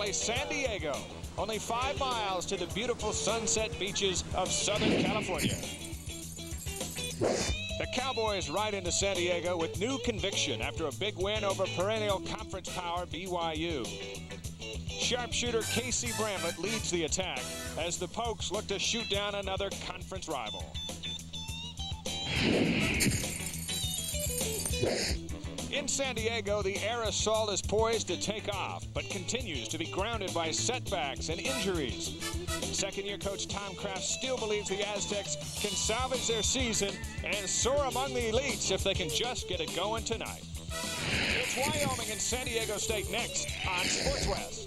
play San Diego, only 5 miles to the beautiful sunset beaches of Southern California. The Cowboys ride into San Diego with new conviction after a big win over perennial conference power BYU. Sharpshooter Casey Bramlett leads the attack as the Pokes look to shoot down another conference rival. In San Diego, the air assault is poised to take off, but continues to be grounded by setbacks and injuries. Second-year coach Tom Kraft still believes the Aztecs can salvage their season and soar among the elites if they can just get it going tonight. It's Wyoming and San Diego State next on Sports West.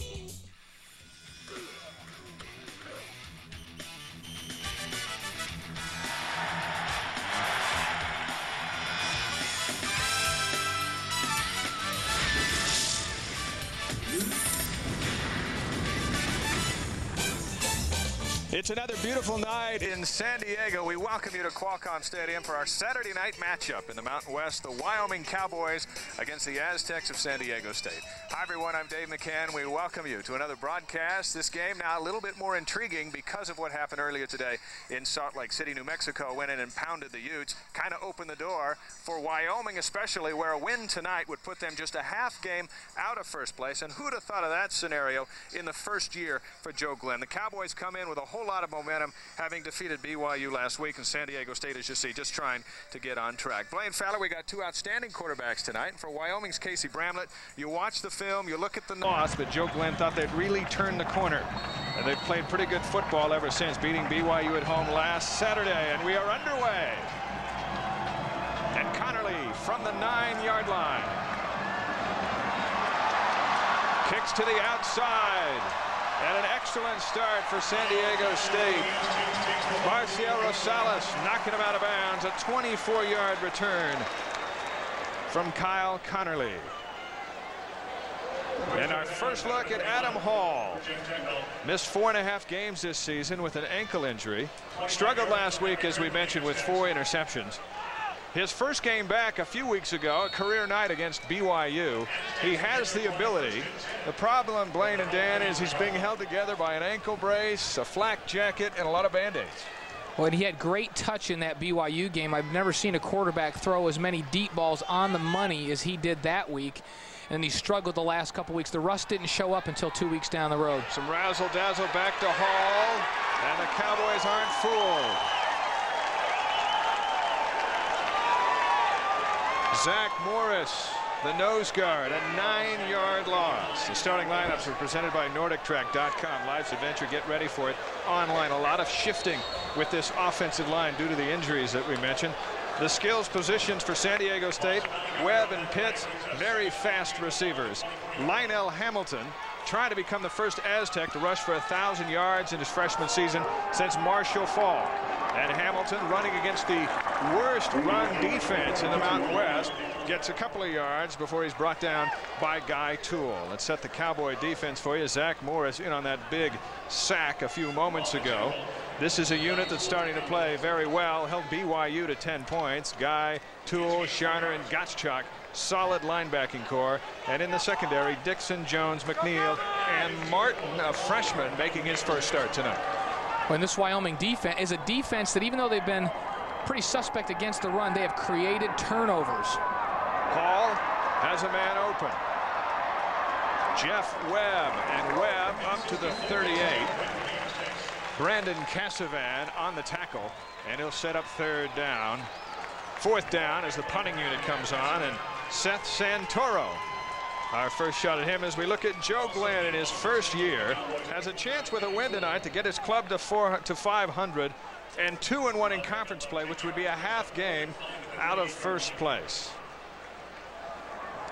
It's another beautiful night in San Diego. We welcome you to Qualcomm Stadium for our Saturday night matchup in the Mountain West, the Wyoming Cowboys against the Aztecs of San Diego State. Hi, everyone. I'm Dave McCann. We welcome you to another broadcast. This game now a little bit more intriguing because of what happened earlier today in Salt Lake City, New Mexico. Went in and pounded the Utes, kind of opened the door for Wyoming especially, where a win tonight would put them just a half game out of first place. And who'd have thought of that scenario in the first year for Joe Glenn? The Cowboys come in with a whole lot of momentum, having defeated BYU last week, and San Diego State, as you see, just trying to get on track. Blaine Fowler, we got 2 outstanding quarterbacks tonight. And for Wyoming's Casey Bramlett, you watch the film, you look at the loss, but Joe Glenn thought they'd really turned the corner. And they've played pretty good football ever since, beating BYU at home last Saturday, and we are underway. And Connerly from the 9-yard line. Kicks to the outside. And an excellent start for San Diego State. Marcial Rosales knocking him out of bounds. A 24-yard return from Kyle Connerly. And our first look at Adam Hall. Missed 4.5 games this season with an ankle injury. Struggled last week, as we mentioned, with 4 interceptions. His first game back a few weeks ago, a career night against BYU. He has the ability. The problem, Blaine and Dan, is he's being held together by an ankle brace, a flak jacket, and a lot of Band-Aids. Well, and he had great touch in that BYU game. I've never seen a quarterback throw as many deep balls on the money as he did that week. And he struggled the last couple weeks. The rust didn't show up until 2 weeks down the road. Some razzle-dazzle back to Hall, and the Cowboys aren't fooled. Zach Morris, the nose guard, a 9-yard loss. The starting lineups were presented by NordicTrack.com. Life's adventure, get ready for it online. A lot of shifting with this offensive line due to the injuries that we mentioned. The skills positions for San Diego State, Webb and Pitts, very fast receivers. Lionel Hamilton trying to become the first Aztec to rush for 1,000 yards in his freshman season since Marshall Faulk. And Hamilton, running against the worst run defense in the Mountain West, gets a couple of yards before he's brought down by Guy Toole. Let's set the Cowboy defense for you. Zach Morris in on that big sack a few moments ago. This is a unit that's starting to play very well. Held BYU to 10 points. Guy, Toole, Sharner, and Gottschalk. Solid linebacking core. And in the secondary, Dixon, Jones, McNeil, and Martin, a freshman, making his first start tonight. When this Wyoming defense is a defense that, even though they've been pretty suspect against the run, they have created turnovers. Hall has a man open. Jeff Webb, and Webb up to the 38. Brandon Casavan on the tackle, and he'll set up 3rd down. 4th down as the punting unit comes on, and Seth Santoro. Our first shot at him as we look at Joe Glenn in his first year. Has a chance with a win tonight to get his club to 500 and 2-1 in conference play, which would be a half game out of first place.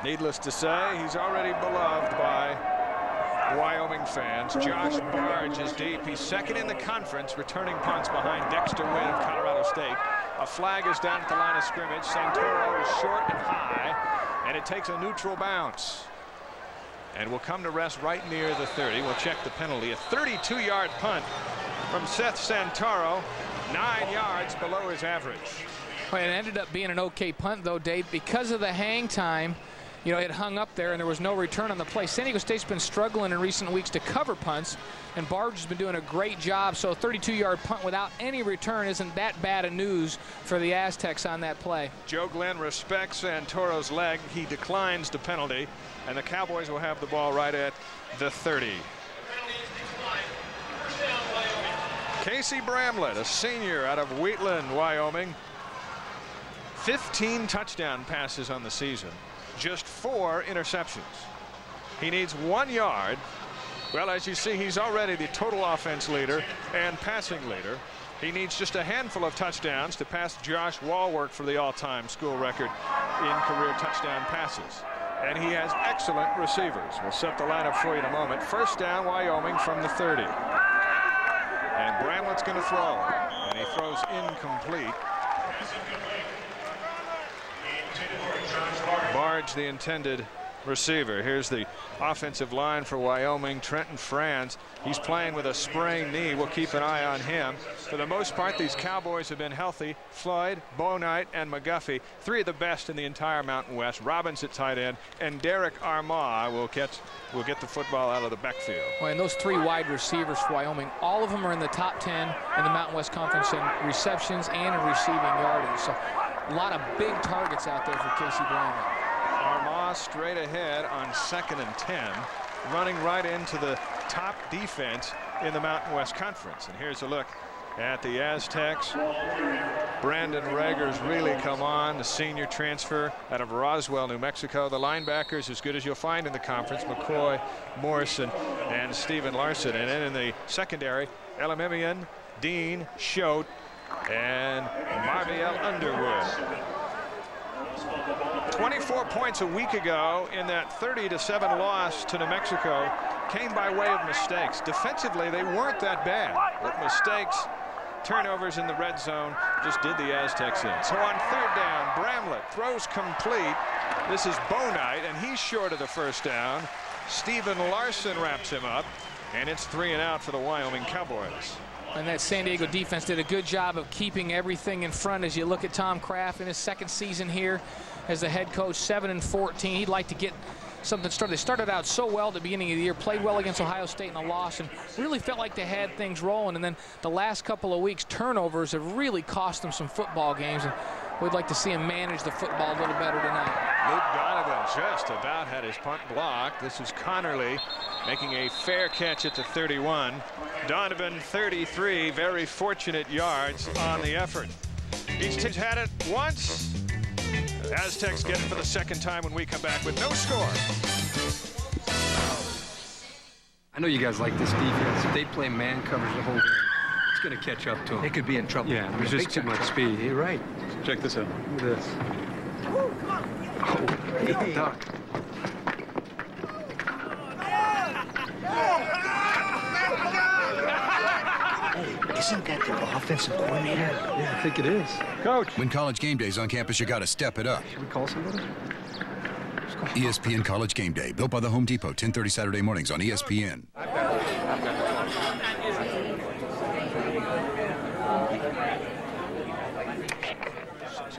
Needless to say, he's already beloved by Wyoming fans. Josh Barge is deep. He's 2nd in the conference, returning punts behind Dexter Wynn of Colorado State. A flag is down at the line of scrimmage. Santoro is short and high, and it takes a neutral bounce. And will come to rest right near the 30. We'll check the penalty. A 32-yard punt from Seth Santoro, 9 yards below his average. Well, it ended up being an okay punt, though, Dave, because of the hang time. you know, it hung up there and there was no return on the play. San Diego State's been struggling in recent weeks to cover punts, and Barge has been doing a great job. So a 32-yard punt without any return isn't that bad of news for the Aztecs on that play. Joe Glenn respects Santoro's leg. He declines the penalty, and the Cowboys will have the ball right at the 30. Casey Bramlett, a senior out of Wheatland, Wyoming. 15 touchdown passes on the season, just 4 interceptions. He needs 1 yard. Well, as you see, he's already the total offense leader and passing leader. He needs just a handful of touchdowns to pass Josh Walwork for the all-time school record in career touchdown passes. And he has excellent receivers. We'll set the lineup for you in a moment. First down, Wyoming from the 30. And Bramlett's going to throw, and he throws incomplete. Barge, the intended receiver. Here's the offensive line for Wyoming. Trenton Franz, he's playing with a sprained knee. We'll keep an eye on him. For the most part, these Cowboys have been healthy. Floyd, Bonite, and McGuffey, 3 of the best in the entire Mountain West. Robbins at tight end, and Derek Armah will get the football out of the backfield. Well, and those 3 wide receivers for Wyoming, all of them are in the top 10 in the Mountain West Conference in receptions and in receiving yardage. So a lot of big targets out there for Casey Bramlett. Armah straight ahead on 2nd and 10, running right into the top defense in the Mountain West Conference. And here's a look at the Aztecs. Brandon Rager's really come on, the senior transfer out of Roswell, New Mexico. The linebackers as good as you'll find in the conference: McCoy, Morrison, and Stephen Larson. And then in the secondary, Elamimian, Dean, Schote, and Marviel Underwood. 24 points a week ago in that 30-7 loss to New Mexico came by way of mistakes. Defensively, they weren't that bad, but mistakes, turnovers in the red zone just did the Aztecs in. So on 3rd down, Bramlett throws complete. This is Bonite, and he's short of the first down. Stephen Larson wraps him up, and it's 3 and out for the Wyoming Cowboys. And that San Diego defense did a good job of keeping everything in front. As you look at Tom Kraft in his 2nd season here as the head coach, 7-14. He'd like to get something started. They started out so well at the beginning of the year, played well against Ohio State in a loss, and really felt like they had things rolling. And then the last couple of weeks, turnovers have really cost them some football games, and we'd like to see him manage the football a little better tonight. Luke Donovan just about had his punt blocked. This is Connerly making a fair catch at the 31. Donovan, 33, very fortunate yards on the effort. Each team's had it once. Aztecs get it for the 2nd time when we come back with no score. I know you guys like this defense. If they play man coverage the whole game, it's going to catch up to them. They could be in trouble. Yeah, there's just too much speed. You're right. Check this out. Look at this. Oh, hey, duck. Isn't that the offensive coordinator? Yeah, I think it is. Coach. When College Game Day's on campus, you got to step it up. Should we call somebody? ESPN College Game Day, built by the Home Depot, 10:30 Saturday mornings on ESPN.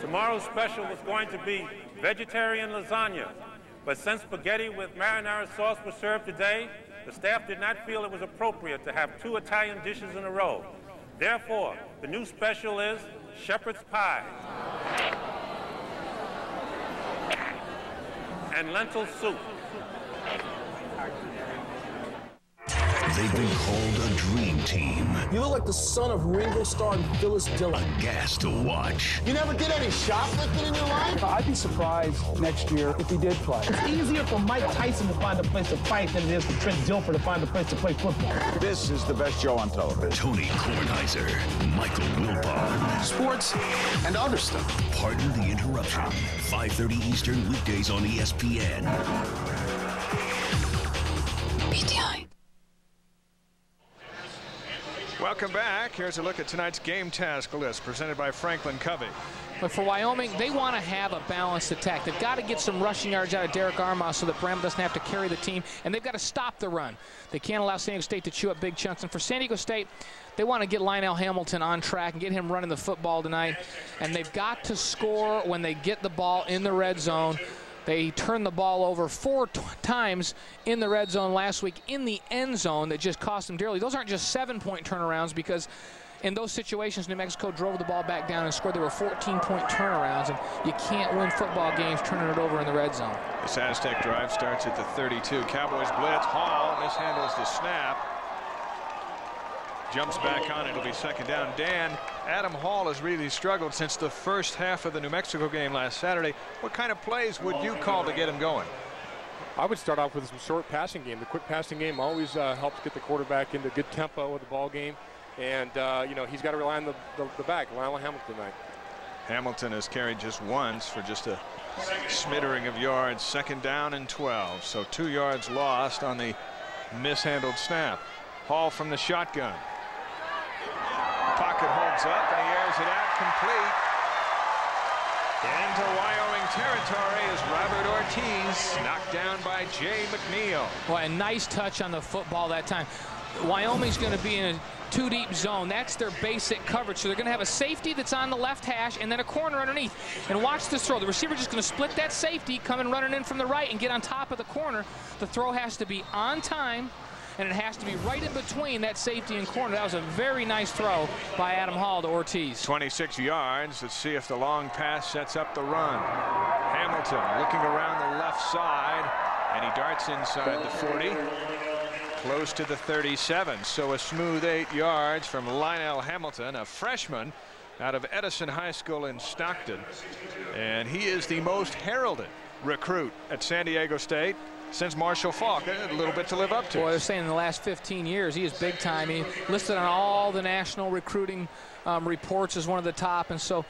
Tomorrow's special was going to be vegetarian lasagna, but since spaghetti with marinara sauce was served today, the staff did not feel it was appropriate to have 2 Italian dishes in a row. Therefore, the new special is shepherd's pie and lentil soup. They've been called a dream team. You look like the son of Ringo Starr and Phyllis Diller. A gas to watch. You never did any shoplifting in your life? I'd be surprised next year if he did play. It's easier for Mike Tyson to find a place to fight than it is for Trent Dilfer to find a place to play football. This is the best show on television. Tony Kornheiser, Michael Wilbon. Sports and other stuff. Pardon the interruption. 5:30 Eastern, weekdays on ESPN. PTI. Welcome back. Here's a look at tonight's game task list presented by Franklin Covey. But for Wyoming, they want to have a balanced attack. They've got to get some rushing yards out of Derek Armah so that Bramlett doesn't have to carry the team, and they've got to stop the run. They can't allow San Diego State to chew up big chunks. And for San Diego State, they want to get Lionel Hamilton on track and get him running the football tonight. And they've got to score when they get the ball in the red zone. They turned the ball over 4 times in the red zone last week in the end zone that just cost them dearly. Those aren't just 7-point turnarounds, because in those situations, New Mexico drove the ball back down and scored. There were 14-point turnarounds, and you can't win football games turning it over in the red zone. This Aztec drive starts at the 32. Cowboys blitz. Hall mishandles the snap. Jumps back on it. It'll be second down. Dan, Adam Hall has really struggled since the first half of the New Mexico game last Saturday. What kind of plays would you call to get him going? I would start off with some short passing game. The quick passing game always helps get the quarterback into good tempo of the ball game. And, you know, he's got to rely on the back, Lionel Hamilton tonight. Hamilton has carried just once for just a smattering of yards. Second down and 12. So 2 yards lost on the mishandled snap. Hall from the shotgun. Pocket holds up, and he airs it out complete. Into Wyoming territory is Robert Ortiz, knocked down by Jay McNeil. Well, a nice touch on the football that time. Wyoming's going to be in a 2-deep zone. That's their basic coverage. So they're going to have a safety that's on the left hash and then a corner underneath. And watch this throw. The receiver's just going to split that safety, coming running in from the right, and get on top of the corner. The throw has to be on time, and it has to be right in between that safety and corner. That was a very nice throw by Adam Hall to Ortiz. 26 yards. Let's see if the long pass sets up the run. Hamilton looking around the left side, and he darts inside the 40. Close to the 37. So a smooth 8 yards from Lionel Hamilton, a freshman out of Edison High School in Stockton. And he is the most heralded recruit at San Diego State since Marshall Faulk. A little bit to live up to. Well, they're saying in the last 15 years he is big time. He listed on all the national recruiting reports as one of the top, and so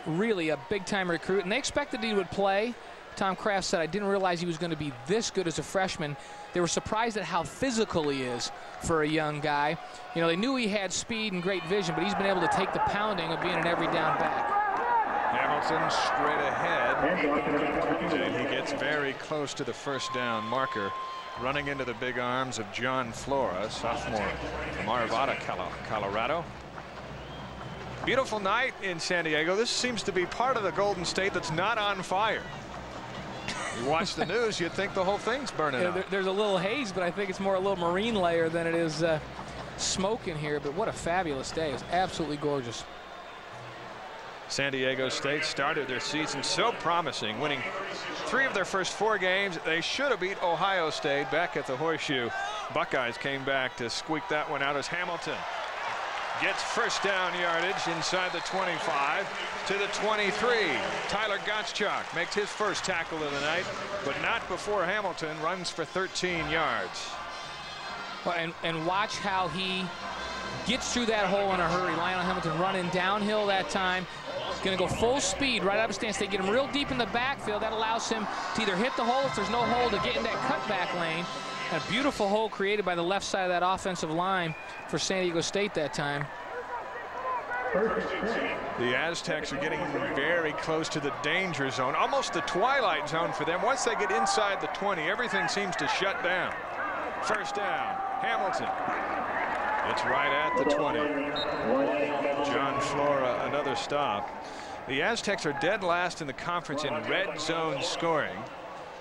really a big time recruit. And they expected he would play. Tom Kraft said, I didn't realize he was going to be this good as a freshman. They were surprised at how physical he is for a young guy. You know, they knew he had speed and great vision, but he's been able to take the pounding of being an every down back. Hamilton straight ahead, and he gets very close to the first down marker, running into the big arms of John Flora, sophomore from Arvada, Colorado. Beautiful night in San Diego. This seems to be part of the Golden State that's not on fire. You watch the news, you'd think the whole thing's burning up. There's a little haze, but I think it's more a little marine layer than it is smoke in here. But what a fabulous day. It's absolutely gorgeous. San Diego State started their season so promising, winning 3 of their first 4 games. They should have beat Ohio State back at the Horseshoe. Buckeyes came back to squeak that one out as Hamilton gets first down yardage inside the 25 to the 23. Tyler Gottschalk makes his first tackle of the night, but not before Hamilton runs for 13 yards. Well, and watch how he gets through that hole in a hurry. Lionel Hamilton running downhill that time. Going to go full speed right out of stance. They get him real deep in the backfield. That allows him to either hit the hole if there's no hole, to get in that cutback lane. A beautiful hole created by the left side of that offensive line for San Diego State that time. The Aztecs are getting very close to the danger zone, almost the twilight zone for them. Once they get inside the 20, everything seems to shut down. First down, Hamilton. It's right at the 20. John Flora, another stop. The Aztecs are dead last in the conference in red zone scoring.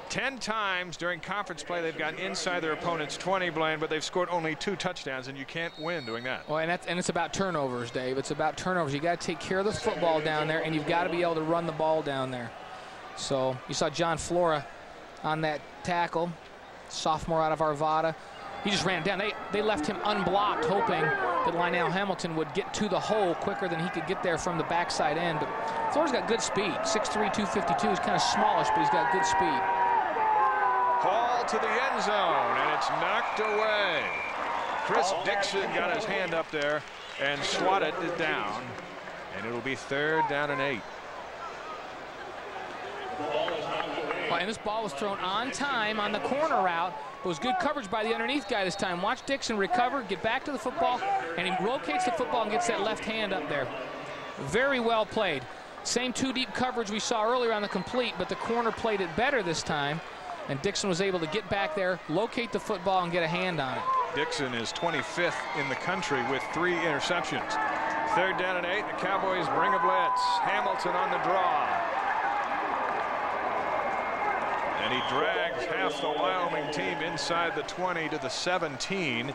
10 times during conference play they've gotten inside their opponent's 20, Blaine, but they've scored only 2 touchdowns, and you can't win doing that. Well, and it's about turnovers, Dave. It's about turnovers. You got to take care of the football down there, and you've got to be able to run the ball down there. So you saw John Flora on that tackle, sophomore out of Arvada. He just ran down. They left him unblocked, hoping that Lionel Hamilton would get to the hole quicker than he could get there from the backside end. But Flora's got good speed. 6'3", 252. He's kind of smallish, but he's got good speed. Ball to the end zone, and it's knocked away. Chris Dixon got his hand up there and swatted it down, and it'll be 3rd down and 8. Well, and this ball was thrown on time on the corner route. It was good coverage by the underneath guy this time. Watch Dixon recover, get back to the football, and he rotates the football and gets that left hand up there. Very well played. Same 2-deep coverage we saw earlier on the complete, but the corner played it better this time. And Dixon was able to get back there, locate the football, and get a hand on it. Dixon is 25th in the country with 3 interceptions. 3rd down and 8. The Cowboys bring a blitz. Hamilton on the draw. And he drags half the Wyoming team inside the 20 to the 17.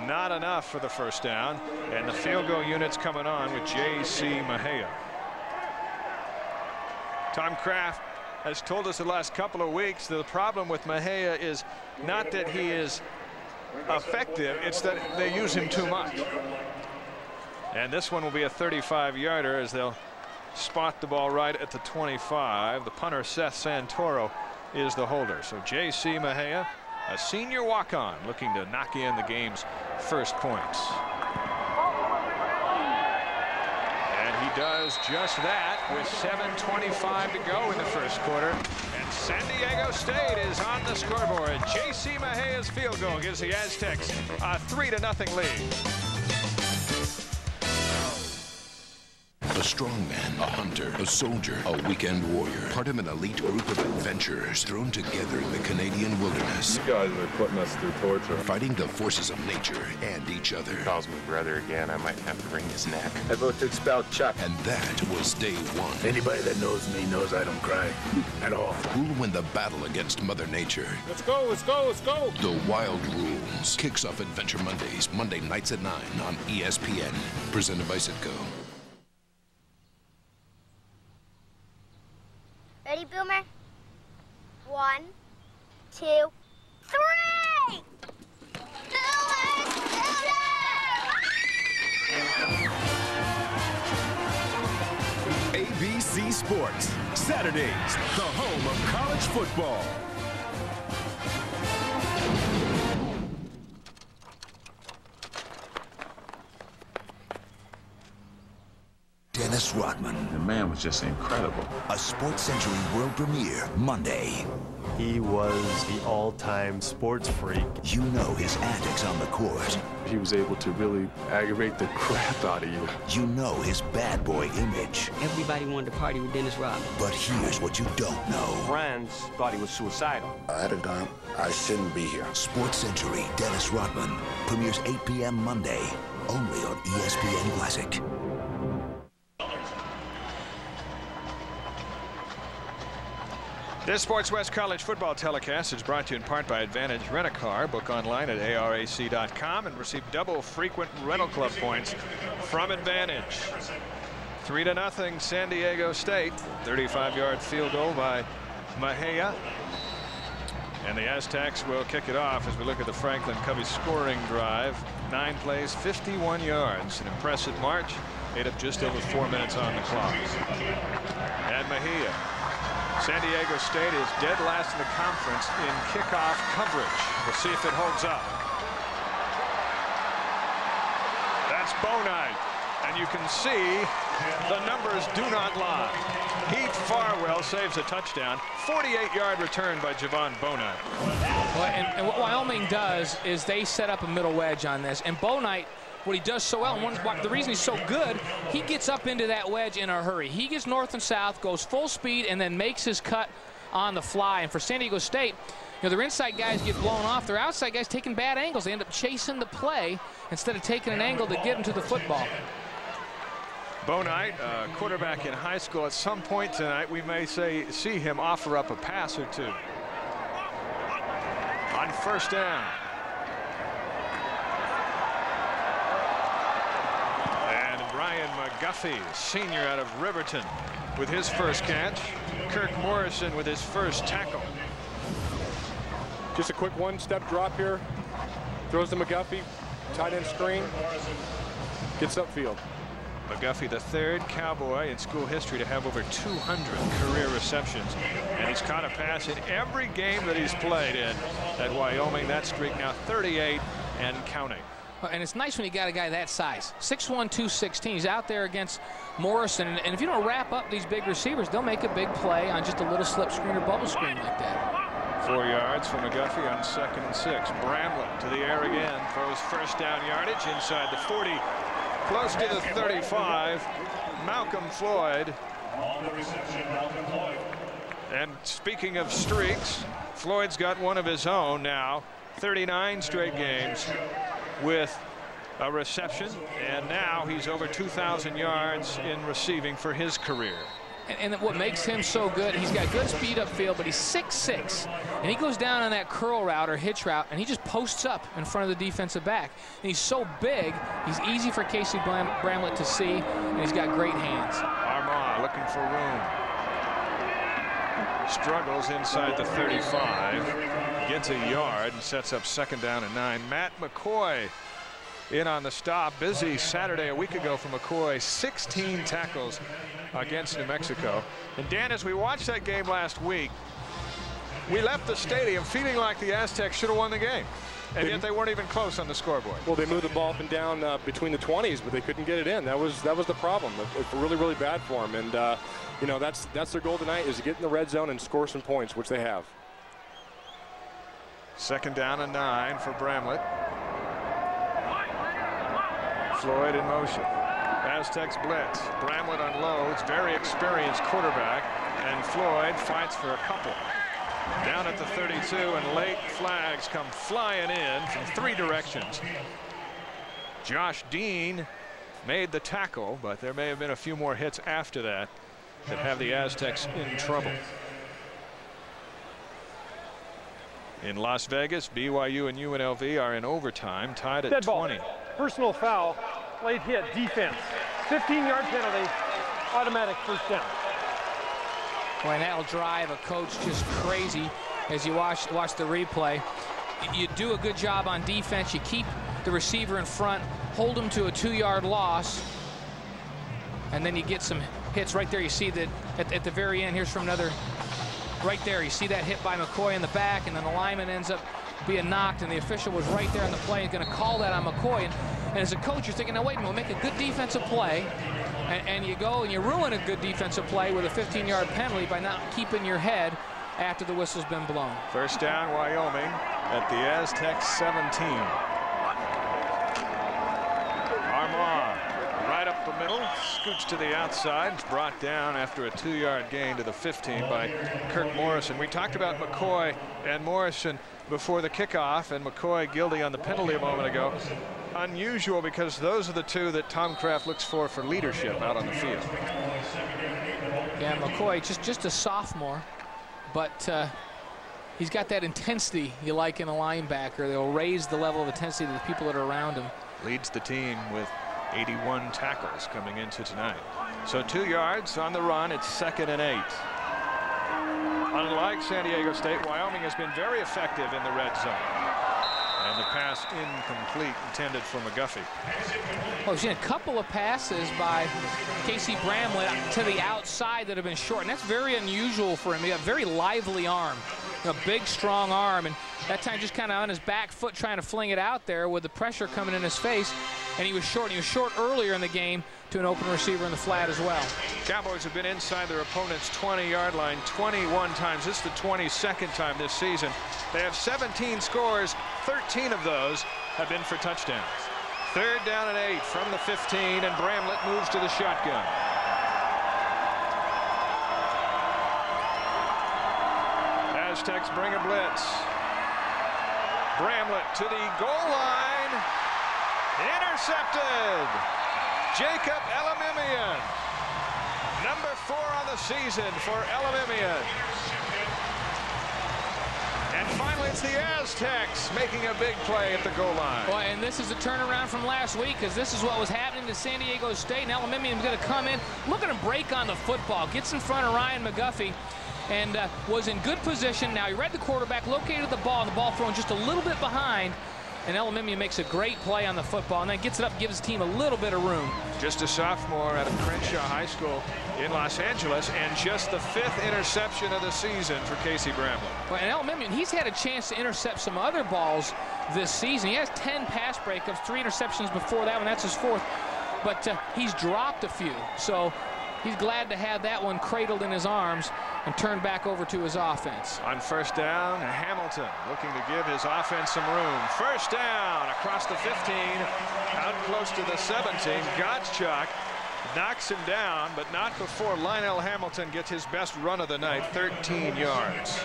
Not enough for the first down. And the field goal unit's coming on with J.C. Mejia. Tom Kraft has told us the last couple of weeks the problem with Mejia is not that he is effective, it's that they use him too much. And this one will be a 35-yarder as they'll spot the ball right at the 25. The punter, Seth Santoro, is the holder. So J.C. Mejia, a senior walk-on, looking to knock in the game's first points. And he does just that with 7:25 to go in the first quarter. And San Diego State is on the scoreboard. J.C. Mejia's field goal gives the Aztecs a 3-0 lead. A strong man, a hunter, a soldier, a weekend warrior, part of an elite group of adventurers thrown together in the Canadian wilderness. You guys are putting us through torture. Fighting the forces of nature and each other. If he calls me brother again, I might have to wring his neck. I vote to expel Chuck. And that was day one. Anybody that knows me knows I don't cry at all. Who'll win the battle against Mother Nature? Let's go, let's go, let's go. The Wild Rules kicks off Adventure Mondays, Monday nights at 9 on ESPN. Presented by Citgo. Ready, Boomer? 1, 2, 3! ABC Sports, Saturdays, the home of college football. Dennis Rodman. The man was just incredible. A Sports Century world premiere Monday. He was the all-time sports freak. You know his antics on the court. He was able to really aggravate the crap out of you. You know his bad boy image. Everybody wanted to party with Dennis Rodman. But here's what you don't know. Friends thought he was suicidal. At a time, I shouldn't be here. Sports Century Dennis Rodman premieres 8 p.m. Monday, only on ESPN Classic. This Sports West College football telecast is brought to you in part by Advantage Rent-A-Car. Book online at arac.com and receive double frequent rental club points from Advantage. 3-0 San Diego State. 35-yard field goal by Mejia. And the Aztecs will kick it off as we look at the Franklin Covey scoring drive. 9 plays, 51 yards. An impressive march. Ate up just over 4 minutes on the clock. And Mejia. San Diego State is dead last in the conference in kickoff coverage. We'll see if it holds up. That's Bonite. And you can see the numbers do not lie. Heath Farwell saves a touchdown. 48-yard return by Javon Bonite. Well, and what Wyoming does is they set up a middle wedge on this. And Bonite, what he does so well, and the reason he's so good, he gets up into that wedge in a hurry. He gets north and south, goes full speed, and then makes his cut on the fly. And for San Diego State, you know, their inside guys get blown off. Their outside guys taking bad angles. They end up chasing the play instead of taking an angle to get into the football. Bonite, quarterback in high school. At some point tonight, we may see him offer up a pass or two. On first down. Ryan McGuffey, senior out of Riverton, with his first catch. Kirk Morrison with his first tackle. Just a quick one-step drop here. Throws to McGuffey, tight end screen, gets upfield. McGuffey, the third Cowboy in school history to have over 200 career receptions, and he's caught a pass in every game that he's played in at Wyoming. That streak now 38 and counting. And it's nice when you got a guy that size. 6'1", 216. He's out there against Morrison. And if you don't wrap up these big receivers, they'll make a big play on just a little slip screen or bubble screen like that. 4 yards for McGuffey on 2nd and 6. Bramlett to the air again. Throws first down yardage inside the 40. Close to the 35. Malcolm Floyd. And speaking of streaks, Floyd's got one of his own now. 39 straight games with a reception, and now he's over 2,000 yards in receiving for his career. And what makes him so good, he's got good speed upfield, but he's 6'6", and he goes down on that curl route or hitch route, and he just posts up in front of the defensive back. And he's so big, he's easy for Casey Bramlett to see, and he's got great hands. Armand looking for room. Struggles inside the 35, gets a yard and sets up 2nd down and 9. Matt McCoy in on the stop. Busy Saturday a week ago for McCoy, 16 tackles against New Mexico. And Dan, as we watched that game last week, we left the stadium feeling like the Aztecs should have won the game. And yet they weren't even close on the scoreboard. Well, they moved the ball up and down between the 20s, but they couldn't get it in. That was the problem. It's really, really bad for them. And you know, that's their goal tonight, is to get in the red zone and score some points, which they have. 2nd down and 9 for Bramlett. Floyd in motion. Aztecs blitz. Bramlett unloads. Very experienced quarterback. And Floyd fights for a couple. Down at the 32, and late flags come flying in from 3 directions. Josh Dean made the tackle, but there may have been a few more hits after that that have the Aztecs in trouble. In Las Vegas, BYU and UNLV are in overtime, tied at 20. Personal foul, late hit, defense. 15-yard penalty, automatic 1st down. Boy, and that'll drive a coach just crazy as you watch the replay. You do a good job on defense. You keep the receiver in front, hold him to a 2-yard loss, and then you get some hits right there. You see that at the very end. Here's from another. Right there, you see that hit by McCoy in the back, and then the lineman ends up being knocked, and the official was right there on the play and going to call that on McCoy. And as a coach, you're thinking, now wait a minute, we'll make a good defensive play, and you go and you ruin a good defensive play with a 15-yard penalty by not keeping your head after the whistle's been blown. 1st down, Wyoming at the Aztecs 17. Armand right up the middle, scoots to the outside. It's brought down after a 2-yard gain to the 15 by Kirk Morrison. We talked about McCoy and Morrison before the kickoff, and McCoy guilty on the penalty a moment ago. Unusual, because those are the 2 that Tom Kraft looks for leadership out on the field. Yeah, McCoy, just a sophomore, but he's got that intensity you like in a linebacker. They'll raise the level of intensity to the people that are around him. Leads the team with 81 tackles coming into tonight. So 2 yards on the run. It's 2nd and 8. Unlike San Diego State, Wyoming has been very effective in the red zone. And the pass incomplete, intended for McGuffey. Well, we've seen a couple of passes by Casey Bramlett to the outside that have been short, and that's very unusual for him. He got a very lively arm, a big, strong arm, and that time just kind of on his back foot trying to fling it out there with the pressure coming in his face, and he was short. He was short earlier in the game to an open receiver in the flat as well. Cowboys have been inside their opponent's 20-yard line 21 times. This is the 22nd time this season. They have 17 scores. 13 of those have been for touchdowns. 3rd down and 8 from the 15, and Bramlett moves to the shotgun. Aztecs bring a blitz. Bramlett to the goal line. Intercepted. Jacob Elamimian. Number 4 on the season for Elamimian. And finally, it's the Aztecs making a big play at the goal line. Boy, and this is a turnaround from last week, because this is what was happening to San Diego State. And Elamimian's going to come in. Look at him break on the football. Gets in front of Ryan McGuffey and was in good position. Now, he read the quarterback, located the ball, and the ball thrown just a little bit behind. And Elamimian makes a great play on the football, and then gets it up, gives the team a little bit of room. Just a sophomore out of Crenshaw High School in Los Angeles, and just the 5th interception of the season for Casey Bramlett. Well, and Elamimian, he's had a chance to intercept some other balls this season. He has 10 pass breakups, 3 interceptions before that one. That's his 4th. But he's dropped a few. So he's glad to have that one cradled in his arms and turned back over to his offense. On 1st down, Hamilton looking to give his offense some room. 1st down across the 15, out close to the 17. Gottschalk knocks him down, but not before Lionel Hamilton gets his best run of the night, 13 yards.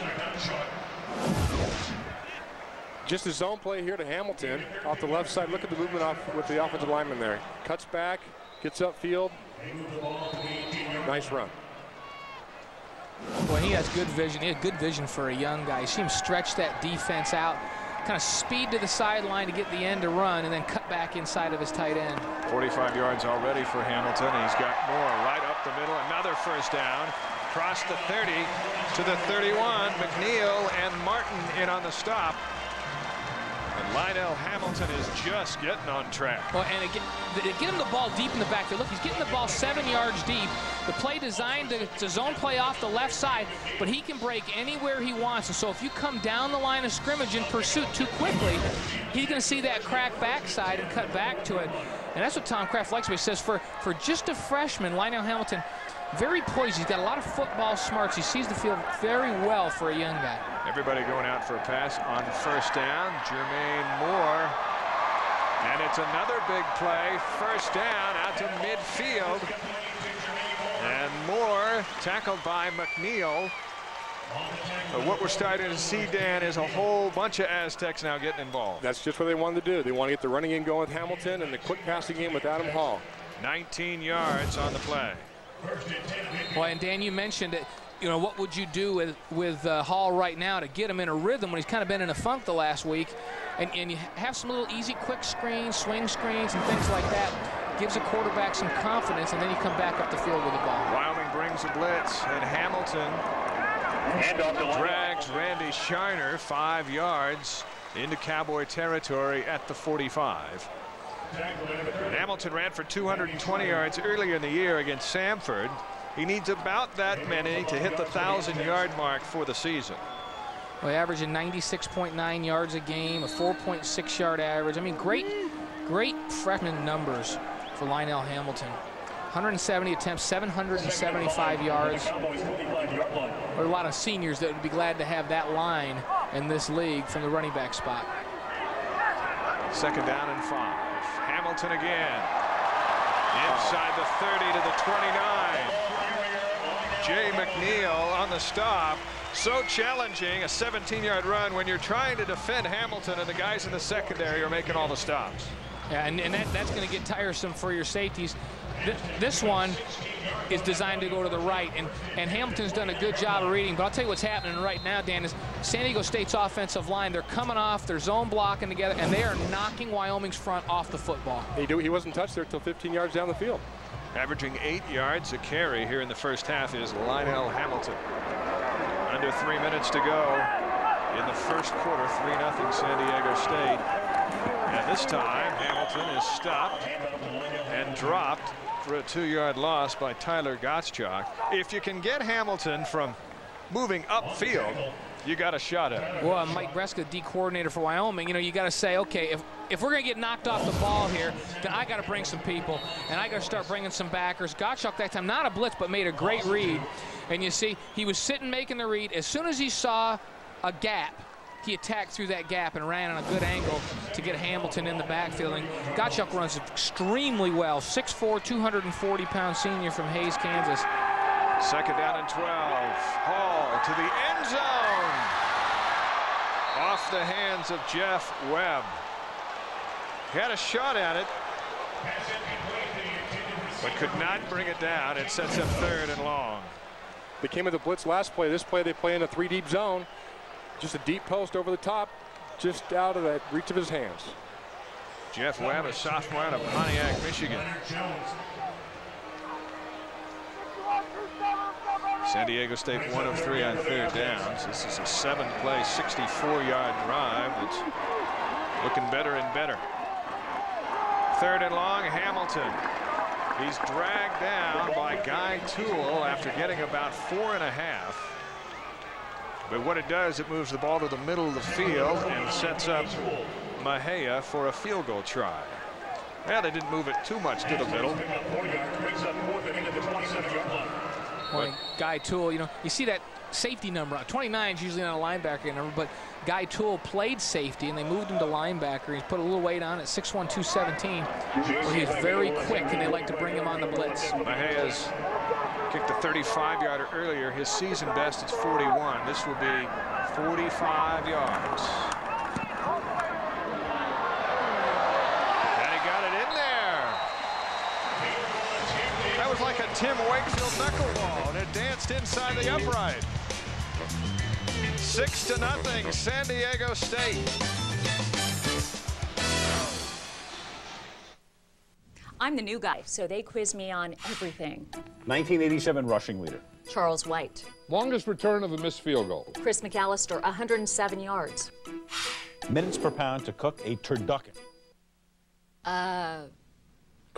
Just a zone play here to Hamilton off the left side. Look at the movement off with the offensive lineman there. Cuts back, gets upfield. Nice run. Boy, he has good vision. He had good vision for a young guy. You see him stretch that defense out, kind of speed to the sideline to get the end to run, and then cut back inside of his tight end. 45 yards already for Hamilton. He's got more right up the middle. Another first down. Across the 30 to the 31. McNeil and Martin in on the stop. And Lionel Hamilton is just getting on track. Well, and again, they get him the ball deep in the backfield. Look, he's getting the ball 7 yards deep. The play designed to zone play off the left side, but he can break anywhere he wants. And so if you come down the line of scrimmage in pursuit too quickly, he's going to see that crack backside and cut back to it. And that's what Tom Kraft likes. He says for just a freshman, Lionel Hamilton, very poised. He's got a lot of football smarts. He sees the field very well for a young guy. Everybody going out for a pass on first down. Jermaine Moore. And it's another big play. First down out to midfield. And Moore tackled by McNeil. But what we're starting to see, Dan, is a whole bunch of Aztecs now getting involved. That's just what they wanted to do. They want to get the running game going with Hamilton and the quick passing game with Adam Hall. 19 yards on the play. Well, and Dan, you mentioned it. You know, what would you do with Hall right now to get him in a rhythm when he's kind of been in a funk the last week? And you have some little easy quick screens, swing screens, and things like that. Gives a quarterback some confidence, and then you come back up the field with the ball. Wyoming brings a blitz, and Hamilton drags Randy Shiner 5 yards into Cowboy territory at the 45. Hamilton ran for 220 yards earlier in the year against Samford. He needs about that many to hit the 1,000-yard mark for the season. Well, averaging 96.9 yards a game, a 4.6-yard average. I mean, great freshman numbers for Lionel Hamilton. 170 attempts, 775 yards. There are a lot of seniors that would be glad to have that line in this league from the running back spot. Second down and 5. Hamilton again. Inside the 30 to the 29. Jay McNeil on the stop. So challenging, a 17-yard run when you're trying to defend Hamilton and the guys in the secondary are making all the stops. Yeah, and that's going to get tiresome for your safeties. This one is designed to go to the right, and Hamilton's done a good job of reading. But I'll tell you what's happening right now, Dan, is San Diego State's offensive line, they're coming off, they're zone blocking together, and they are knocking Wyoming's front off the football. He wasn't touched there until 15 yards down the field. Averaging 8 yards a carry here in the first half is Lionel Hamilton. Under 3 minutes to go in the first quarter, 3-0 San Diego State. And this time, Hamilton is stopped and dropped for a 2-yard loss by Tyler Gottschalk. If you can get Hamilton from moving upfield, you got a shot at it. Well, Mike Breska, D coordinator for Wyoming, you know, you got to say, okay, if we're going to get knocked off the ball here, then I got to bring some people, and I got to start bringing some backers. Gottschalk that time, not a blitz, but made a great read. And you see, he was sitting making the read. As soon as he saw a gap, he attacked through that gap and ran on a good angle to get Hamilton in the backfield. And Gottschalk runs extremely well. 6'4", 240-pound senior from Hays, Kansas. Second down and 12. Hall to the end zone. Off the hands of Jeff Webb. He had a shot at it, but could not bring it down. It sets up 3rd and long. They came with the blitz last play. This play they play in a 3-deep zone. Just a deep post over the top, just out of that reach of his hands. Jeff Webb, a sophomore out of Pontiac, Michigan. San Diego State 1 of 3 on 3rd downs. This is a 7-play, 64-yard drive that's looking better and better. 3rd and long, Hamilton. He's dragged down by Guy Toole after getting about 4.5. But what it does, it moves the ball to the middle of the field and sets up Mahia for a field goal try. Well, they didn't move it too much to the middle. Well, Guy Toole, you know, you see that safety number. 29 is usually not a linebacker number, but Guy Toole played safety, and they moved him to linebacker. He's put a little weight on at 6'1", 217. Well, he's very quick, and they like to bring him on the blitz. Mahia's kicked a 35-yarder earlier. His season best is 41. This will be 45 yards. And he got it in there. That was like a Tim Wakefield knuckleball, and it danced inside the upright. 6-0, San Diego State. I'm the new guy, so they quiz me on everything. 1987 rushing leader. Charles White. Longest return of a missed field goal. Chris McAllister, 107 yards. Minutes per pound to cook a turducken. Come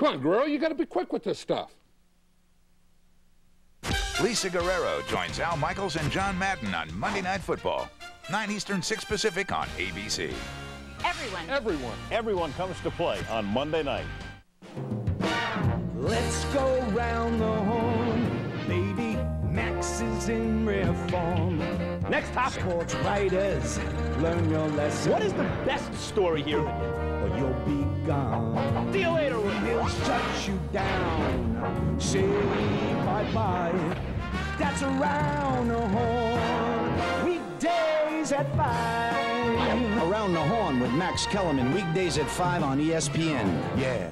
on, girl, you got to be quick with this stuff. Lisa Guerrero joins Al Michaels and John Madden on Monday Night Football. 9 Eastern, 6 Pacific on ABC. Everyone comes to play on Monday night. Let's go round the horn, baby. Max is in rare form. Next topic. Sports writers, learn your lesson. What is the best story here? Or you'll be gone. See you later. He'll shut you down. Say bye-bye. That's around the horn. Weekdays at 5. Around the Horn with Max Kellerman, weekdays at 5 on ESPN. Yeah.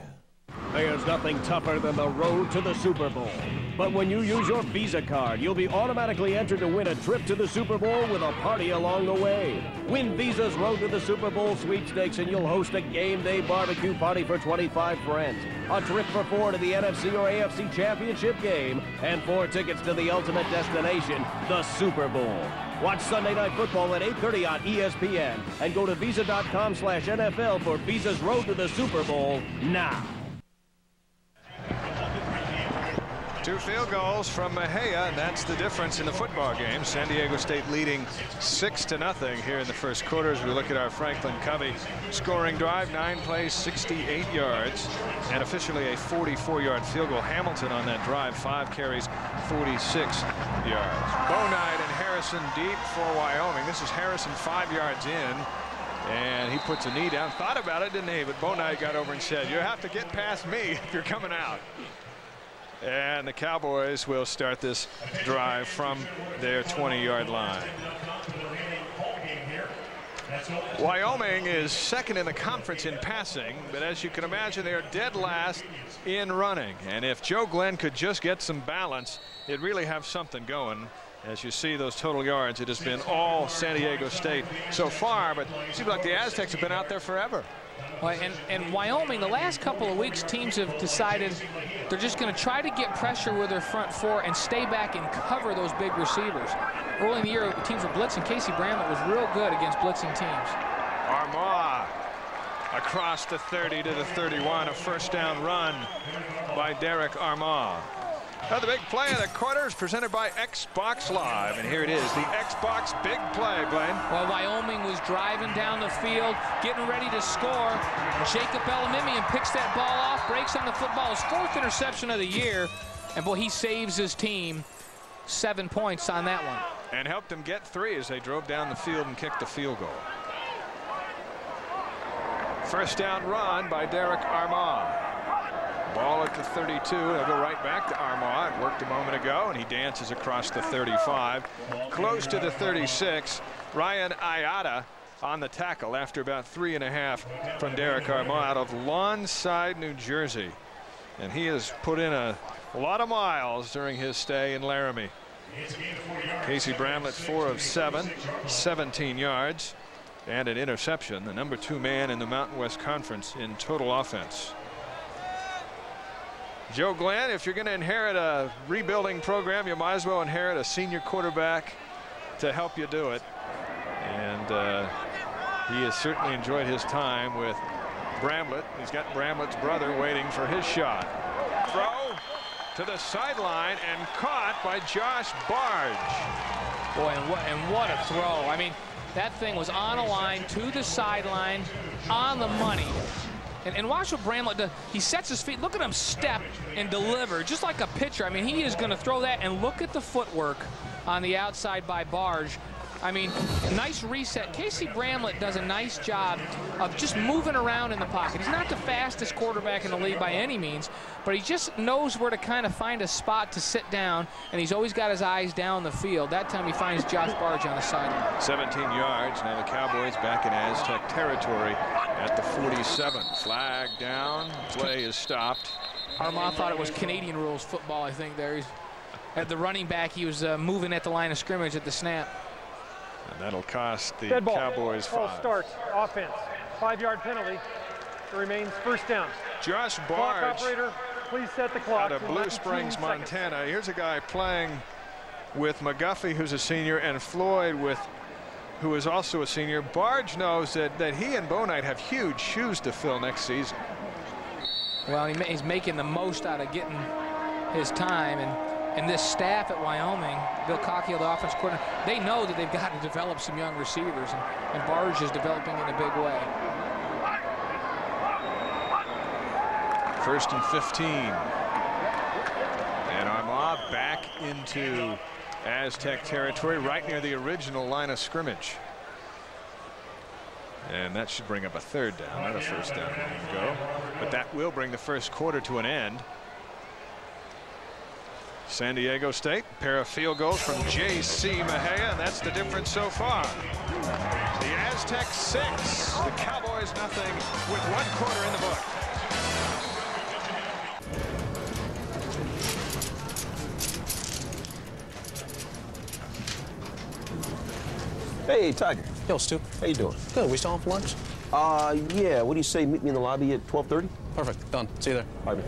There's nothing tougher than the road to the Super Bowl. But when you use your Visa card, you'll be automatically entered to win a trip to the Super Bowl with a party along the way. Win Visa's Road to the Super Bowl sweepstakes and you'll host a game day barbecue party for 25 friends, a trip for 4 to the NFC or AFC Championship game, and 4 tickets to the ultimate destination, the Super Bowl. Watch Sunday Night Football at 8:30 on ESPN and go to visa.com/NFL for Visa's Road to the Super Bowl now. 2 field goals from Mejia, and that's the difference in the football game. San Diego State leading 6-0 here in the first quarter as we look at our Franklin Covey scoring drive. 9 plays, 68 yards, and officially a 44-yard field goal. Hamilton on that drive, 5 carries, 46 yards. Bonide and Harrison deep for Wyoming. This is Harrison 5 yards in. And he puts a knee down. Thought about it, didn't he? But Bonide got over and said, you have to get past me if you're coming out. And the Cowboys will start this drive from their 20-yard line. Wyoming is second in the conference in passing, but as you can imagine, they're dead last in running. And if Joe Glenn could just get some balance, it'd really have something going. As you see those total yards, it has been all San Diego State so far, but it seems like the Aztecs have been out there forever. Well, and Wyoming, the last couple of weeks, teams have decided they're just going to try to get pressure with their front 4 and stay back and cover those big receivers. Early in the year, teams were blitzing. Casey Bramlett was real good against blitzing teams. Armah across the 30 to the 31, a first down run by Derek Armah. Now the big play of the quarter is presented by Xbox Live, and here it is, the Xbox big play, Blaine. Well, Wyoming was driving down the field, getting ready to score. Jacob Elamimian picks that ball off, breaks on the football, his 4th interception of the year, and boy, he saves his team 7 points on that one. And helped them get 3 as they drove down the field and kicked the field goal. First down run by Derek Armah. Ball at the 32. They'll go right back to Armah. It worked a moment ago, and he dances across the 35. Close to the 36. Ryan Ayada on the tackle after about 3.5 from Derek Armah out of Lawnside, New Jersey. And he has put in a lot of miles during his stay in Laramie. Casey Bramlett, 4 of 7, 17 yards, and an interception. The number 2 man in the Mountain West Conference in total offense. Joe Glenn, if you're going to inherit a rebuilding program, you might as well inherit a senior quarterback to help you do it. And he has certainly enjoyed his time with Bramlett. He's got Bramlett's brother waiting for his shot. Throw to the sideline and caught by Josh Barge. Boy, and what a throw. I mean, that thing was on a line to the sideline on the money. And watch what Bramlett does. He sets his feet. Look at him step and deliver, just like a pitcher. I mean, he is going to throw that, and look at the footwork on the outside by Barge. I mean, nice reset. Casey Bramlett does a nice job of just moving around in the pocket. He's not the fastest quarterback in the league by any means, but he just knows where to kind of find a spot to sit down, and he's always got his eyes down the field. That time he finds Josh Barge on the sideline. 17 yards. Now the Cowboys back in Aztec territory at the 47. Flag down. Play is stopped. Armand thought it was Canadian rules football, I think, there. He's, at the running back, he was moving at the line of scrimmage at the snap. And that'll cost the Dead ball. Cowboys 5. Ball starts. Offense. 5-yard penalty. It remains first down. Josh Clock Barge, operator, please set the clock. out of Blue Springs, Montana. Here's a guy playing with McGuffey, who's a senior, and Floyd, who is also a senior. Barge knows that he and Bonite have huge shoes to fill next season. Well, he's making the most out of getting his time, and this staff at Wyoming, Bill Cockhill, the offense coordinator, they know that they've got to develop some young receivers, and Barge is developing in a big way. 1st and 15. And Armand back into Aztec territory, right near the original line of scrimmage. And that should bring up a 3rd down, not a 1st down. There you go. But that will bring the first quarter to an end. San Diego State, pair of field goals from J.C. Mejia, and that's the difference so far. The Aztecs 6, the Cowboys nothing, with 1 quarter in the book. Hey, Tiger. Yo, Stu. How you doing? Good. We still on for lunch? Yeah. What do you say? Meet me in the lobby at 12:30? Perfect. Done. See you there. All right.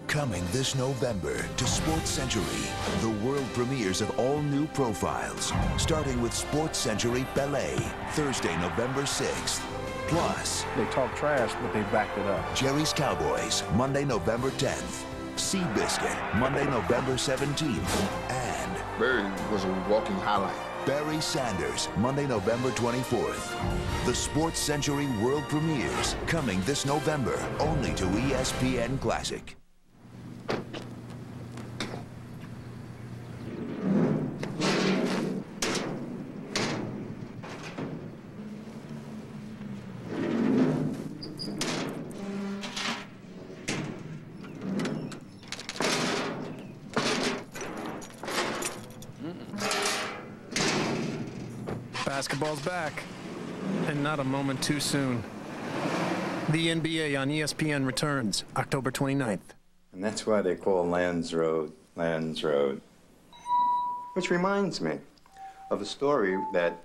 Coming this November to Sports Century, the world premieres of all new profiles, starting with Sports Century Ballet, Thursday, November 6th. Plus, they talk trash, but they backed it up. Jerry's Cowboys, Monday, November 10th. Seabiscuit, Monday, November 17th. And Barry was a walking highlight. Barry Sanders, Monday, November 24th. The Sports Century world premieres, coming this November, only to ESPN Classic. Basketball's back, and not a moment too soon. The NBA on ESPN returns October 29th. And that's why they call Lands Road, Lands Road. Which reminds me of a story that,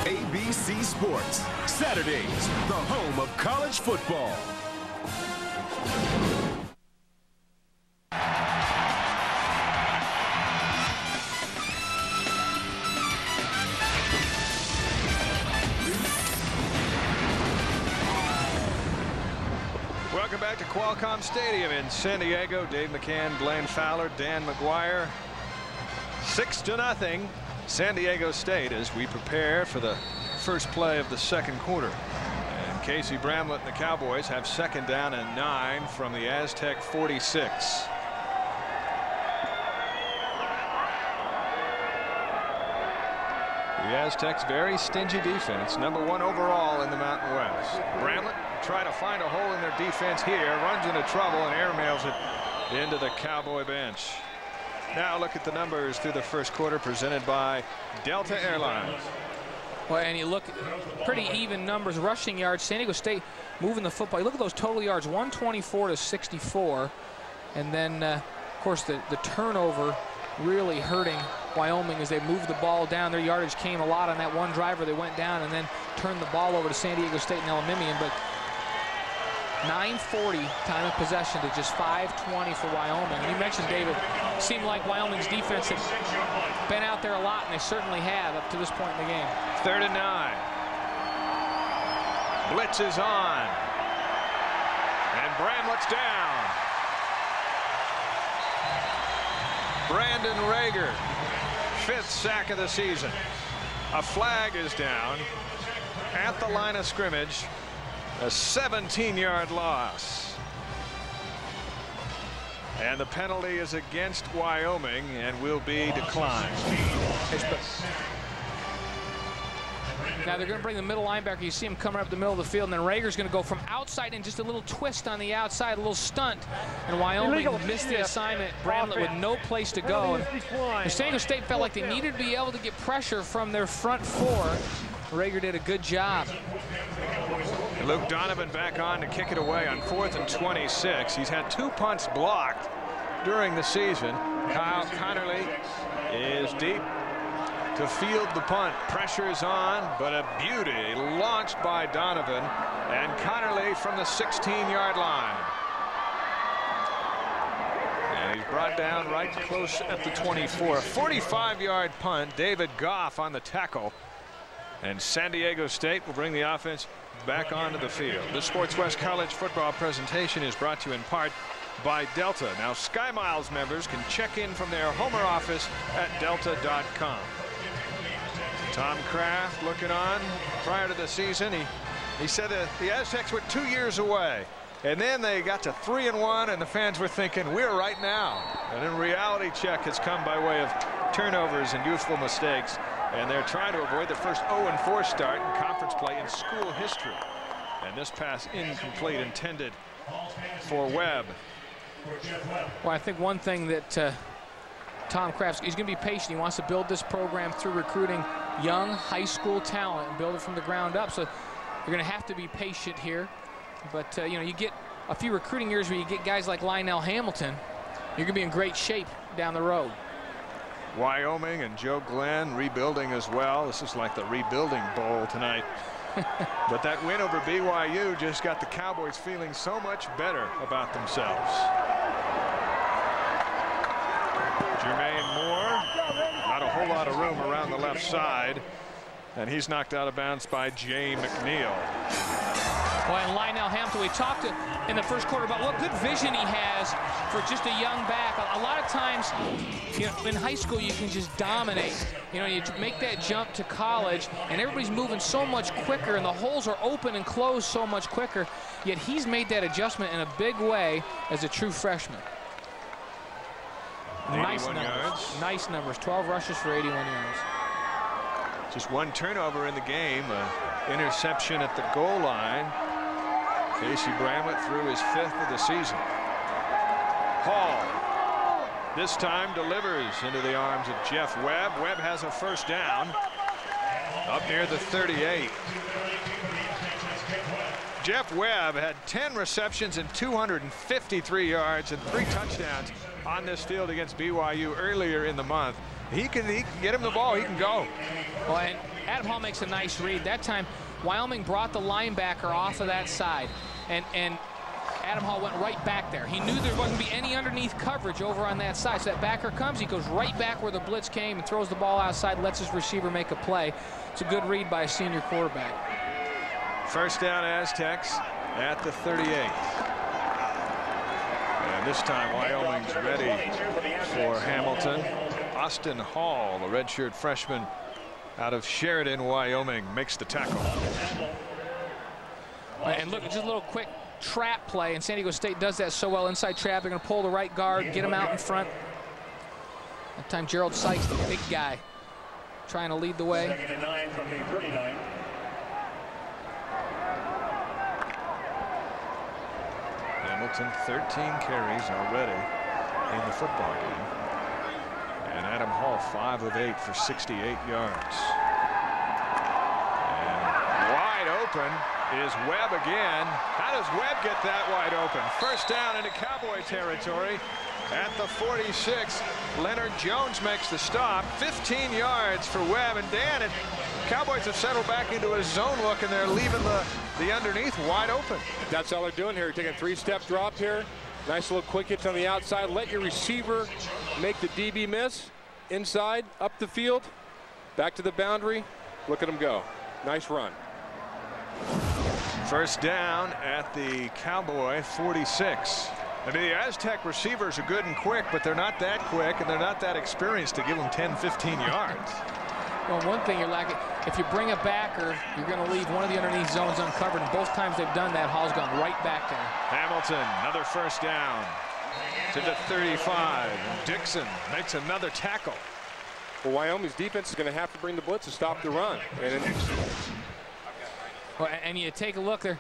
ABC Sports, Saturdays, the home of college football. Welcome back to Qualcomm Stadium in San Diego. Dave McCann, Blaine Fowler, Dan McGuire. 6-0, San Diego State, as we prepare for the first play of the second quarter. And Casey Bramlett and the Cowboys have 2nd down and 9 from the Aztec 46. The Aztecs, very stingy defense, number 1 overall in the Mountain West. Bramlett try to find a hole in their defense here, runs into trouble and airmails it into the Cowboy bench. Now look at the numbers through the first quarter, presented by Delta Airlines. Well, and you look, pretty even numbers, rushing yards. San Diego State moving the football. You look at those total yards, 124 to 64. And then, of course, the turnover really hurting Wyoming as they moved the ball down. Their yardage came a lot on that one driver. They went down and then turned the ball over to San Diego State and Elimimian. But 9:40 time of possession to just 5:20 for Wyoming. And you mentioned, David, it seemed like Wyoming's defense had been out there a lot, and they certainly have up to this point in the game. 3rd and 9. Blitz is on. And Bramlett's down. Brandon Rager, 5th sack of the season. A flag is down at the line of scrimmage. A 17-yard loss. And the penalty is against Wyoming and will be declined. Now they're going to bring the middle linebacker. You see him coming up the middle of the field, and then Rager's going to go from outside in, just a little twist on the outside, a little stunt. And Wyoming missed the assignment. Bramlett with no place to go. And San Diego State felt like they needed to be able to get pressure from their front four. Rager did a good job. Luke Donovan back on to kick it away on 4th and 26. He's had 2 punts blocked during the season. Kyle Connerly is deep to field the punt. Pressure's on, but a beauty launched by Donovan, and Connerly from the 16-yard line. And he's brought down right close at the 24. 45-yard punt. David Goff on the tackle. And San Diego State will bring the offense back onto the field. The Sports West College football presentation is brought to you in part by Delta. Now, Sky Miles members can check in from their Homer office at delta.com. Tom Kraft looking on prior to the season. He said that the Aztecs were 2 years away, and then they got to 3-1, and the fans were thinking, we're right now. And then reality check has come by way of turnovers and youthful mistakes, and they're trying to avoid their first 0-4 start in conference play in school history. And this pass incomplete, intended for Webb. Well, I think one thing that Tom Kraft, he's going to be patient. He wants to build this program through recruiting young high school talent and build it from the ground up. So you're going to have to be patient here. But, you know, you get a few recruiting years where you get guys like Lionel Hamilton, you're going to be in great shape down the road. Wyoming and Joe Glenn rebuilding as well. This is like the rebuilding bowl tonight. But that win over BYU just got the Cowboys feeling so much better about themselves. Jermaine Moore, not a whole lot of room around the left side, and he's knocked out of bounds by Jay McNeil. Well, and Lionel Hamilton, we talked in the first quarter about what good vision he has for just a young back. A lot of times, you know, in high school, you can just dominate. You know, you make that jump to college, and everybody's moving so much quicker, and the holes are open and closed so much quicker. Yet he's made that adjustment in a big way as a true freshman. Nice numbers. Yards. Nice numbers. 12 rushes for 81 yards. Just one turnover in the game. Interception at the goal line. Casey Bramlett threw his 5th of the season. Hall this time delivers into the arms of Jeff Webb. Webb has a first down up near the 38. Jeff Webb had 10 receptions and 253 yards and 3 touchdowns on this field against BYU earlier in the month. He can get him the ball. He can go. Well, and Adam Hall makes a nice read. That time, Wyoming brought the linebacker off of that side, and Adam Hall went right back there. He knew there wasn't be any underneath coverage over on that side. So that backer comes, he goes right back where the blitz came and throws the ball outside, lets his receiver make a play. It's a good read by a senior quarterback. First down Aztecs at the 38. And this time Wyoming's ready for Hamilton. Austin Hall, the redshirt freshman out of Sheridan, Wyoming, makes the tackle. And look, just a little quick trap play, and San Diego State does that so well. Inside trap, they're going to pull the right guard, get him out in front. That time Gerald Sykes, the big guy, trying to lead the way. 2nd and 9 from the 39. Hamilton, 13 carries already in the football game. And Adam Hall, 5 of 8 for 68 yards. And wide open is Webb again. How does Webb get that wide open? First down into Cowboy territory at the 46. Leonard Jones makes the stop. 15 yards for Webb. And Dan, and Cowboys have settled back into a zone look, and they're leaving the underneath wide open. That's all they're doing here. Taking a 3-step drop here. Nice little quick hits on the outside. Let your receiver make the DB miss. Inside, up the field, back to the boundary. Look at him go. Nice run. First down at the Cowboy 46. I mean, the Aztec receivers are good and quick, but they're not that quick, and they're not that experienced to give them 10, 15 yards. Well, one thing you're lacking, if you bring a backer, you're going to leave one of the underneath zones uncovered, and both times they've done that, Hall's gone right back there. Hamilton, another first down. to the 35. Dixon makes another tackle. Well, Wyoming's defense is going to have to bring the blitz to stop the run. And you take a look there.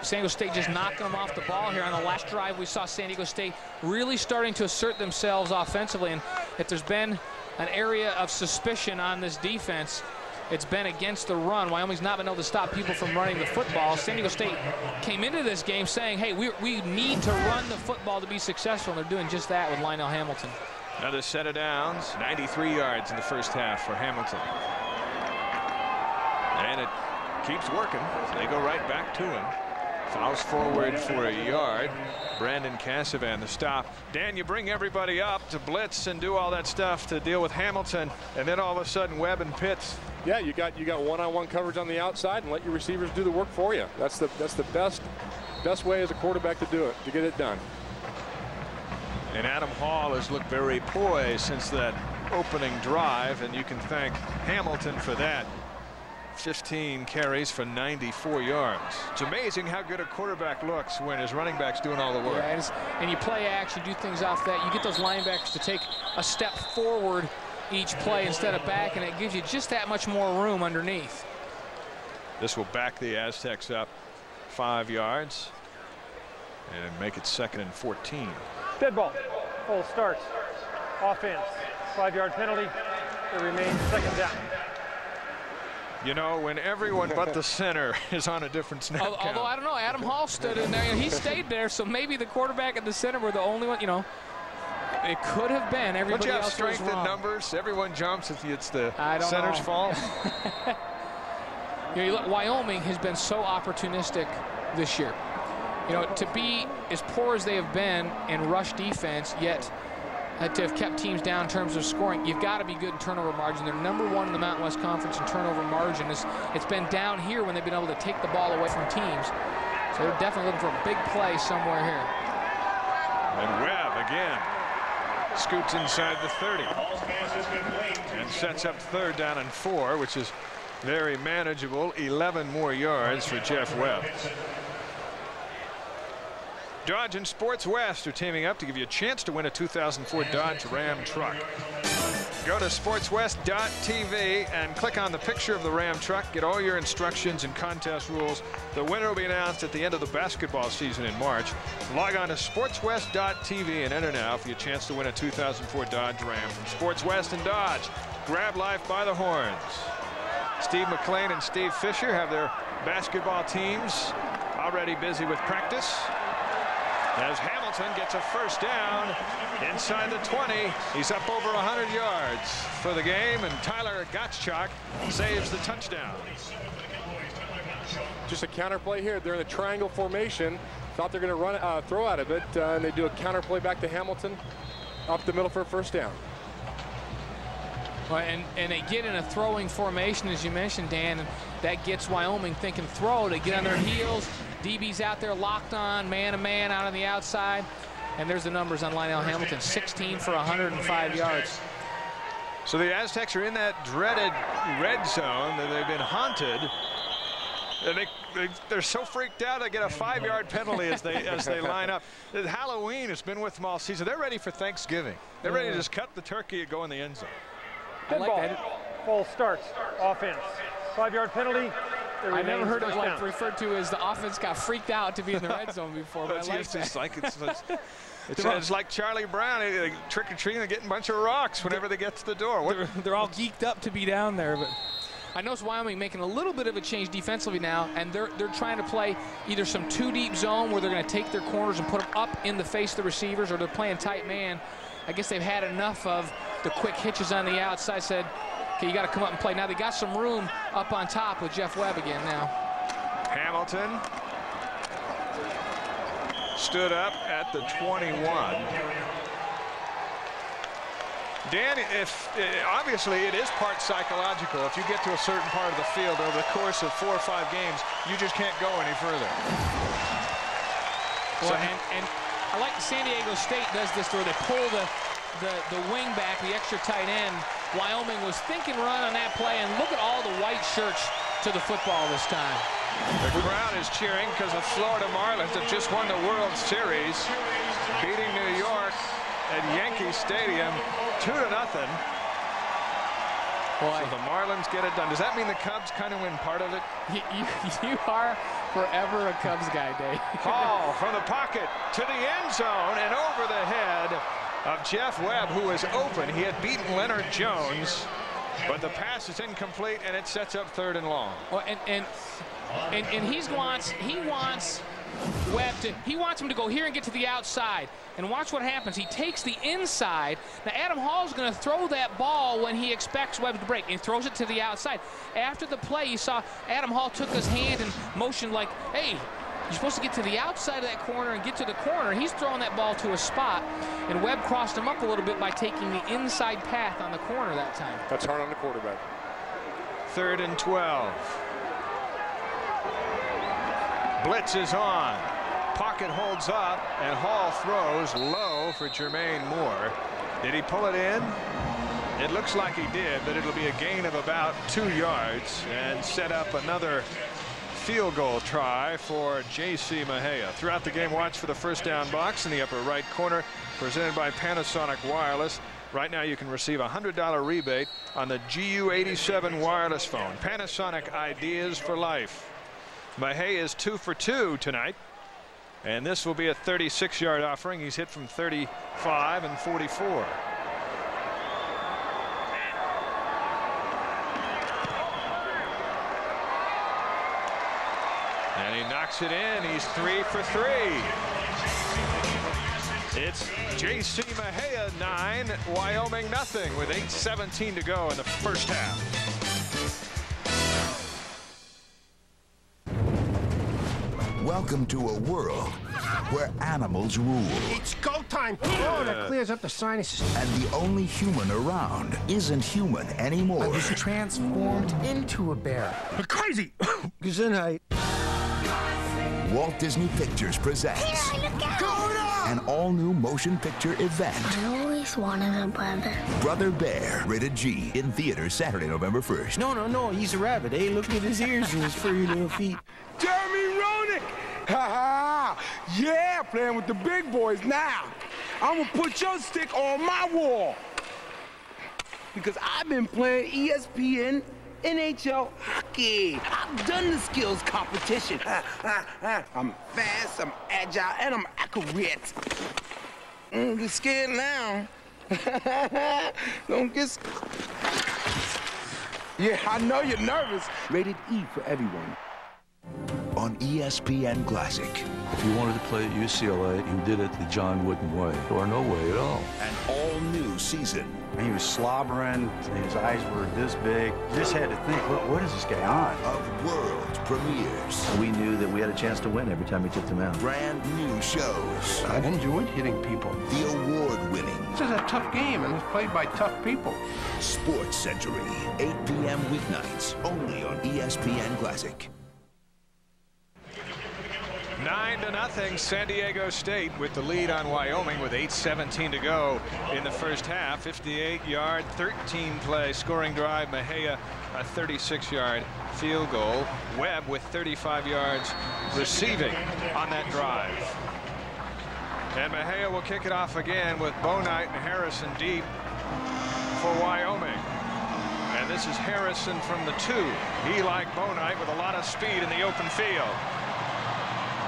San Diego State just knocking them off the ball here. On the last drive, we saw San Diego State really starting to assert themselves offensively. And if there's been an area of suspicion on this defense, it's been against the run. Wyoming's not been able to stop people from running the football. San Diego State came into this game saying, hey, we need to run the football to be successful. And they're doing just that with Lionel Hamilton. Another set of downs, 93 yards in the first half for Hamilton. And it keeps working. They go right back to him. Fouls forward for a yard. Brandon Casavan the stop. Dan, you bring everybody up to blitz and do all that stuff to deal with Hamilton, and then all of a sudden Webb and Pitts. Yeah, you got one-on-one coverage on the outside and let your receivers do the work for you. That's the best way as a quarterback to do it, to get it done. And Adam Hall has looked very poised since that opening drive, and you can thank Hamilton for that. 15 carries for 94 yards. It's amazing how good a quarterback looks when his running back's doing all the work. Yeah, and you play action, do things off that. You get those linebackers to take a step forward each play instead of back, and it gives you just that much more room underneath. This will back the Aztecs up 5 yards and make it 2nd and 14. Dead ball. Full starts. Offense. 5-yard penalty. It remains 2nd down. You know, when everyone but the center is on a different snap count. Although, I don't know, Adam Hall stood in there, and he stayed there, so maybe the quarterback and the center were the only one, you know. It could have been. Everybody Don't you have else strength was wrong. in numbers? Everyone jumps if it's the know. center's fault. You know, look, Wyoming has been so opportunistic this year. You know, to be as poor as they have been in rush defense, yet to have kept teams down in terms of scoring, you've got to be good in turnover margin. They're #1 in the Mountain West Conference in turnover margin. It's been down here when they've been able to take the ball away from teams. So they're definitely looking for a big play somewhere here. And Webb again scoots inside the 30 and sets up 3rd down and 4, which is very manageable. 11 more yards for Jeff Webb. Dodge and Sports West are teaming up to give you a chance to win a 2004 Dodge Ram truck. Go to sportswest.tv and click on the picture of the Ram truck. Get all your instructions and contest rules. The winner will be announced at the end of the basketball season in March. Log on to sportswest.tv and enter now for your chance to win a 2004 Dodge Ram from Sports West and Dodge. Grab life by the horns. Steve McLean and Steve Fisher have their basketball teams already busy with practice. As Hamilton gets a 1st down inside the 20. He's up over 100 yards for the game, and Tyler Gottschalk saves the touchdown. Just a counter play here. They're in a triangle formation. Thought they're going to throw out of it, and they do a counter play back to Hamilton up the middle for a 1st down. Well, and they get in a throwing formation, as you mentioned, Dan, and that gets Wyoming thinking throw. They get on their heels. DB's out there locked on, man-to-man out on the outside. And there's the numbers on Lionel Hamilton, 16 for 105 yards. So the Aztecs are in that dreaded red zone that they've been haunted. And they're so freaked out they get a 5-yard penalty as they line up. Halloween has been with them all season. They're ready for Thanksgiving. They're ready to just cut the turkey and go in the end zone. Dead ball. Full starts. Offense. 5-yard penalty. I never heard it like referred to as the offense got freaked out to be in the red zone before. But I like that. It's like Charlie Brown, trick-or-treating and getting a bunch of rocks whenever they get to the door. They're all geeked up to be down there. But I noticed Wyoming making a little bit of a change defensively now, and they're trying to play either some 2-deep zone where they're going to take their corners and put them up in the face of the receivers, or they're playing tight man. I guess they've had enough of the quick hitches on the outside. Said, okay, you got to come up and play. Now they got some room up on top with Jeff Webb again now. Hamilton stood up at the 21. Dan, obviously it is part psychological. If you get to a certain part of the field over the course of 4 or 5 games, you just can't go any further. Well, and I like San Diego State does this where they pull the wing back, the extra tight end. Wyoming was thinking run on that play, and look at all the white shirts to the football this time. The crowd is cheering because the Florida Marlins have just won the World Series, beating New York at Yankee Stadium 2-0. Boy. So the Marlins get it done. Does that mean the Cubs kind of win part of it? You are forever a Cubs guy, Dave. Hall from the pocket to the end zone and over the head of Jeff Webb, who was open. He had beaten Leonard Jones, but the pass is incomplete, and it sets up 3rd and long. Well, and he wants Webb to, he wants him to go here and get to the outside. And watch what happens. He takes the inside. Now, Adam Hall's going to throw that ball when he expects Webb to break. And he throws it to the outside. After the play, you saw Adam Hall took his hand and motioned like, hey, you're supposed to get to the outside of that corner and get to the corner. He's throwing that ball to a spot. And Webb crossed him up a little bit by taking the inside path on the corner that time. That's hard on the quarterback. 3rd and 12. Blitz is on. Pocket holds up, and Hall throws low for Jermaine Moore. Did he pull it in? It looks like he did, but it'll be a gain of about 2 yards and set up another field goal try for J.C. Mejia. Throughout the game, watch for the first down box in the upper right corner, presented by Panasonic Wireless. Right now, you can receive a $100 rebate on the GU87 wireless phone. Panasonic, ideas for life. Mejia is 2 for 2 tonight. And this will be a 36-yard offering. He's hit from 35 and 44. And he knocks it in. He's 3 for 3. It's J.C. Mejia 9, Wyoming nothing, with 8:17 to go in the first half. Welcome to a world where animals rule. It's go time. Oh, that clears up the sinuses. And the only human around isn't human anymore. I was transformed into a bear. Crazy. Gesundheit. Walt Disney Pictures presents an all-new motion picture event. I always wanted a brother. Brother Bear, rated G, in theaters Saturday, November 1st. No, he's a rabbit. Hey, look at his ears and his furry little feet. Jeremy Roenick! Ha ha! Yeah, playing with the big boys now. I'm gonna put your stick on my wall. Because I've been playing ESPN NHL hockey. I've done the skills competition. I'm fast, I'm agile, and I'm accurate. Don't get scared now. Don't get Yeah, I know you're nervous. Rated E for everyone. On ESPN Classic. If you wanted to play at UCLA, you did it the John Wooden way, or no way at all. An all-new season. He was slobbering, his eyes were this big. You just had to think, what is this guy on? Of world premieres. We knew that we had a chance to win every time we took them out. Brand new shows. I enjoyed hitting people. The award-winning. This is a tough game, and it's played by tough people. Sports Century, 8 p.m. weeknights, only on ESPN Classic. 9-0 San Diego State with the lead on Wyoming with 8:17 to go in the first half. 58-yard, 13-play scoring drive. Mejia a 36-yard field goal. Webb with 35 yards receiving on that drive. And Mejia will kick it off again with Bonite and Harrison deep for Wyoming. And this is Harrison from the 2. He, like Bonite, with a lot of speed in the open field.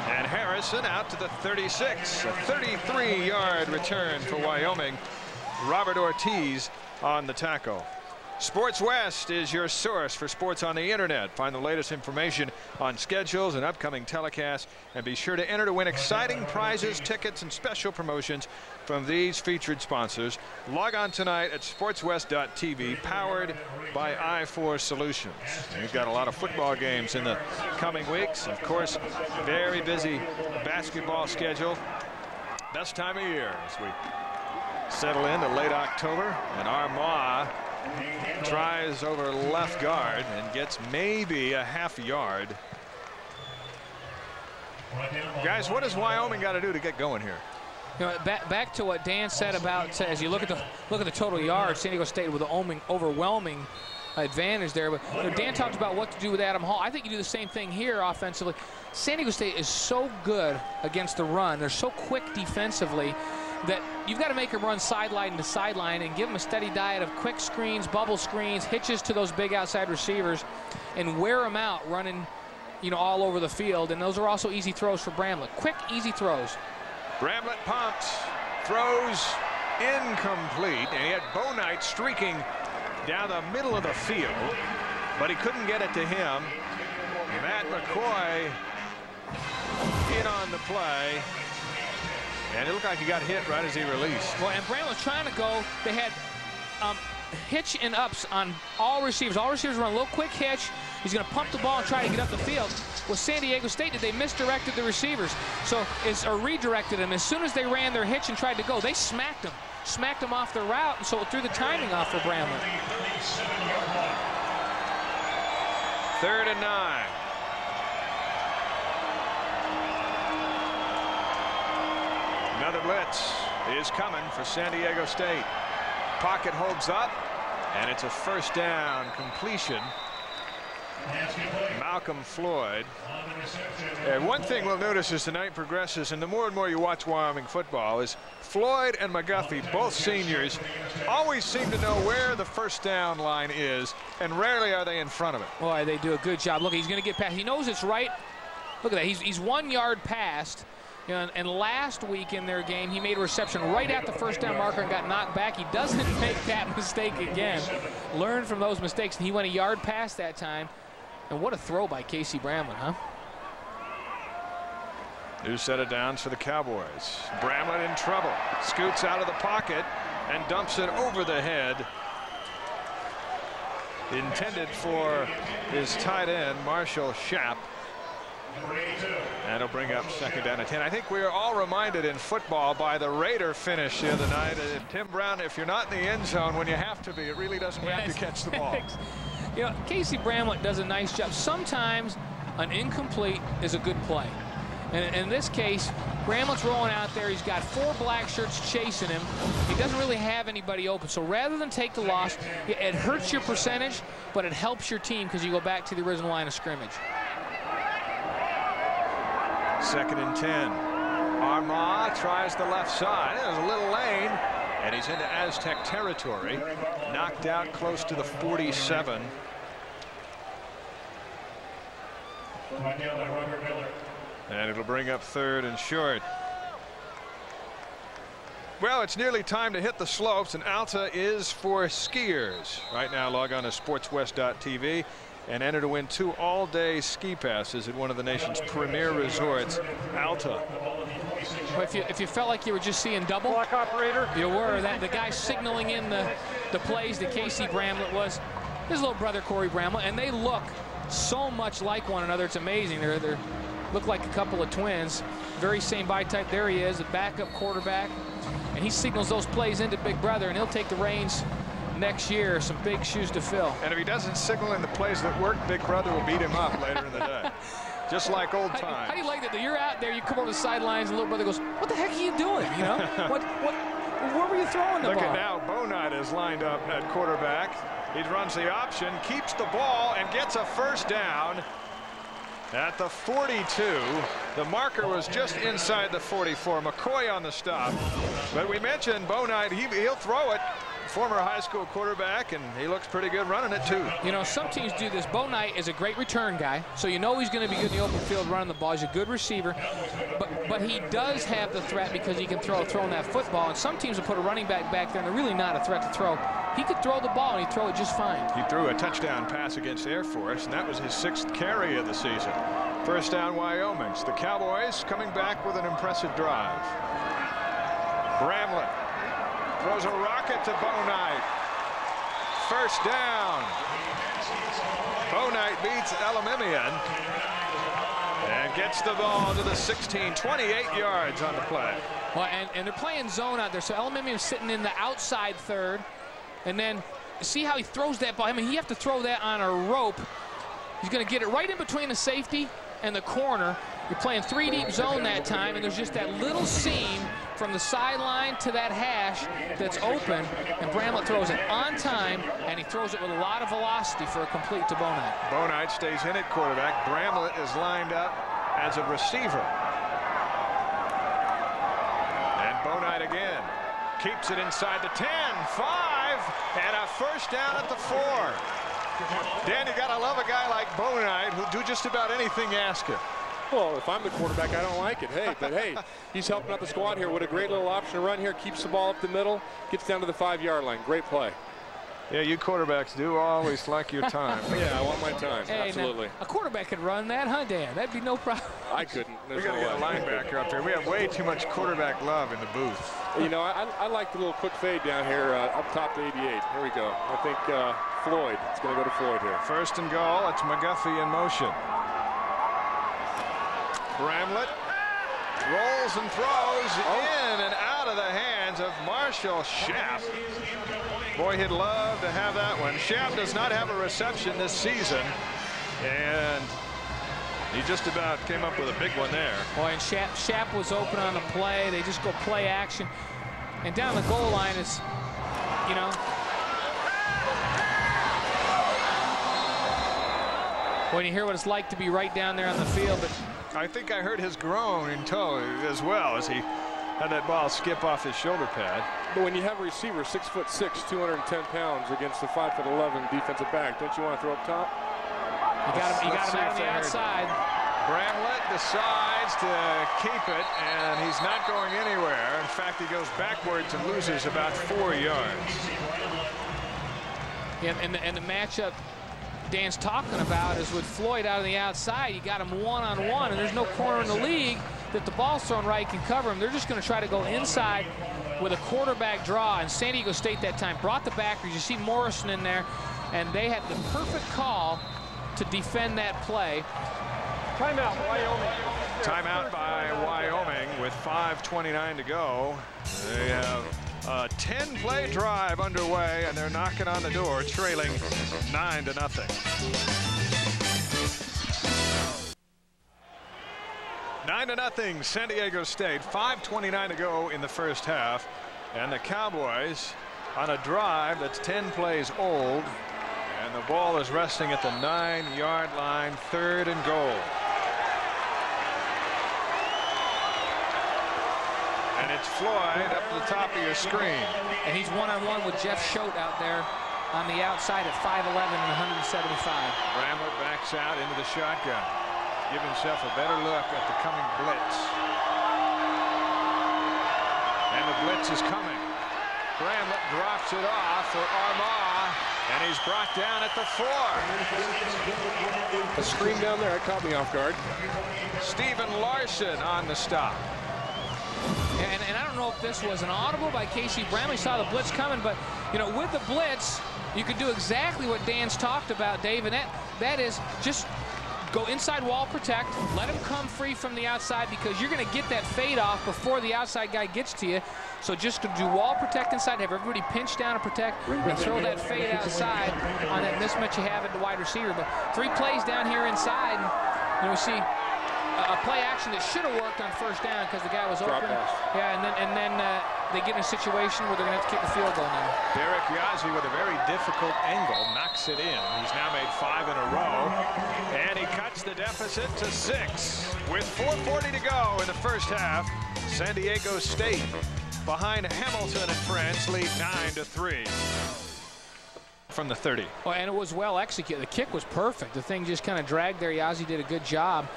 And Harrison out to the 36, a 33-yard return for Wyoming. Robert Ortiz on the tackle. Sports West is your source for sports on the internet. Find the latest information on schedules and upcoming telecasts, and be sure to enter to win exciting prizes, tickets, and special promotions from these featured sponsors. Log on tonight at sportswest.tv, powered by I4 Solutions. And we've got a lot of football games in the coming weeks. Of course, very busy basketball schedule. Best time of year as we settle into late October, and Armagh tries over left guard and gets maybe a half yard. Guys, what does Wyoming got to do to get going here? You know, back to what Dan said about as you look at the total yards, San Diego State with the overwhelming advantage there. But you know, Dan talked about what to do with Adam Hall. I think you do the same thing here offensively. San Diego State is so good against the run. They're so quick defensively that you've got to make them run sideline to sideline and give them a steady diet of quick screens, bubble screens, hitches to those big outside receivers, and wear them out running, you know, all over the field. And those are also easy throws for Bramlett. Quick, easy throws. Bramlett pumps, throws incomplete, and he had Bo Knight streaking down the middle of the field, but he couldn't get it to him. Matt McCoy in on the play, and it looked like he got hit right as he released. Well, and Bramlett was trying to go. They had hitch and ups on all receivers. All receivers run a little quick hitch. He's going to pump the ball and try to get up the field. Well, San Diego State did. They misdirected the receivers, or redirected them. As soon as they ran their hitch and tried to go, they smacked them off their route, and so it threw the timing off for Bramlett. 3rd and 9. Another blitz is coming for San Diego State. Pocket holds up, and it's a first down completion. Malcolm Floyd. And one thing we'll notice as the night progresses, and the more and more you watch Wyoming football, is Floyd and McGuffey, both seniors, always seem to know where the first down line is, and rarely are they in front of it. Boy, they do a good job. Look, he's going to get past. He knows it's right. Look at that. He's 1 yard past. You know, and last week in their game, he made a reception right at the first down marker and got knocked back. He doesn't make that mistake again. Learn from those mistakes, and he went a yard past that time. And what a throw by Casey Bramlett, huh? New set of downs for the Cowboys. Bramlett in trouble. Scoots out of the pocket and dumps it over the head. Intended for his tight end, Marshall Schapp. And it'll bring up 2nd down and 10. I think we are all reminded in football by the Raider finish the other night. Tim Brown, if you're not in the end zone when you have to be, it really doesn't have to catch the ball. You know, Casey Bramlett does a nice job. Sometimes an incomplete is a good play. And in this case, Bramlett's rolling out there. He's got 4 black shirts chasing him. He doesn't really have anybody open. So rather than take the loss, it hurts your percentage, but it helps your team because you go back to the original line of scrimmage. 2nd and 10. Armah tries the left side. There's a little lane, and he's into Aztec territory. Knocked out close to the 47. And it'll bring up 3rd and short. Well, it's nearly time to hit the slopes, and Alta is for skiers. Right now, log on to sportswest.tv and enter to win 2 all-day ski passes at one of the nation's premier resorts, Alta. Well, if you felt like you were just seeing double, clock operator, you were. The guy signaling in the plays that Casey Bramlett was his little brother Corey Bramlett, and they look so much like one another. It's amazing. They look like a couple of twins. Very same body type. There he is, a backup quarterback, and he signals those plays into Big Brother, and he'll take the reins next year. Some big shoes to fill. And if he doesn't signal in the plays that work, Big Brother will beat him up later in the day. Just like old times. How do you like that? You're out there, you come over the sidelines, and little brother goes, "What the heck are you doing?" You know, where were you throwing the ball? Look at now, Bo Knight is lined up at quarterback. He runs the option, keeps the ball, and gets a first down at the 42. The marker was just inside the 44. McCoy on the stop. But we mentioned Bo Knight, he'll throw it. Former high school quarterback, and he looks pretty good running it too. You know, some teams do this. Bo Knight is a great return guy, so you know he's going to be good in the open field running the ball. He's a good receiver, but he does have the threat because he can throwing that football, and some teams will put a running back there, and they're really not a threat to throw. He could throw the ball, and he'd throw it just fine. He threw a touchdown pass against Air Force, and that was his 6th carry of the season. First down, Wyoming. The Cowboys coming back with an impressive drive. Bramlett throws a rocket to Bo Knight. First down. Bo Knight beats Elamimian and gets the ball to the 16, 28 yards on the play. Well, and they're playing zone out there, so Elamimian's sitting in the outside 3rd, and then see how he throws that ball. I mean, he have to throw that on a rope. He's going to get it right in between the safety and the corner, You're playing 3 deep zone that time, and there's just that little seam from the sideline to that hash that's open, and Bramlett throws it on time, and he throws it with a lot of velocity for a complete to Bonite. Bonite stays in at quarterback. Bramlett is lined up as a receiver. And Bonite again keeps it inside the 10, 5, and a first down at the 4. Dan, you gotta love a guy like Bonite who'll do just about anything you ask him. Well, if I'm the quarterback, I don't like it. Hey, but hey, he's helping out the squad here. What a great little option to run here. Keeps the ball up the middle, gets down to the 5-yard line. Great play. Yeah, you quarterbacks do always like your time. Yeah, I want my time. Hey, absolutely. Now, a quarterback could run that, huh, Dan? That'd be no problem. I couldn't. We got to get a linebacker up there. We have way too much quarterback love in the booth. You know, I like the little quick fade down here up top to 88. Here we go. I think Floyd. It's going to go to Floyd here. First and goal. It's McGuffey in motion. Bramlett rolls and throws in and out of the hands of Marshall Schaap. Boy, he'd love to have that one. Schaap does not have a reception this season, and he just about came up with a big one there. Boy, and Schaap was open on the play. They just go play action. And down the goal line is, you know. When you hear what it's like to be right down there on the field. But I think I heard his groan in tow as well as he had that ball skip off his shoulder pad. But when you have a receiver 6'6", 210 pounds against a 5'11" defensive back, don't you want to throw up top? You got him out on the outside. Bramlett decides to keep it, and he's not going anywhere. In fact, he goes backwards and loses about 4 yards. And the matchup Dan's talking about is with Floyd out on the outside. You got him one-on-one, and there's no corner in the league that the ball's thrown right can cover him. They're just going to try to go inside with a quarterback draw, and San Diego State that time brought the backers. You see Morrison in there, and they had the perfect call to defend that play. Timeout, Wyoming. Timeout by Wyoming with 5:29 to go. They have a 10-play drive underway, and they're knocking on the door, trailing 9-0. 9-0, San Diego State. 5:29 to go in the first half, and the Cowboys on a drive that's 10 plays old, and the ball is resting at the 9-yard line, 3rd and goal. And it's Floyd up to the top of your screen. And he's one-on-one with Jeff Schote out there on the outside at 5'11" and 175. Bramlett backs out into the shotgun. Give himself a better look at the coming blitz. And the blitz is coming. Bramlett drops it off for Armah, and he's brought down at the 4. A screen down there, it caught me off guard. Stephen Larson on the stop. And I don't know if this was an audible by Casey Bramlett. Saw the blitz coming, but you know, with the blitz, you could do exactly what Dan's talked about, Dave, and that is just go inside wall protect, let him come free from the outside, because you're going to get that fade off before the outside guy gets to you. So just to do wall protect inside, have everybody pinch down and protect, and throw that fade outside on that mismatch you have at the wide receiver. But 3 plays down here inside, and you know, we see a play action that should have worked on first down because the guy was open. Yeah, and then they get in a situation where they're going to have to kick a field goal now. Derek Yazzie with a very difficult angle knocks it in. He's now made 5 in a row, and he cuts the deficit to 6 with 4:40 to go in the first half. San Diego State behind Hamilton and friends lead 9-3 from the 30. Well, and it was well executed. The kick was perfect. The thing just kind of dragged there. Yazzie did a good job.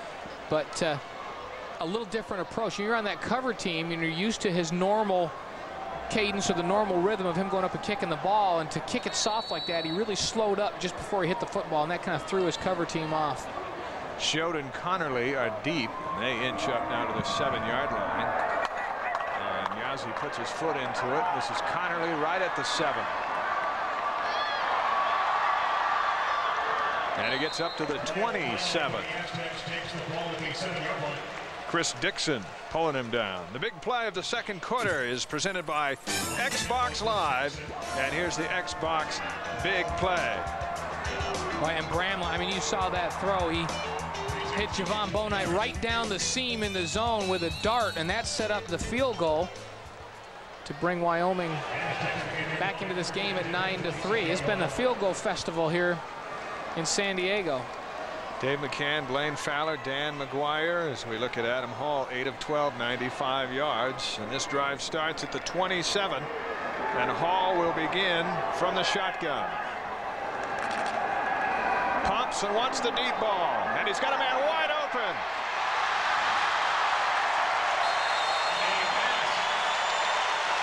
But a little different approach. You're on that cover team, and you're used to his normal cadence or the normal rhythm of him going up and kicking the ball, and to kick it soft like that, he really slowed up just before he hit the football, and that kind of threw his cover team off. Schote and Connerly are deep. They inch up now to the 7-yard line. And Yazzie puts his foot into it. This is Connerly right at the 7. And he gets up to the 27. Chris Dixon pulling him down. The big play of the second quarter is presented by Xbox Live. And here's the Xbox big play. Well, and Bramlett, I mean, you saw that throw. He hit Javon Bonite right down the seam in the zone with a dart, and that set up the field goal to bring Wyoming back into this game at 9-3. It's been a field goal festival here in San Diego. Dave McCann, Blaine Fowler, Dan McGuire as we look at Adam Hall, 8 of 12, 95 yards. And this drive starts at the 27, and Hall will begin from the shotgun. Pumps and wants the deep ball, and he's got a man wide open.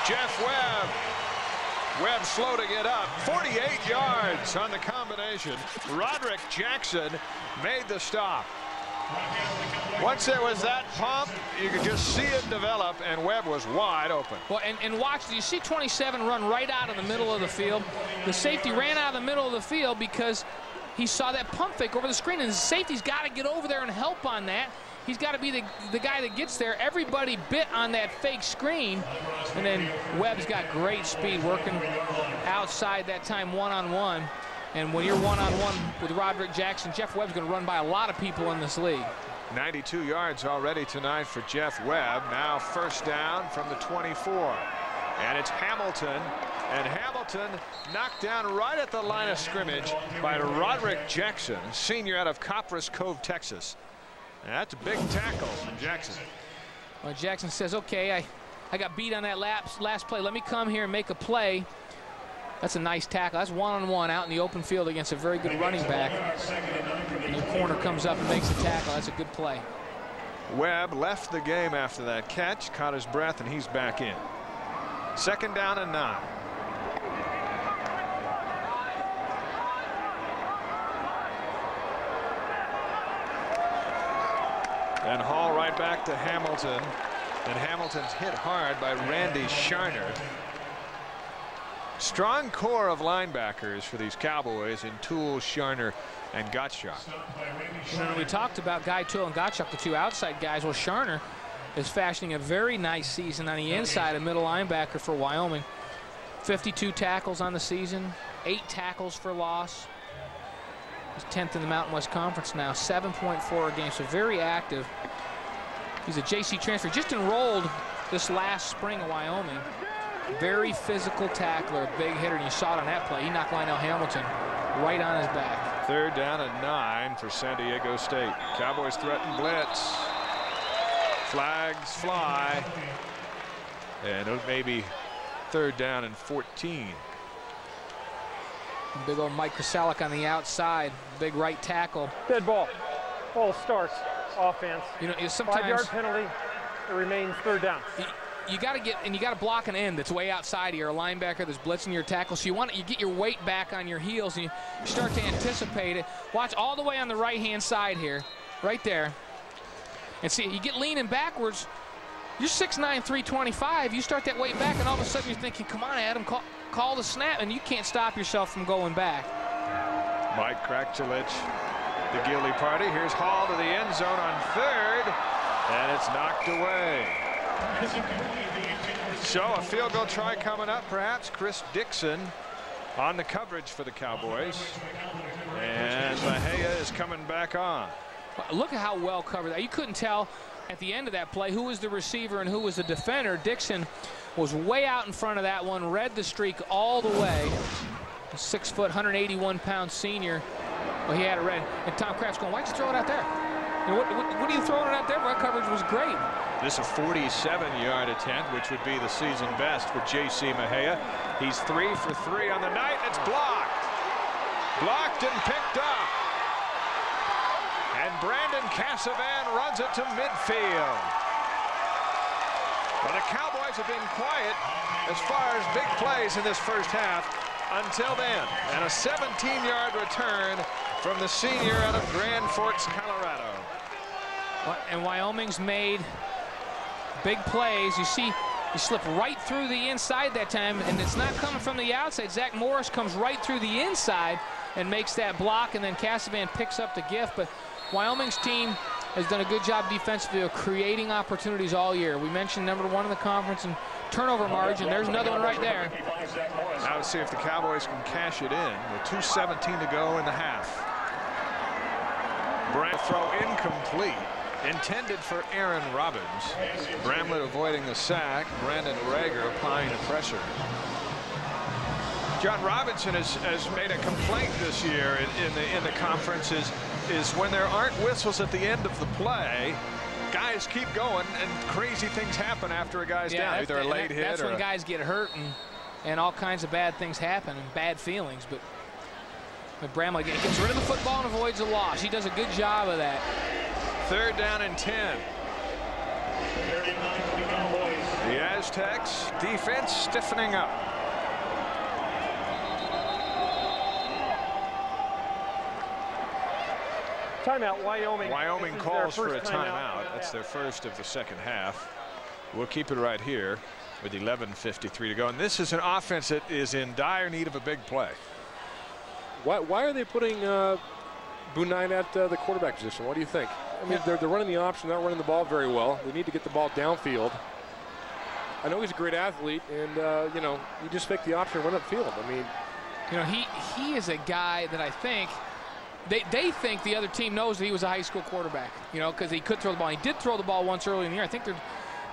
Jeff Webb. Webb slow to get up. 48 yards on the combination. Roderick Jackson made the stop. Once there was that pump, you could just see it develop, and Webb was wide open. Well, and watch, do you see 27 run right out of the middle of the field? The safety ran out of the middle of the field because he saw that pump fake over the screen, and the safety's got to get over there and help on that. He's got to be the guy that gets there. Everybody bit on that fake screen, and then Webb's got great speed working outside that time one-on-one. And when you're one-on-one with Roderick Jackson, Jeff Webb's going to run by a lot of people in this league. 92 yards already tonight for Jeff Webb. Now first down from the 24. And it's Hamilton. And Hamilton knocked down right at the line of scrimmage by Roderick Jackson, senior out of Copperas Cove, Texas. That's a big tackle from Jackson. Well, Jackson says, okay, I got beat on that last play. Let me come here and make a play. That's a nice tackle. That's one-on-one out in the open field against a very good running back. And the corner comes up and makes the tackle. That's a good play. Webb left the game after that catch, caught his breath, and he's back in. Second down and 9. And Hall right back to Hamilton. And Hamilton's hit hard by Randy Sharner. Strong core of linebackers for these Cowboys in Toole, Sharner, and Gottschalk. You know, we talked about Guy Toole and Gottschalk, the two outside guys. Well, Sharner is fashioning a very nice season on the inside, a middle linebacker for Wyoming. 52 tackles on the season, 8 tackles for loss. He's 10th in the Mountain West Conference now, 7.4 a game, so very active. He's a JC transfer, just enrolled this last spring in Wyoming. Very physical tackler, big hitter, and you saw it on that play. He knocked Lionel Hamilton right on his back. Third down and 9 for San Diego State. Cowboys threaten blitz. Flags fly. And it may be third down and 14. Big old Mike Krasalik on the outside, big right tackle. Dead ball. Ball starts. Offense. You know, sometimes 5-yard penalty. It remains third down. You got to get, and you got to block an end that's way outside of you, or a linebacker that's blitzing your tackle. So you get your weight back on your heels, and you start to anticipate it. Watch all the way on the right-hand side here, right there. And see, you get leaning backwards. You're 6'9", 325. You start that weight back, and all of a sudden you're thinking, come on, Adam, call the snap, and you can't stop yourself from going back. Mike Krakchelich, the guilty party. Here's Hall to the end zone on third, and it's knocked away. So a field goal try coming up, perhaps. Chris Dixon on the coverage for the Cowboys. And Mejia is coming back on. Look at how well covered. You couldn't tell at the end of that play who was the receiver and who was the defender. Dixon was way out in front of that one, read the streak all the way. A 6 foot, 181-pound senior. Well, he had it read. And Tom Kraft's going, why'd you throw it out there? You know, what are you throwing it out there? That coverage was great. This is a 47-yard attempt, which would be the season best for J.C. Mejia. He's 3 for 3 on the night. It's blocked. Blocked and picked up. And Brandon Casavan runs it to midfield. Well, the Cowboys have been quiet as far as big plays in this first half until then. And a 17-yard return from the senior out of Grand Forks, Colorado. And Wyoming's made big plays. You see, he slipped right through the inside that time, and it's not coming from the outside. Zach Morris comes right through the inside and makes that block, and then Casavan picks up the gift. But Wyoming's team has done a good job defensively of creating opportunities all year. We mentioned #1 in the conference in turnover margin. There's another one right there. Now let's see if the Cowboys can cash it in with 2:17 to go in the half. Throw incomplete. Intended for Aaron Robbins. Bramlett avoiding the sack. Brandon Rager applying the pressure. John Robinson has made a complaint this year in the conference is when there aren't whistles at the end of the play, guys keep going and crazy things happen after a guy's down. Either a late hit that's or when guys get hurt and all kinds of bad things happen and bad feelings. But Bramlett gets rid of the football and avoids a loss. He does a good job of that. 3rd down and 10. The Aztecs defense stiffening up. Timeout, Wyoming. Wyoming calls for a timeout. That's their first of the second half. We'll keep it right here with 11:53 to go. And this is an offense that is in dire need of a big play. Why are they putting Boone at the quarterback position? What do you think? I mean, they're running the option, not running the ball very well. They need to get the ball downfield. I know he's a great athlete, and you know, you just pick the option and run upfield. I mean, you know, he is a guy that I think they think the other team knows that he was a high school quarterback. You know, because he could throw the ball. He did throw the ball once early in the year. I think they're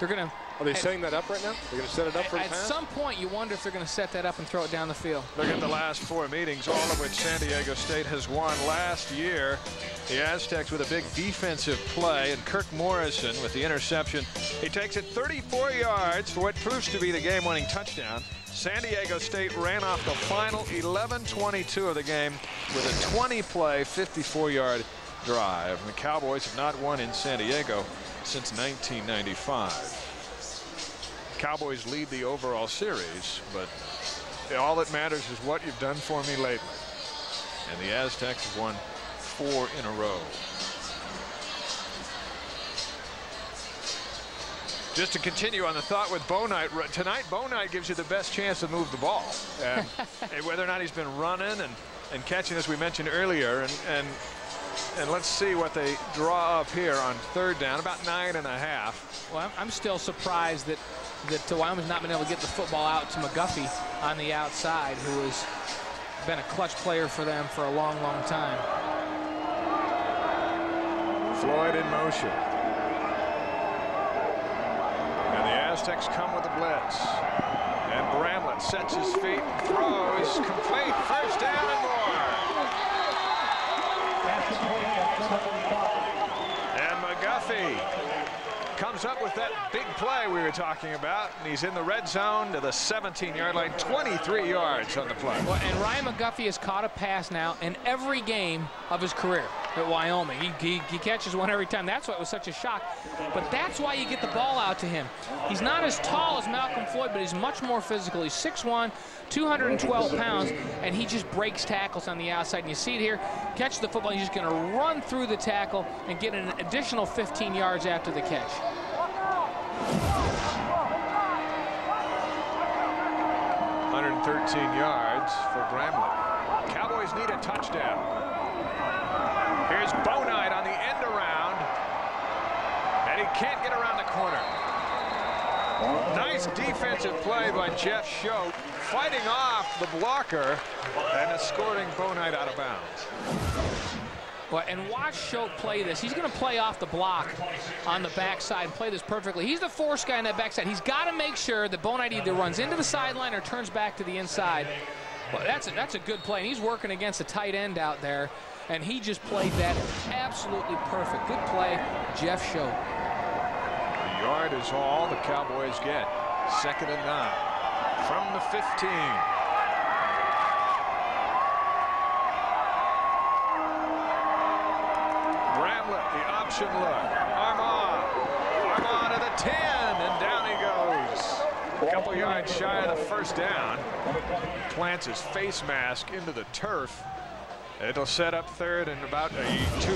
going to. Are they setting that up right now? They're going to set it up for the pass? At some point, you wonder if they're going to set that up and throw it down the field. Look at the last 4 meetings, all of which San Diego State has won. Last year, the Aztecs with a big defensive play, and Kirk Morrison with the interception. He takes it 34 yards for what proves to be the game-winning touchdown. San Diego State ran off the final 11:22 of the game with a 20-play, 54-yard drive. And the Cowboys have not won in San Diego since 1995. Cowboys lead the overall series, but all that matters is what you've done for me lately. And the Aztecs have won 4 in a row. Just to continue on the thought with Bo Knight, tonight Bo Knight gives you the best chance to move the ball. And whether or not he's been running and catching, as we mentioned earlier, and let's see what they draw up here on 3rd down, about 9.5. Well, I'm still surprised that Wyoming's not been able to get the football out to McGuffey on the outside, who has been a clutch player for them for a long, long time. Floyd in motion. And the Aztecs come with a blitz. And Bramlett sets his feet and throws complete. 1st down and more. And McGuffey comes up with that big play we were talking about, and he's in the red zone to the 17-yard line, 23 yards on the play. Well, and Ryan McGuffey has caught a pass now in every game of his career at Wyoming. He catches one every time. That's why it was such a shock. But that's why you get the ball out to him. He's not as tall as Malcolm Floyd, but he's much more physical. He's 6'1", 212 pounds, and he just breaks tackles on the outside. And you see it here, catches the football, he's just going to run through the tackle and get an additional 15 yards after the catch. 113 yards for Bramlett. Cowboys need a touchdown. Here's Bo Knight on the end around, and he can't get around the corner. Nice defensive play by Jeff Schote, fighting off the blocker and escorting Bo Knight out of bounds. Well, and watch Schote play this. He's going to play off the block on the backside and play this perfectly. He's the force guy on that backside. He's got to make sure that Bo Knight either runs into the sideline or turns back to the inside. Well, that's a good play. And he's working against a tight end out there, and he just played that absolutely perfect. Good play, Jeff Schote. The yard is all the Cowboys get. 2nd and 9 from the 15. Option look. Armand to the 10, and down he goes. A couple yards shy of the 1st down. Plants his face mask into the turf. It'll set up 3rd and about 2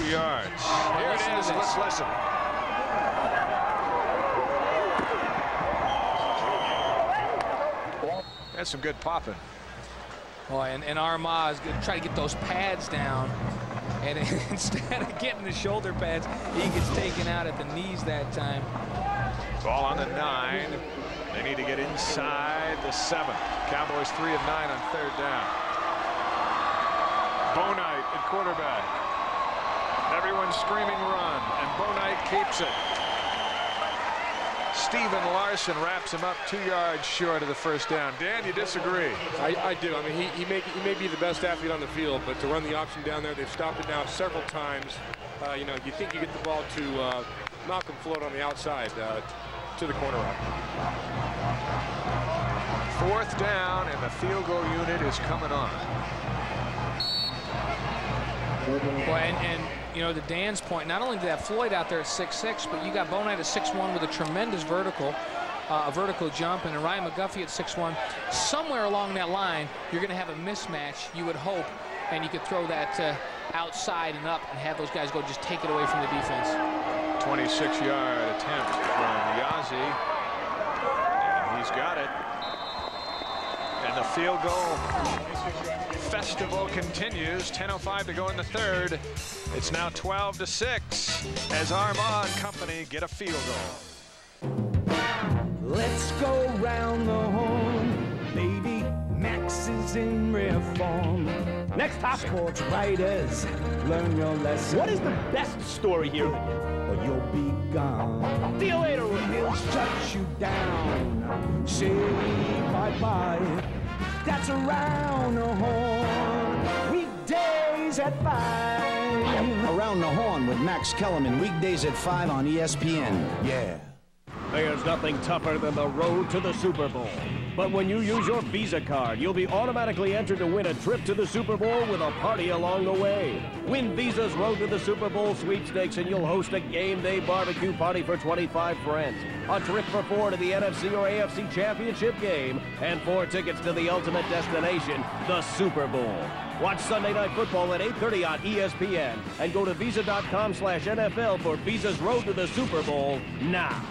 yards. Here it is. Let's listen. That's some good popping. Boy, and Armand is going to try to get those pads down. And instead of getting the shoulder pads, he gets taken out at the knees that time. Ball on the 9. They need to get inside the 7. Cowboys 3 of 9 on 3rd down. Bo Knight at quarterback. Everyone's screaming run, and Bo Knight keeps it. Steven Larson wraps him up 2 yards short of the first down. Dan, you disagree? I do. I mean, he may be the best athlete on the field, but to run the option down there, they've stopped it now several times. You know, you think you get the ball to Malcolm Float on the outside to the corner route. 4th down, and the field goal unit is coming on. Well, and you know, to Dan's point, not only did that Floyd out there at 6'6", but you got Bo Knight at 6'1" with a tremendous vertical jump, and Ryan McGuffey at 6'1". Somewhere along that line, you're going to have a mismatch, you would hope, and you could throw that outside and up and have those guys go just take it away from the defense. 26-yard attempt from Yazzie, and he's got it. And the field goal festival continues. 10:05 to go in the third. It's now 12-6 as Armand Company get a field goal. Let's go round the horn, baby. Max is in reform. Next topic. Sports writers, learn your lesson. What is the best story here? Or you'll be gone. See you later. He'll shut you down. Say bye-bye. That's around the horn. Weekdays at 5. Around the Horn with Max Kellerman, weekdays at 5 on ESPN. Yeah. There's nothing tougher than the road to the Super Bowl. But when you use your Visa card, you'll be automatically entered to win a trip to the Super Bowl with a party along the way. Win Visa's Road to the Super Bowl sweepstakes and you'll host a game day barbecue party for 25 friends. A trip for 4 to the NFC or AFC Championship game, and 4 tickets to the ultimate destination, the Super Bowl. Watch Sunday Night Football at 8:30 on ESPN and go to visa.com/NFL for Visa's Road to the Super Bowl now.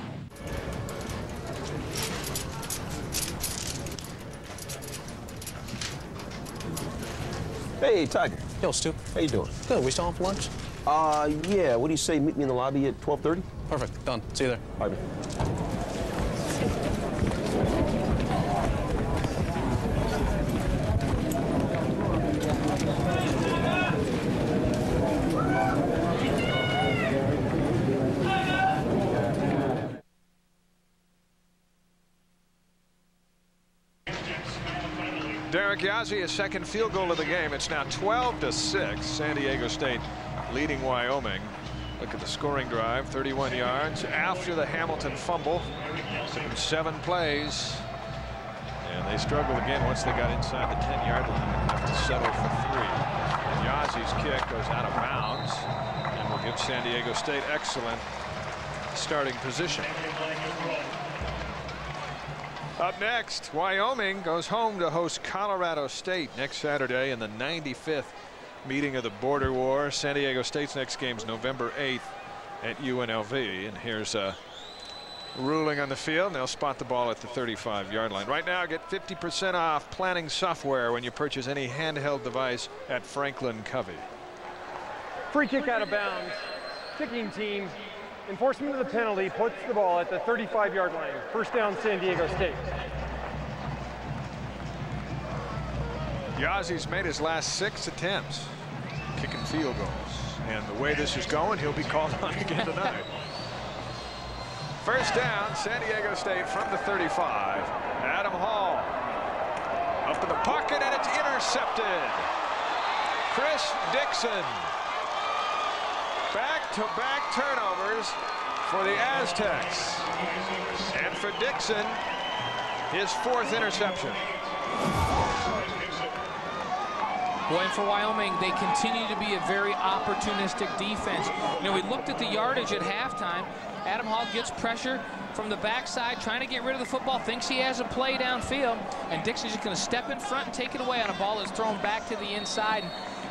Hey, Tiger. Yo, Stu. How you doing? Good. We still on for lunch? Yeah. What do you say? Meet me in the lobby at 12:30? Perfect. Done. See you there. All right, man. Derek Yazzie, his second field goal of the game. It's now 12-6. San Diego State leading Wyoming. Look at the scoring drive, 31 yards after the Hamilton fumble. Took them 7 plays. And they struggled again once they got inside the 10-yard line and have to settle for 3. And Yazzie's kick goes out of bounds and will give San Diego State excellent starting position. Up next, Wyoming goes home to host Colorado State next Saturday in the 95th meeting of the Border War. San Diego State's next game is November 8th at UNLV. And here's a ruling on the field. And they'll spot the ball at the 35-yard line. Right now, get 50% off planning software when you purchase any handheld device at Franklin Covey. Free kick out of bounds. Kicking team. Enforcement of the penalty puts the ball at the 35-yard line. First down, San Diego State. Yazzie's made his last 6 attempts kicking field goals. And the way this is going, he'll be called on again tonight. First down, San Diego State from the 35. Adam Hall up in the pocket, and it's intercepted. Chris Dixon. Back-to-back turnovers for the Aztecs. And for Dixon, his 4th interception. Boy, and for Wyoming, they continue to be a very opportunistic defense. You know, we looked at the yardage at halftime. Adam Hall gets pressure from the backside, trying to get rid of the football, thinks he has a play downfield, and Dixon's just going to step in front and take it away on a ball that's thrown back to the inside.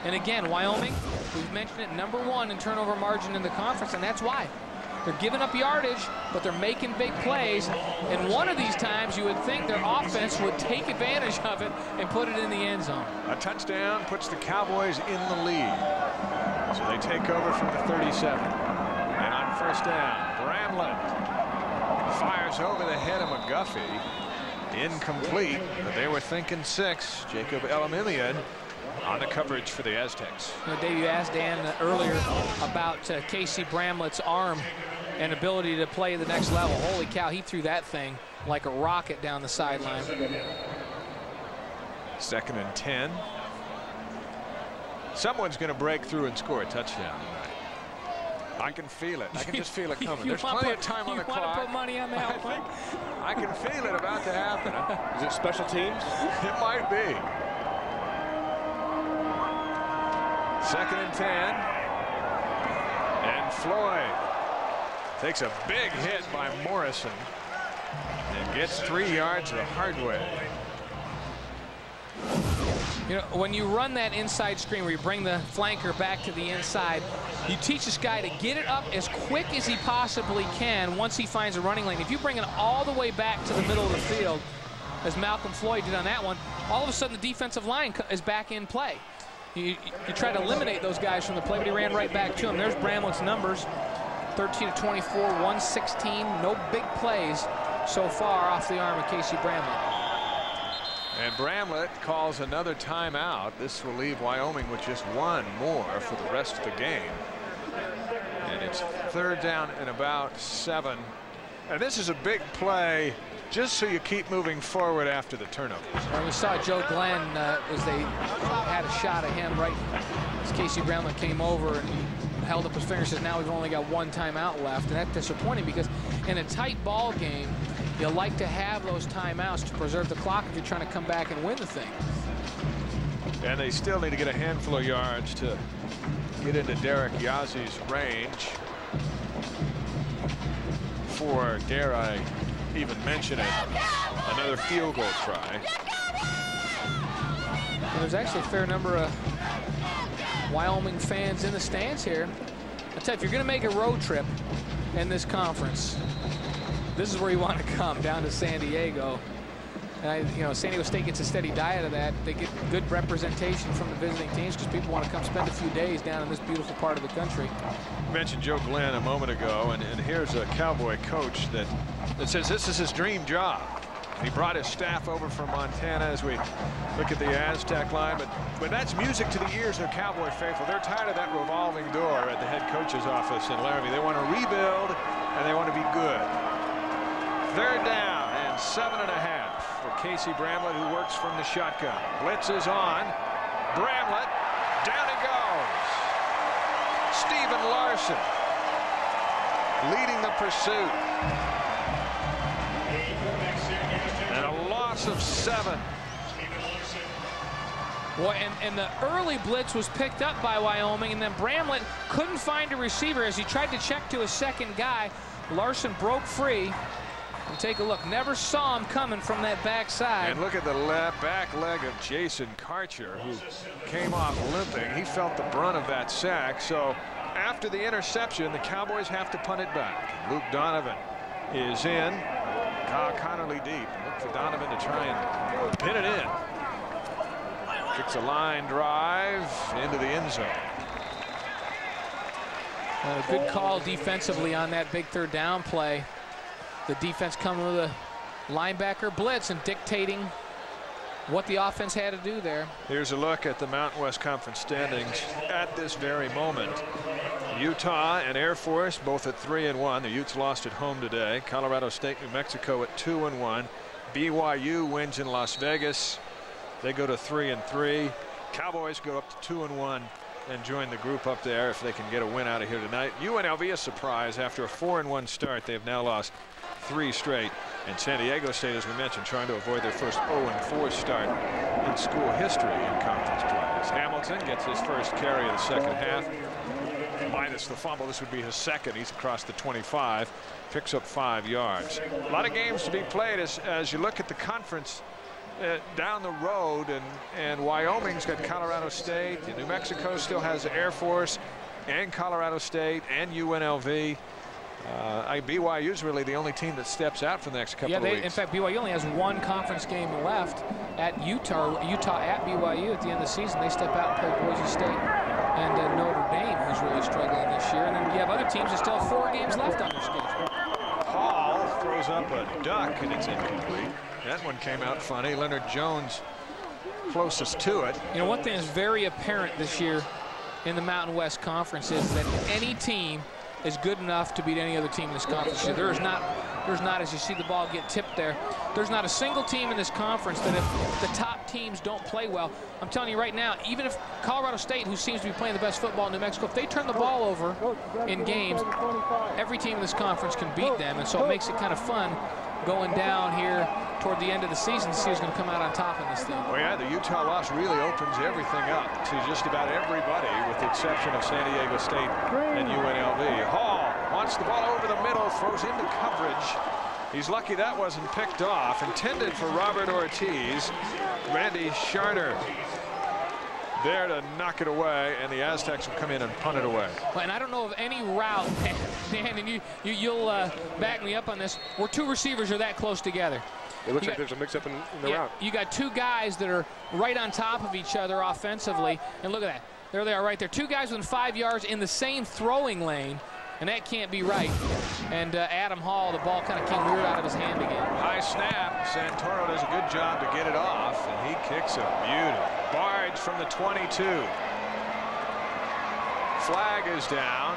And again, Wyoming, we've mentioned it, #1 in turnover margin in the conference, and that's why. They're giving up yardage, but they're making big plays. And one of these times, you would think their offense would take advantage of it and put it in the end zone. A touchdown puts the Cowboys in the lead. So they take over from the 37. And on first down, Bramlett fires over the head of McGuffey. Incomplete, but they were thinking 6. Jacob Elamimian on the coverage for the Aztecs. You know, Dave, you asked Dan earlier about Casey Bramlett's arm and ability to play the next level. Holy cow, he threw that thing like a rocket down the sideline. 2nd and 10. Someone's going to break through and score a touchdown tonight. I can feel it. I can just feel it coming. There's plenty of time on the clock. You want to put money on that one? I can feel it about to happen. Is it special teams? It might be. 2nd and 10. And Floyd takes a big hit by Morrison and gets 3 yards the hard way. You know, when you run that inside screen where you bring the flanker back to the inside, you teach this guy to get it up as quick as he possibly can once he finds a running lane. If you bring it all the way back to the middle of the field, as Malcolm Floyd did on that one, all of a sudden the defensive line is back in play. You try to eliminate those guys from the play, but he ran right back to him. There's Bramlett's numbers, 13 of 24, 116. No big plays so far off the arm of Casey Bramlett. And Bramlett calls another timeout. This will leave Wyoming with just one more for the rest of the game. And it's 3rd down and about 7. And this is a big play just so you keep moving forward after the turnover. And we saw Joe Glenn as they had a shot at him right as Casey Bramlett came over and held up his finger and says, now we've only got one timeout left. And that's disappointing because in a tight ball game, you like to have those timeouts to preserve the clock if you're trying to come back and win the thing. And they still need to get a handful of yards to get into Derek Yazzi's range. For, dare I even mention it, another field goal try. Well, there's actually a fair number of Wyoming fans in the stands here. I'll tell you, if you're going to make a road trip in this conference, this is where you want to come, down to San Diego. And you know, San Diego State gets a steady diet of that. They get good representation from the visiting teams because people want to come spend a few days down in this beautiful part of the country. You mentioned Joe Glenn a moment ago, and here's a Cowboy coach that says this is his dream job. He brought his staff over from Montana as we look at the Aztec line, but that's music to the ears of Cowboy faithful. They're tired of that revolving door at the head coach's office in Laramie. They want to rebuild, and they want to be good. 3rd down and 7.5 for Casey Bramlett, who works from the shotgun. Blitz is on. Bramlett, down he goes. Stephen Larson leading the pursuit. And a loss of 7. Well, and the early blitz was picked up by Wyoming, and then Bramlett couldn't find a receiver as he tried to check to a second guy. Larson broke free. And take a look. Never saw him coming from that backside. And look at the back leg of Jason Karcher, who came off limping. He felt the brunt of that sack. So after the interception, the Cowboys have to punt it back. Luke Donovan is in. Kyle Connerly deep. Look for Donovan to try and pin it in. Kicks a line drive into the end zone. Good call defensively on that big 3rd down play. The defense coming with a linebacker blitz and dictating what the offense had to do there. Here's a look at the Mountain West Conference standings at this very moment. Utah and Air Force both at 3-1. The Utes lost at home today. Colorado State, New Mexico at 2-1. BYU wins in Las Vegas. They go to 3-3. Cowboys go up to 2-1 and join the group up there if they can get a win out of here tonight. UNLV a surprise after a 4-1 start. They've now lost 3 straight. And San Diego State, as we mentioned, trying to avoid their first 0-4 start in school history in conference play. Hamilton gets his first carry of the second half. Minus the fumble, this would be his second. He's across the 25, picks up 5 yards. A lot of games to be played as you look at the conference down the road, and Wyoming's got Colorado State, and New Mexico still has Air Force and Colorado State and UNLV. BYU's really the only team that steps out for the next couple of weeks. In fact, BYU only has 1 conference game left at Utah at BYU at the end of the season. They step out and play Boise State and Notre Dame, who's really struggling this year. And then you have other teams that still have 4 games left on their schedule. Hall throws up a duck, and it's incomplete. That one came out funny. Leonard Jones closest to it. You know, one thing is very apparent this year in the Mountain West Conference is that any team is good enough to beat any other team in this conference. So there's not, as you see the ball get tipped there, there's not a single team in this conference that if the top teams don't play well, I'm telling you right now, even if Colorado State, who seems to be playing the best football in New Mexico, if they turn the ball over in games, every team in this conference can beat them. And so it makes it kind of fun going down here toward the end of the season to see who's going to come out on top in this thing. Well, yeah, the Utah loss really opens everything up to just about everybody, with the exception of San Diego State and UNLV. Hall wants the ball over the middle, throws into coverage. He's lucky that wasn't picked off. Intended for Robert Ortiz. Randy Charter there to knock it away, and the Aztecs will come in and punt it away. Well, and I don't know of any route, Dan, and you'll back me up on this, where two receivers are that close together. It looks like there's a mix-up in the route. You got two guys that are right on top of each other offensively, and look at that. There they are right there. Two guys within 5 yards in the same throwing lane, and that can't be right. And Adam Hall, the ball kind of came weird out of his hand again. High snap. Santoro does a good job to get it off, and he kicks a beauty. Barge from the 22. Flag is down.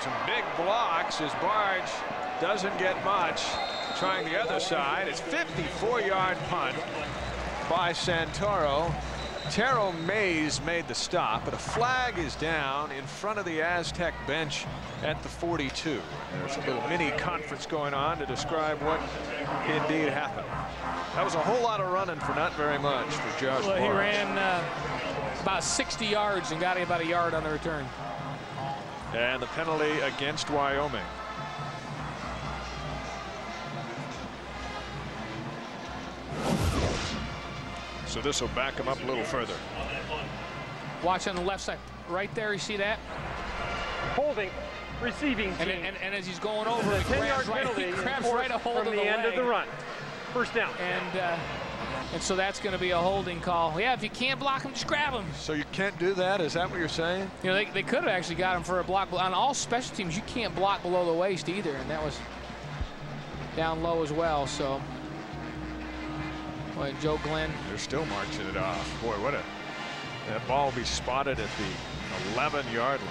Some big blocks as Barge doesn't get much. Trying the other side. It's 54-yard punt by Santoro. Terrell Mays made the stop, but a flag is down in front of the Aztec bench at the 42. There's a little mini conference going on to describe what indeed happened. That was a whole lot of running for not very much for Josh Barge. He ran about 60 yards and got about a yard on the return. And the penalty against Wyoming. So this will back him up a little further. Watch on the left side. Right there, you see that? Holding, receiving team. And as he's going over, he grabs right a hold of the end of the run. First down. And so that's going to be a holding call. Yeah, if you can't block him, just grab him. So you can't do that? Is that what you're saying? You know, they could have actually got him for a block. On all special teams, you can't block below the waist either, and that was down low as well. So, boy, Joe Glenn. They're still marching it off. Boy, that ball will be spotted at the 11-yard line.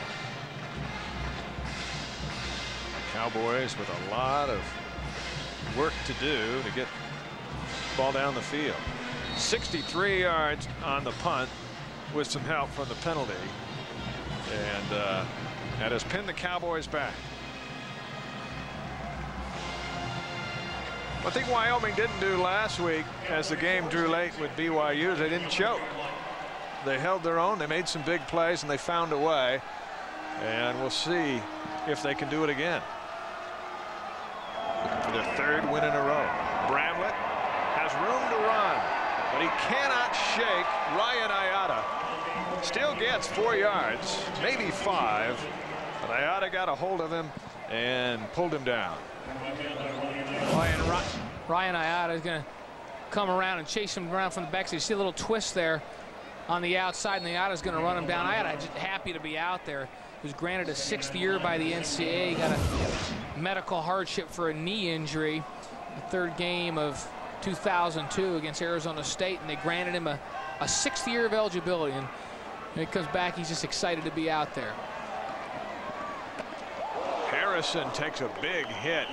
Cowboys with a lot of work to do to get the ball down the field. 63 yards on the punt with some help from the penalty. And that has pinned the Cowboys back. One thing Wyoming didn't do last week as the game drew late with BYU is they didn't choke. They held their own. They made some big plays and they found a way. And we'll see if they can do it again. Looking for their third win in a row. Bramlett has room to run, but he cannot shake Ryan Ayata. Still gets 4 yards, maybe 5, but Ayata got a hold of him and pulled him down. Ryan Ayata is going to come around and chase him around from the back. So you see a little twist there on the outside, and Ayata is going to run him down. Ayata just happy to be out there. He was granted a 6th year by the NCAA. He got a medical hardship for a knee injury. The 3rd game of 2002 against Arizona State, and they granted him a 6th year of eligibility. And when he comes back, he's just excited to be out there. Harrison takes a big hit,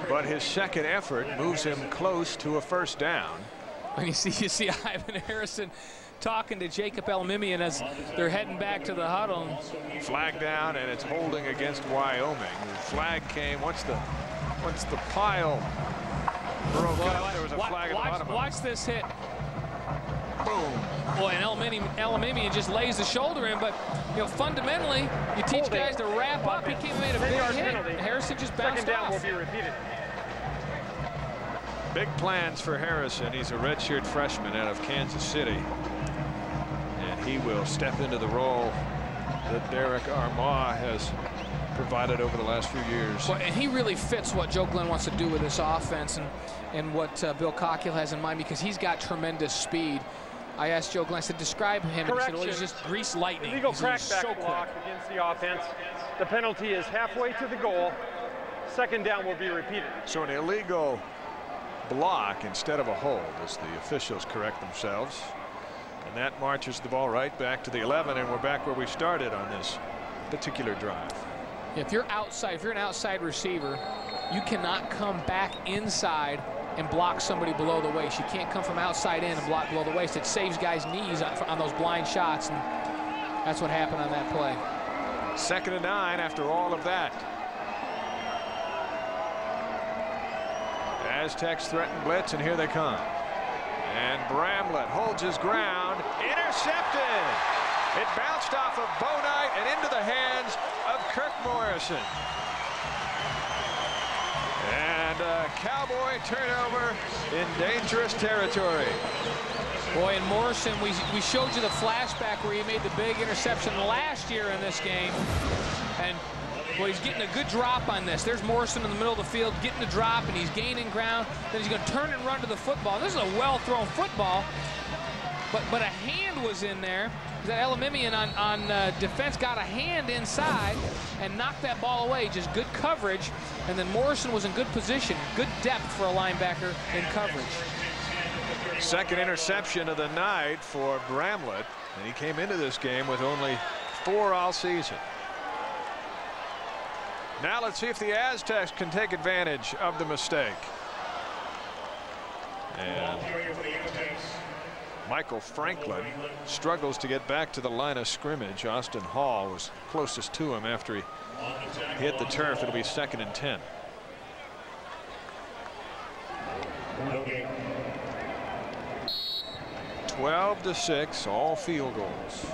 but his second effort moves him close to a first down. And you see Ivan Harrison talking to Jacob Elmimian as they're heading back to the huddle. Flag down, and it's holding against Wyoming. The flag came. Once the pile broke up, there was a flag at the bottom. Watch this hit. Boom. Boy, and Elmimian just lays the shoulder in, but fundamentally, you teach guys to wrap up. He came and made a big hit. Harrison just bounced off. Will be repeated. Big plans for Harrison. He's a redshirt freshman out of Kansas City, and he will step into the role that Derek Armah has provided over the last few years. Well, and he really fits what Joe Glenn wants to do with this offense and what Bill Cockhill has in mind, because he's got tremendous speed. I asked Joe Glenn, I said, describe him. And he said, well, he's just grease lightning. Illegal crackback block against the offense. The penalty is halfway to the goal. 2nd down will be repeated. So an illegal block instead of a hold as the officials correct themselves. And that marches the ball right back to the 11, and we're back where we started on this particular drive. If you're outside, if you're an outside receiver, you cannot come back inside and block somebody below the waist. You can't come from outside in and block below the waist. It saves guys' knees on those blind shots, and that's what happened on that play. 2nd and 9 after all of that. Aztecs threaten blitz, and here they come. And Bramlett holds his ground. Intercepted. It bounced off of Bo Knight and into the hands of Kirk Morrison. And a Cowboy turnover in dangerous territory. Boy, and Morrison, we showed you the flashback where he made the big interception last year in this game. And boy, he's getting a good drop on this. There's Morrison in the middle of the field getting the drop, and he's gaining ground. Then he's going to turn and run to the football. This is a well-thrown football, but a hand was in there. That Elamimian on defense got a hand inside and knocked that ball away. Just good coverage, and then Morrison was in good position, good depth for a linebacker in coverage. 2nd interception of the night for Bramlett, and he came into this game with only 4 all season. Now let's see if the Aztecs can take advantage of the mistake. And Michael Franklin struggles to get back to the line of scrimmage. Austin Hall was closest to him after he hit the turf. It'll be 2nd and 10. Okay. 12-6, all field goals.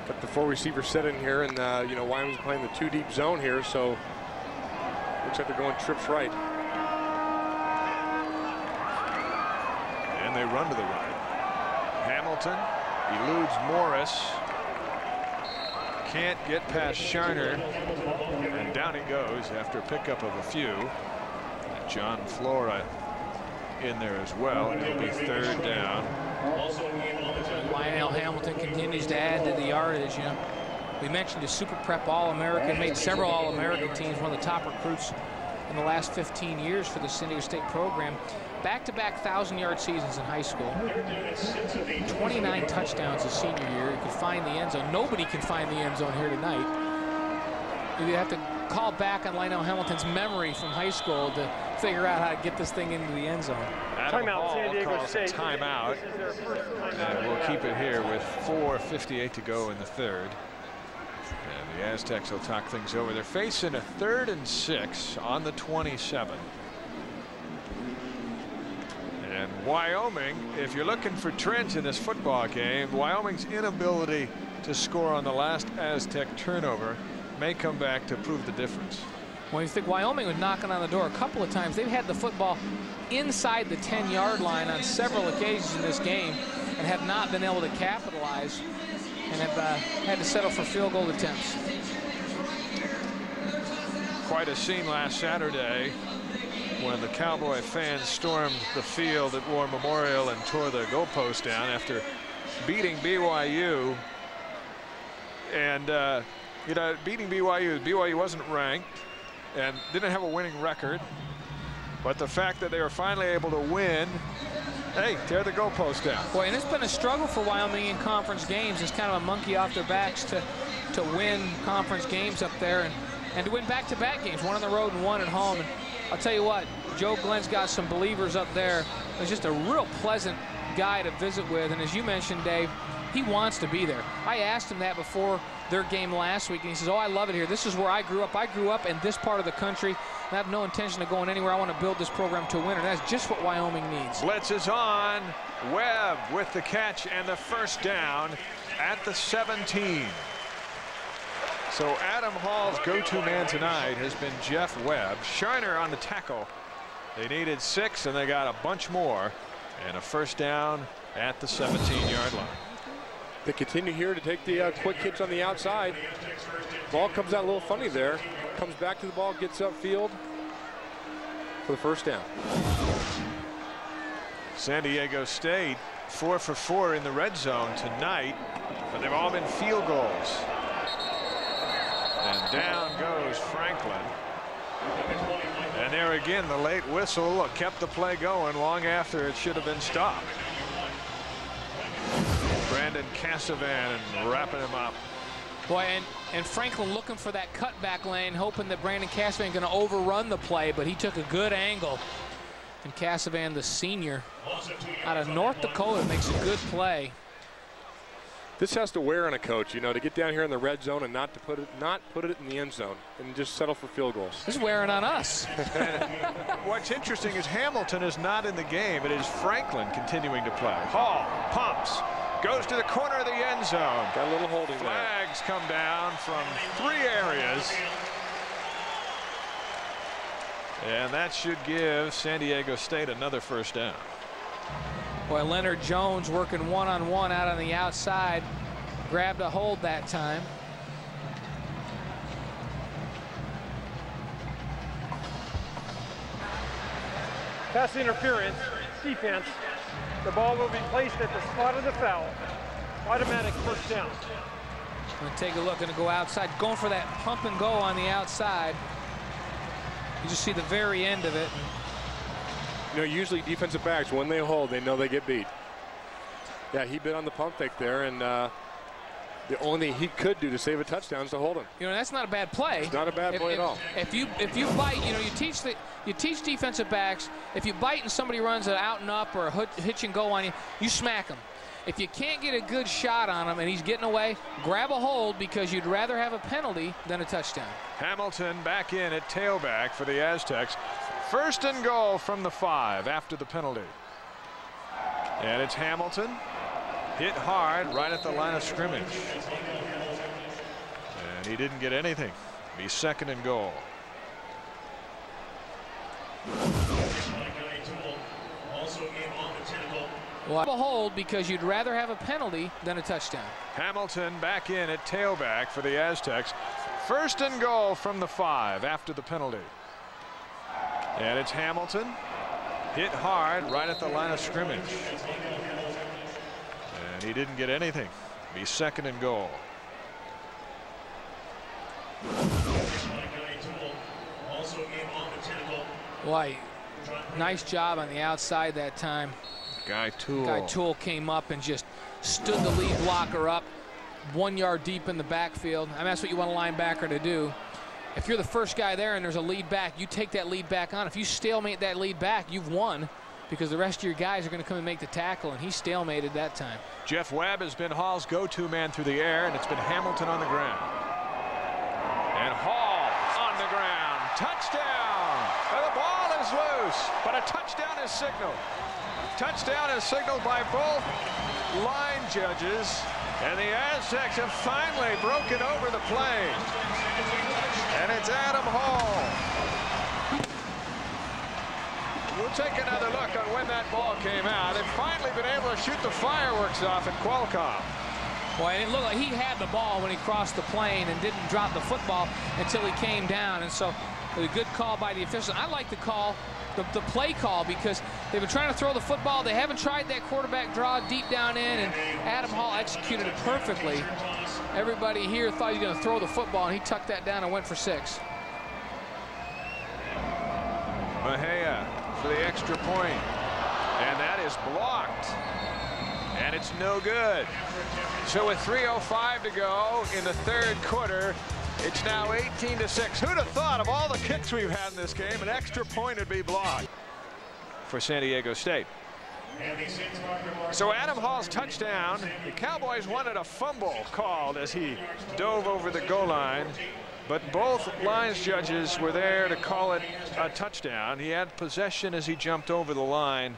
Got the 4 receivers set in here, and you know, Wyoming's playing the 2 deep zone here, so looks like they're going trips right. And they run to the right. Hamilton eludes Morris. Can't get past Sharner, and down he goes after a pickup of a few. John Flora in there as well, and it'll be 3rd down. Lionel Hamilton continues to add to the yardage. You know, we mentioned a Super Prep All-American, made several All-American teams, one of the top recruits in the last 15 years for the San Diego State program. Back-to-back 1,000-yard seasons in high school. 29 touchdowns his senior year. He could find the end zone. Nobody can find the end zone here tonight. You have to call back on Lionel Hamilton's memory from high school to figure out how to get this thing into the end zone. Timeout, San Diego State. Timeout. And we'll keep it here with 4:58 to go in the 3rd. And the Aztecs will talk things over. They're facing a 3rd and 6 on the 27. And Wyoming, if you're looking for trends in this football game, Wyoming's inability to score on the last Aztec turnover may come back to prove the difference. Well, you think Wyoming was knocking on the door a couple of times. They've had the football inside the 10-yard line on several occasions in this game and have not been able to capitalize and have had to settle for field goal attempts. Quite a scene last Saturday when the Cowboy fans stormed the field at War Memorial and tore the goalpost down after beating BYU. And you know, beating BYU wasn't ranked and didn't have a winning record, but the fact that they were finally able to win, hey, tear the goalpost down. Boy, and it's been a struggle for Wyoming in conference games. It's kind of a monkey off their backs to win conference games up there and to win back-to-back games, one on the road and one at home. And I'll tell you what, Joe Glenn's got some believers up there. He's just a real pleasant guy to visit with, and as you mentioned, Dave, he wants to be there. I asked him that before their game last week, and he says, oh, I love it here. This is where I grew up. I grew up in this part of the country, and I have no intention of going anywhere. I want to build this program to a winner. That's just what Wyoming needs. Blitz is on. Webb with the catch and the 1st down at the 17. So Adam Hall's go-to man tonight has been Jeff Webb. Sharner on the tackle. They needed 6, and they got a bunch more. And a 1st down at the 17-yard line. They continue here to take the quick hits on the outside. Ball comes out a little funny there. Comes back to the ball, gets upfield for the 1st down. San Diego State 4 for 4 in the red zone tonight, but they've all been field goals. And Down goes Franklin. And there again, the late whistle kept the play going long after it should have been stopped. Brandon Casavan wrapping him up. Boy, and Franklin looking for that cutback lane, hoping that Brandon Casavan going to overrun the play, but he took a good angle. And Casavan, the senior out of North Dakota, makes a good play. This has to wear on a coach, you know, to get down here in the red zone and not put it in the end zone and just settle for field goals. This is wearing on us. What's interesting is Hamilton is not in the game. It is Franklin continuing to play. Hall pumps, goes to the corner of the end zone. Got a little holding there. Flags come down from 3 areas. And that should give San Diego State another first down. Boy, Leonard Jones working one-on-one out on the outside. Grabbed a hold that time. Pass interference, defense. The ball will be placed at the spot of the foul. Automatic first down. Gonna take a look, gonna go outside, going for that pump and go on the outside. You just see the very end of it. You know, usually defensive backs, when they hold, they know they get beat. Yeah, he bit on the pump fake there, and the only thing he could do to save a touchdown is to hold him. You know, that's not a bad play. It's not a bad play at all. If you bite, you know, you teach defensive backs, if you bite and somebody runs an out and up or a hitch and go on you, you smack them. If you can't get a good shot on him and he's getting away, grab a hold, because you'd rather have a penalty than a touchdown. Hamilton back in at tailback for the Aztecs. First and goal from the 5 after the penalty. And it's Hamilton. Hit hard right at the line of scrimmage. And he didn't get anything. Be second and goal. Well, a hold, because you'd rather have a penalty than a touchdown. Hamilton back in at tailback for the Aztecs. First and goal from the 5 after the penalty. And it's Hamilton. Hit hard right at the line of scrimmage. And he didn't get anything. Be second and goal. Why, nice job on the outside that time. Guy Toole came up and just stood the lead blocker up 1 yard deep in the backfield. I mean, that's what you want a linebacker to do. If you're the first guy there and there's a lead back, you take that lead back on. If you stalemate that lead back, you've won, because the rest of your guys are going to come and make the tackle, and he stalemated that time. Jeff Webb has been Hall's go-to man through the air, and it's been Hamilton on the ground. And Hall on the ground. Touchdown! And the ball is loose, but a touchdown is signaled. Touchdown is signaled by both line judges, and the Aztecs have finally broken over the play. And it's Adam Hall. We'll take another look on when that ball came out. They've finally been able to shoot the fireworks off at Qualcomm. Boy, and it looked like he had the ball when he crossed the plane and didn't drop the football until he came down. And so a good call by the official. I like the call, the play call, because they've been trying to throw the football. They haven't tried that quarterback draw deep down in, and Adam Hall executed it perfectly. Everybody here thought he was going to throw the football, and he tucked that down and went for 6. Mejia for the extra point, and that is blocked, and it's no good. So with 3:05 to go in the 3rd quarter, it's now 18-6. Who'd have thought, of all the kicks we've had in this game, an extra point would be blocked for San Diego State. So Adam Hall's touchdown. The Cowboys wanted a fumble called as he dove over the goal line, but both lines judges were there to call it a touchdown. He had possession as he jumped over the line,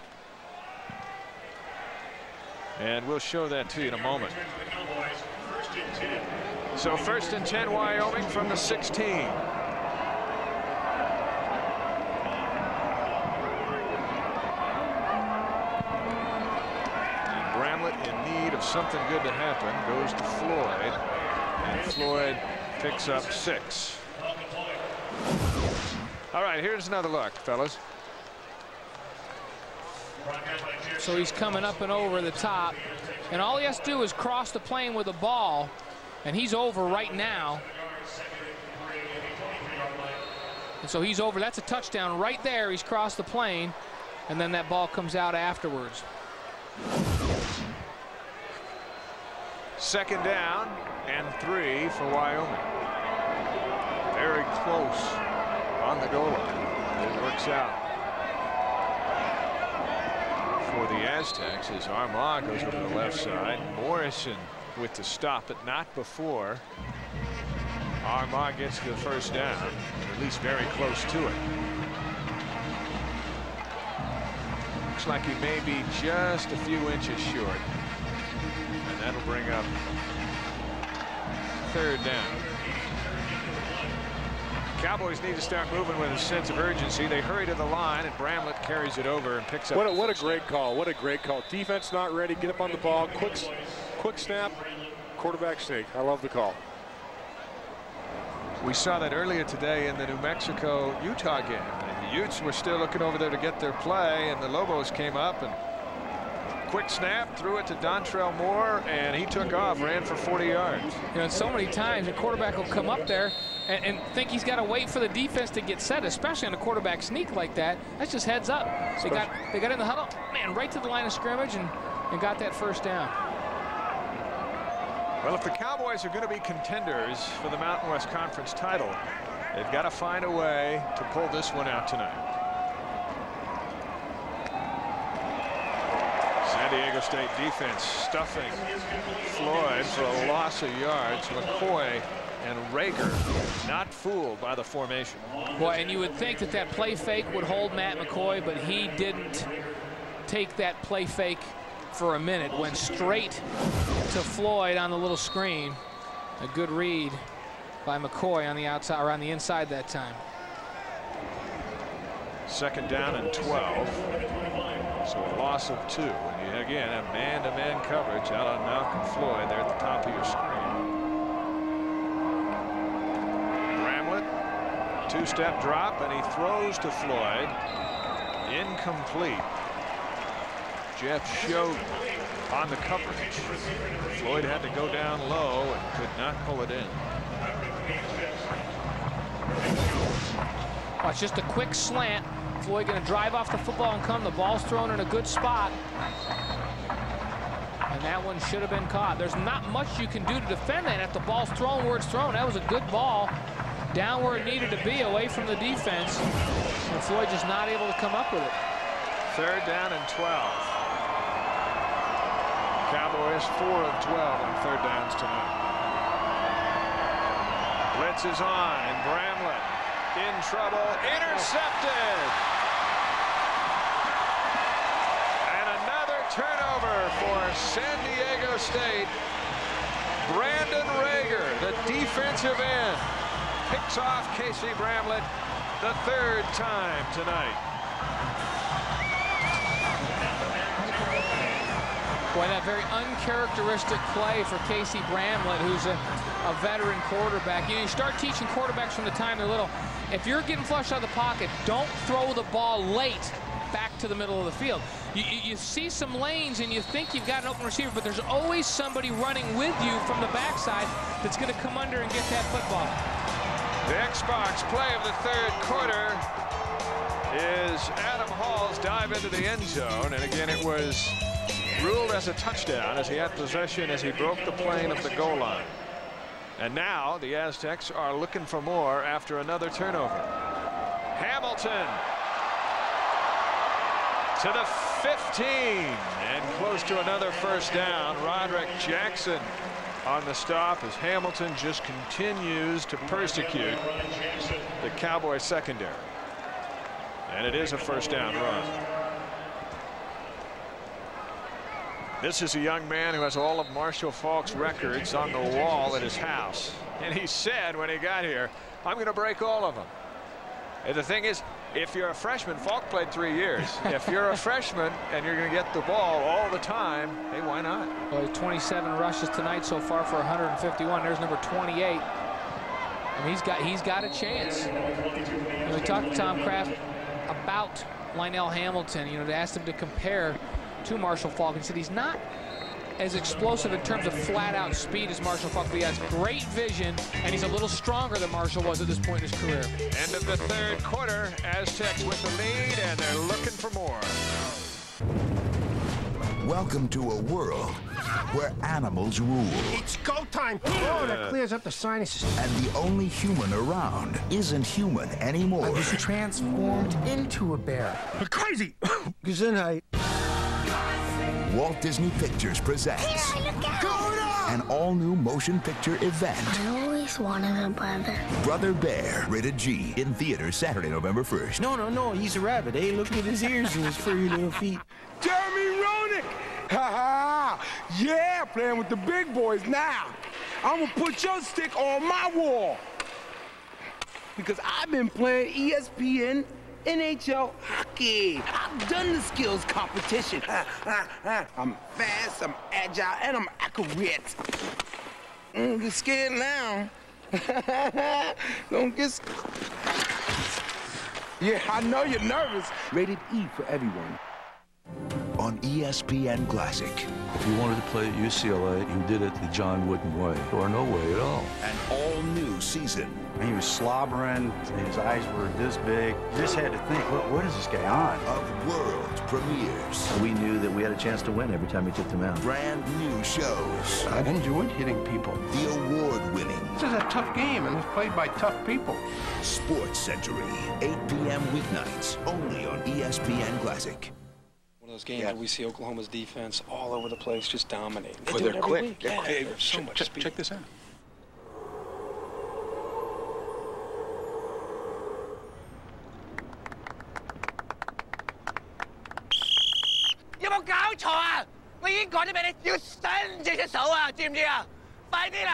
and we'll show that to you in a moment. So 1st and 10 Wyoming from the 16. In need of something good to happen, goes to Floyd, and Floyd picks up 6. All right, here's another look, fellas. So he's coming up and over the top, and all he has to do is cross the plane with the ball, and he's over right now. And so he's over. That's a touchdown right there. He's crossed the plane, and then that ball comes out afterwards. Second down and 3 for Wyoming. Very close on the goal line. It works out for the Aztecs as Armagh goes over the left side. Morrison with the stop, but not before Armagh gets to the first down, or at least very close to it. Looks like he may be just a few inches short, and that'll bring up third down. Cowboys need to start moving with a sense of urgency. They hurry to the line, and Bramlett carries it over and picks up. What a great call. What a great call. Defense not ready. Get up on the ball. Quick snap. Quarterback sneak. I love the call. We saw that earlier today in the New Mexico-Utah game. The Utes were still looking over there to get their play, and the Lobos came up and quick snap, threw it to Dontrell Moore, and he took off, ran for 40 yards. You know, so many times the quarterback will come up there and think he's got to wait for the defense to get set, especially on a quarterback sneak like that. That's just heads up. They got in the huddle, man, right to the line of scrimmage and got that first down. Well, if the Cowboys are going to be contenders for the Mountain West Conference title, they've got to find a way to pull this one out tonight. San Diego State defense stuffing Floyd for a loss of yards. McCoy and Rager not fooled by the formation. Well, and you would think that that play fake would hold Matt McCoy, but he didn't take that play fake for a minute. Went straight to Floyd on the little screen. A good read by McCoy on the outside, or on the inside that time. Second down and 12. So a loss of 2. And you again have man-to-man coverage out on Malcolm Floyd there at the top of your screen. Bramlett, two-step drop, and he throws to Floyd. Incomplete. Jeff Schoten on the coverage. Floyd had to go down low and could not pull it in. Oh, it's just a quick slant. Floyd going to drive off the football and come. The ball's thrown in a good spot. And that one should have been caught. There's not much you can do to defend that. If the ball's thrown where it's thrown, that was a good ball. Down where it needed to be, away from the defense. And Floyd just not able to come up with it. Third down and 12. Cowboys 4 of 12 on third downs tonight. Blitz is on, and Bramlett in trouble, intercepted. And another turnover for San Diego State. Brandon Rager, the defensive end, picks off Casey Bramlett the third time tonight. Boy, that very uncharacteristic play for Casey Bramlett, who's a veteran quarterback. You start teaching quarterbacks from the time they're little. If you're getting flushed out of the pocket, don't throw the ball late back to the middle of the field. You see some lanes and you think you've got an open receiver, but there's always somebody running with you from the backside that's going to come under and get that football. The Xbox play of the third quarter is Adam Hall's dive into the end zone, and again it was ruled as a touchdown as he had possession as he broke the plane of the goal line. And now the Aztecs are looking for more after another turnover. Hamilton to the 15 and close to another first down. Roderick Jackson on the stop as Hamilton just continues to persecute the Cowboys secondary. And it is a first down run. This is a young man who has all of Marshall Faulk's records on the wall at his house. And he said when he got here, I'm going to break all of them. And the thing is, if you're a freshman, Faulk played 3 years. If you're a freshman and you're going to get the ball all the time, hey, why not? Well, 27 rushes tonight so far for 151. There's number 28. And he's got a chance. We talked to Tom Kraft about Lionel Hamilton, to ask him to compare to Marshall Faulk, and said he's not as explosive in terms of flat-out speed as Marshall Faulk, but he has great vision, and he's a little stronger than Marshall was at this point in his career. End of the third quarter, Aztecs with the lead, and they're looking for more. Welcome to a world where animals rule. It's go time. Oh, that clears up the sinuses. And the only human around isn't human anymore. I was transformed into a bear. Crazy! Gesundheit. Walt Disney Pictures presents an all-new motion picture event. I always wanted a brother. Brother Bear, rated G, in theaters Saturday, November 1st. No, he's a rabbit. Hey, look at his ears and his furry little feet. Jeremy Roenick! Ha ha! Yeah, playing with the big boys now. I'm gonna put your stick on my wall. Because I've been playing ESPN NHL hockey. I've done the skills competition. I'm fast, I'm agile, and I'm accurate. Don't get scared now. Don't get scared. Yeah, I know you're nervous. Rated E for everyone. On ESPN Classic. If you wanted to play at UCLA, you did it the John Wooden way, or no way at all. An all-new season. He was slobbering. His eyes were this big. Just had to think, what is this guy on? Of world premieres. We knew that we had a chance to win every time we took them out. Brand new shows. I've enjoyed hitting people. The award-winning. This is a tough game, and it's played by tough people. Sports Century, 8 p.m. weeknights, only on ESPN Classic. Those games where we see Oklahoma's defense all over the place, just dominate. Well, they're quick. Week. They're quick. There's so much speed. Check this out.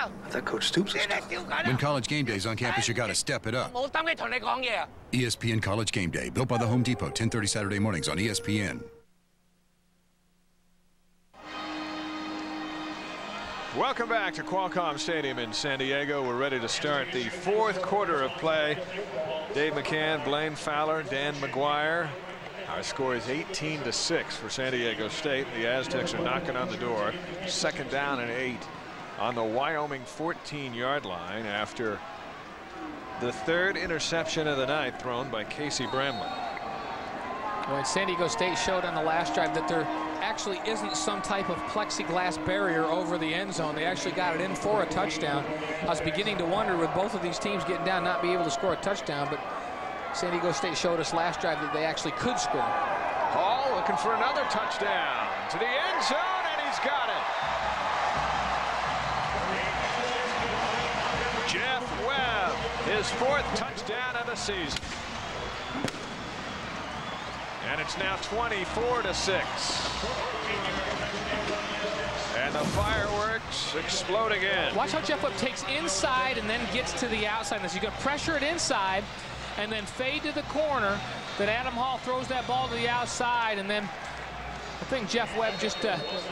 I thought Coach Stoops was tough. When College Game Day's on campus, you gotta step it up. ESPN College Game Day, built by the Home Depot, 10:30 Saturday mornings on ESPN. Welcome back to Qualcomm Stadium in San Diego. We're ready to start the fourth quarter of play. Dave McCann, Blaine Fowler, Dan McGuire. Our score is 18-6 for San Diego State. The Aztecs are knocking on the door. Second down and 8 on the Wyoming 14-yard line after the third interception of the night thrown by Casey Bramlett. Well, San Diego State showed on the last drive that there actually isn't some type of plexiglass barrier over the end zone. They actually got it in for a touchdown. I was beginning to wonder, with both of these teams getting down, not be able to score a touchdown, but San Diego State showed us last drive that they actually could score. Hall looking for another touchdown to the end zone, and he's got it. Jeff Webb, his fourth touchdown of the season. And it's now 24-6. And the fireworks explode again. Watch how Jeff Webb takes inside and then gets to the outside. As you can pressure it inside and then fade to the corner. Then Adam Hall throws that ball to the outside, and then I think Jeff Webb just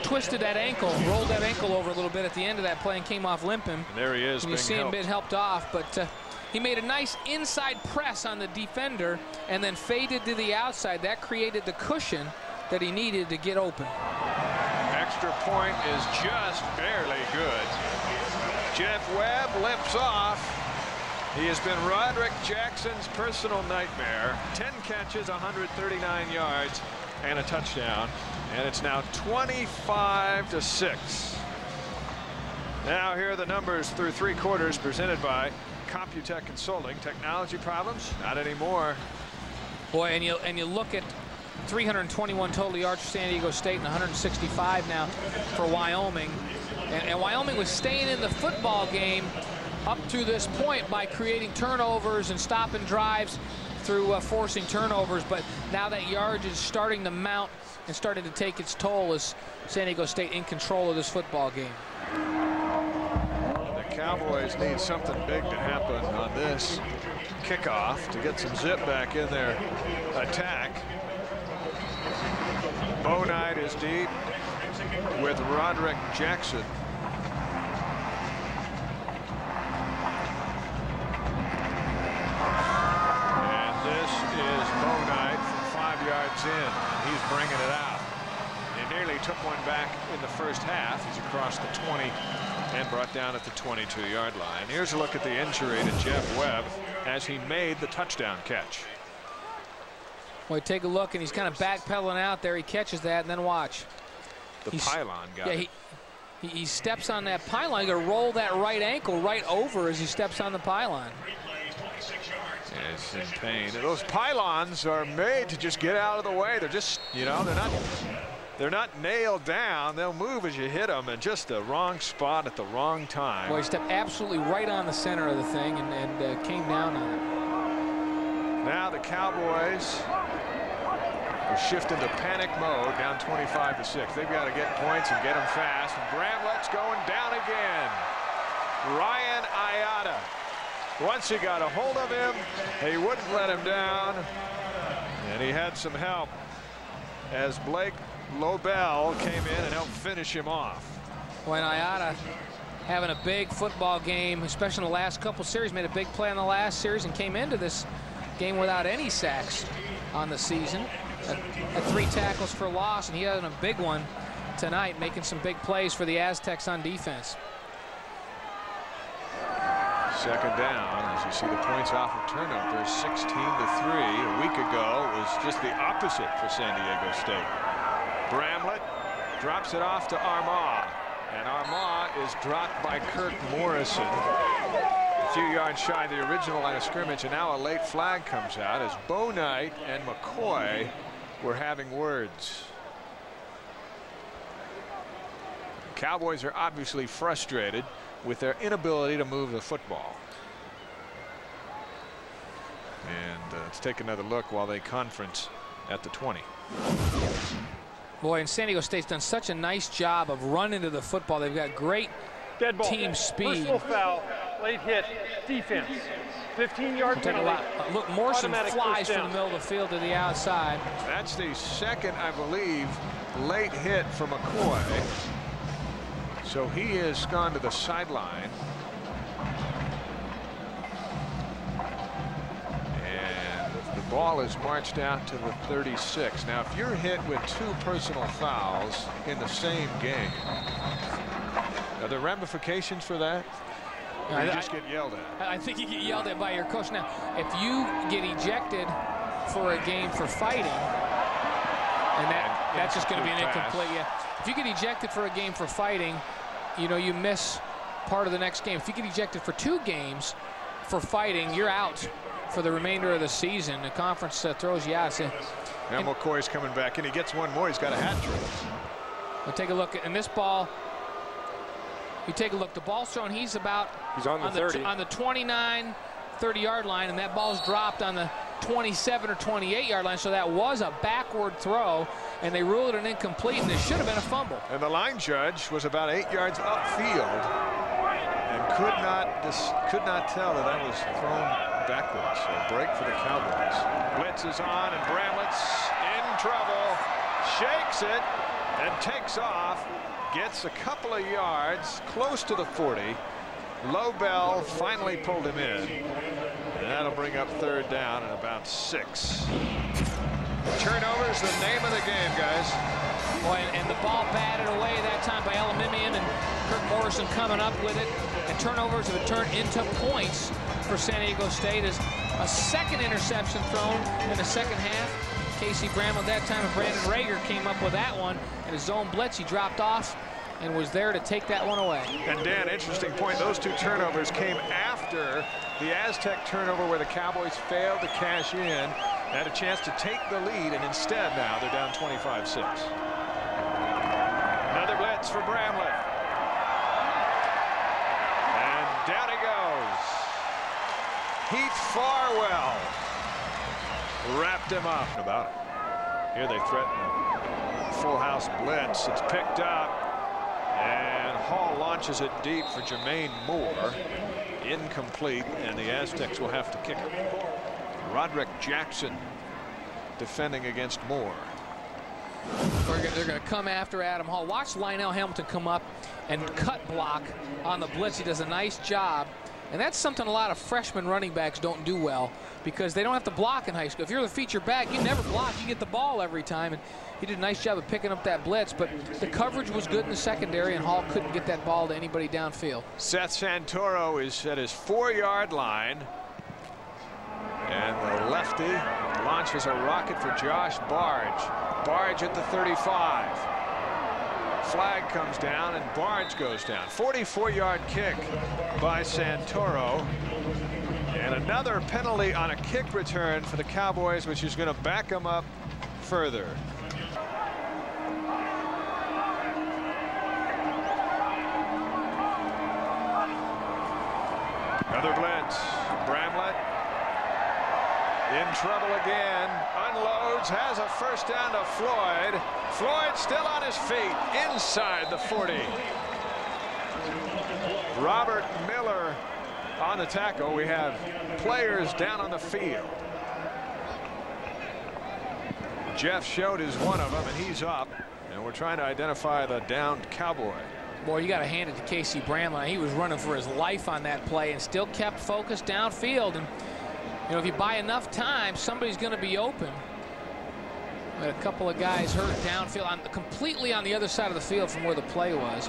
twisted that ankle, rolled that ankle over a little bit at the end of that play and came off limping. And there he is. And you see him being helped off, but he made a nice inside press on the defender and then faded to the outside. That created the cushion that he needed to get open. Extra point is just barely good. Jeff Webb limps off. He has been Roderick Jackson's personal nightmare. 10 catches, 139 yards, and a touchdown. And it's now 25-6. Now here are the numbers through three quarters presented by Computech Consulting. Technology problems? Not anymore. Boy, and you look at 321 total yards for San Diego State and 165 now for Wyoming. And Wyoming was staying in the football game up to this point by creating turnovers and stopping drives through forcing turnovers. But now that yardage is starting to mount and starting to take its toll as San Diego State in control of this football game. The Cowboys need something big to happen on this kickoff to get some zip back in their attack. Bo Knight is deep with Roderick Jackson. And this is Bo Knight from 5 yards in. He's bringing it out. He nearly took one back in the first half. He's across the 20 and brought down at the 22-yard line. Here's a look at the injury to Jeff Webb as he made the touchdown catch. Well, take a look, and he's kind of backpedaling out there. He catches that, and then watch. The pylon got it. He steps on that pylon. He's going to roll that right ankle right over as he steps on the pylon. It's in pain. Those pylons are made to just get out of the way. They're just, you know, they're not nailed down. They'll move as you hit them, and just the wrong spot at the wrong time. Well, he stepped absolutely right on the center of the thing and came down on it. Now the Cowboys are shifting to panic mode, down 25-6. They've got to get points and get them fast. And Bramlett's going down again. Ryan Ayata. Once he got a hold of him, he wouldn't let him down, and he had some help as Blake Lobel came in and helped finish him off. When Ayata having a big football game, especially in the last couple series, made a big play in the last series and came into this game without any sacks on the season. Had 3 tackles for loss, and he had a big one tonight, making some big plays for the Aztecs on defense. Second down, as you see the points off of turnovers, 16-3. A week ago it was just the opposite for San Diego State. Bramlett drops it off to Armah, and Armah is dropped by Kirk Morrison. A few yards shy of the original line of scrimmage, and now a late flag comes out as Bo Knight and McCoy were having words. The Cowboys are obviously frustrated with their inability to move the football. And let's take another look while they conference at the 20. Boy, and San Diego State's done such a nice job of running to the football. They've got great team speed. Personal foul, late hit, defense. 15-yard penalty. Look, Morrison flies from the middle of the field to the outside. That's the second, I believe, late hit for McCoy. So he has gone to the sideline. And the ball is marched out to the 36. Now, if you're hit with 2 personal fouls in the same game, are there ramifications for that? Or you just get yelled at? I think you get yelled at by your coach. Now, if you get ejected for a game for fighting, and that's just going to be an incomplete. Yeah. If you get ejected for a game for fighting, you know, you miss part of the next game. If you get ejected for 2 games for fighting, you're out for the remainder of the season. The conference throws you out. Now McCoy's coming back, and he gets one more. He's got a hat trick. We'll take a look at this ball. You take a look. The ball's thrown. He's on the 30. On the 29, 30-yard line, and that ball's dropped on the 27 or 28-yard line. So that was a backward throw, and they ruled it an incomplete, and it should have been a fumble. And the line judge was about 8 yards upfield and could not tell that was thrown backwards. So a break for the Cowboys. Blitz is on, and Bramlett's in trouble. Shakes it and takes off. Gets a couple of yards close to the 40. Lobel finally pulled him in. And that'll bring up 3rd down and about 6. Turnover is the name of the game, guys. Boy, and the ball batted away that time by Elamimian, and Kirk Morrison coming up with it. And turnovers have turned into points for San Diego State as a second interception thrown in the second half. Casey Bramlett that time, and Brandon Rager came up with that one. And his zone blitz, he dropped off and was there to take that one away. And Dan, interesting point, those 2 turnovers came after the Aztec turnover where the Cowboys failed to cash in, had a chance to take the lead, and instead now they're down 25-6. Another blitz for Bramlett. And down he goes. Heath Farwell wrapped him up. About it. Here they threaten a full house blitz. It's picked up, and Hall launches it deep for Jermaine Moore. Incomplete, and the Aztecs will have to kick it. Roderick Jackson defending against Moore. They're going to come after Adam Hall. Watch Lionel Hamilton come up and cut block on the blitz. He does a nice job And that's something a lot of freshman running backs don't do well, because they don't have to block in high school. If you're the feature back, you never block. You get the ball every time. And he did a nice job of picking up that blitz, but the coverage was good in the secondary, and Hall couldn't get that ball to anybody downfield. Seth Santoro is at his 4-yard line. And the lefty launches a rocket for Josh Barge. Barge at the 35. Flag comes down and Barge goes down. 44-yard kick by Santoro. And another penalty on a kick return for the Cowboys, which is going to back them up further. Another blitz. Bramlett in trouble again. Unloads, has a first down to Floyd. Floyd still on his feet inside the 40. Robert Miller on the tackle. We have players down on the field. Jeff Schote is one of them, and he's up. And we're trying to identify the downed Cowboy. Boy, you got to hand it to Casey Bramlett. He was running for his life on that play and still kept focused downfield. And you know, if you buy enough time, somebody's going to be open. But a couple of guys hurt downfield, completely on the other side of the field from where the play was.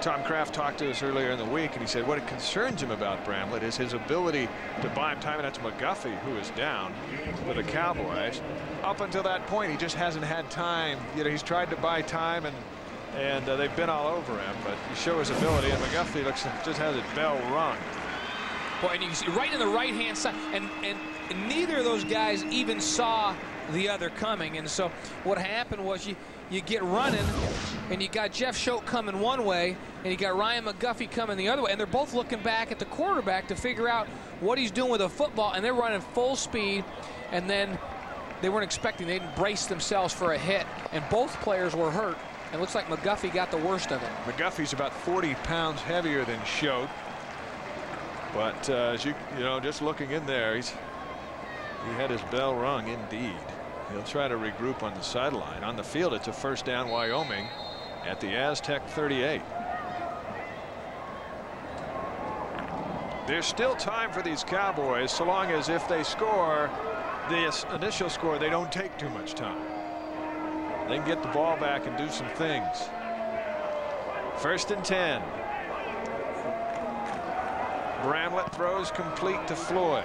Tom Kraft talked to us earlier in the week, and he said what concerns him about Bramlett is his ability to buy him time, and that's McGuffey, who is down for the Cowboys. Up until that point, he just hasn't had time. You know, he's tried to buy time, and they've been all over him, but he shows his ability, and McGuffey looks just has his bell rung. Well, and you can see right in the right-hand side, and neither of those guys even saw the other coming. And so what happened was you get running, and you got Jeff Schote coming one way, and you got Ryan McGuffey coming the other way, and they're both looking back at the quarterback to figure out what he's doing with the football, and they're running full speed, and then they weren't expecting, they didn't brace themselves for a hit, and both players were hurt. It looks like McGuffey got the worst of it. McGuffey's about 40 pounds heavier than Schote. But as you know, just looking in there, he had his bell rung indeed. He'll try to regroup on the sideline. On the field, it's a first down, Wyoming at the Aztec 38. There's still time for these Cowboys, so long as if they score this initial score, they don't take too much time. They can get the ball back and do some things. 1st and 10. Bramlett throws complete to Floyd.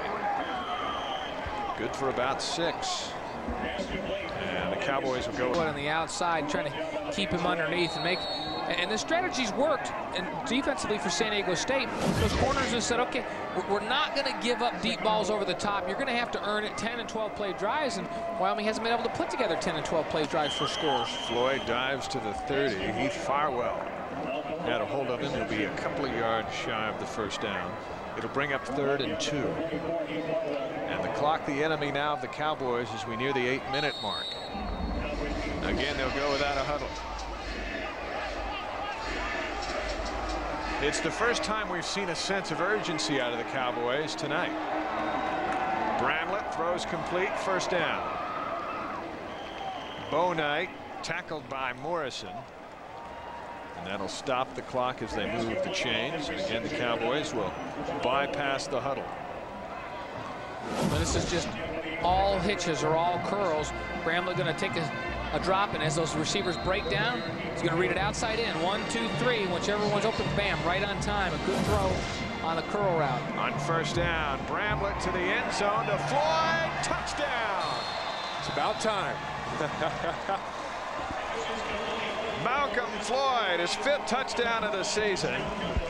Good for about 6. And the Cowboys will go on the outside, trying to keep him underneath and make. And the strategies worked, and defensively for San Diego State, those corners have said, okay, we're not going to give up deep balls over the top. You're going to have to earn it 10 and 12 play drives, and Wyoming hasn't been able to put together 10 and 12 play drives for scores. Floyd dives to the 30. Heath Farwell had a hold of him. He'll be a couple of yards shy of the first down. It'll bring up 3rd and 2. And the clock, the enemy now of the Cowboys, as we near the 8-minute mark. Again, they'll go without a huddle. It's the first time we've seen a sense of urgency out of the Cowboys tonight. Bramlett throws complete, first down. Bo Knight tackled by Morrison. And that'll stop the clock as they move the chains. And again, the Cowboys will bypass the huddle. Well, this is just all hitches or all curls. Bramlett going to take a drop, and as those receivers break down, he's going to read it outside in. 1, 2, 3. Whichever one's open, bam, right on time. A good throw on a curl route. On first down, Bramlett to the end zone to Floyd. Touchdown. It's about time. Malcolm Floyd, his 5th touchdown of the season,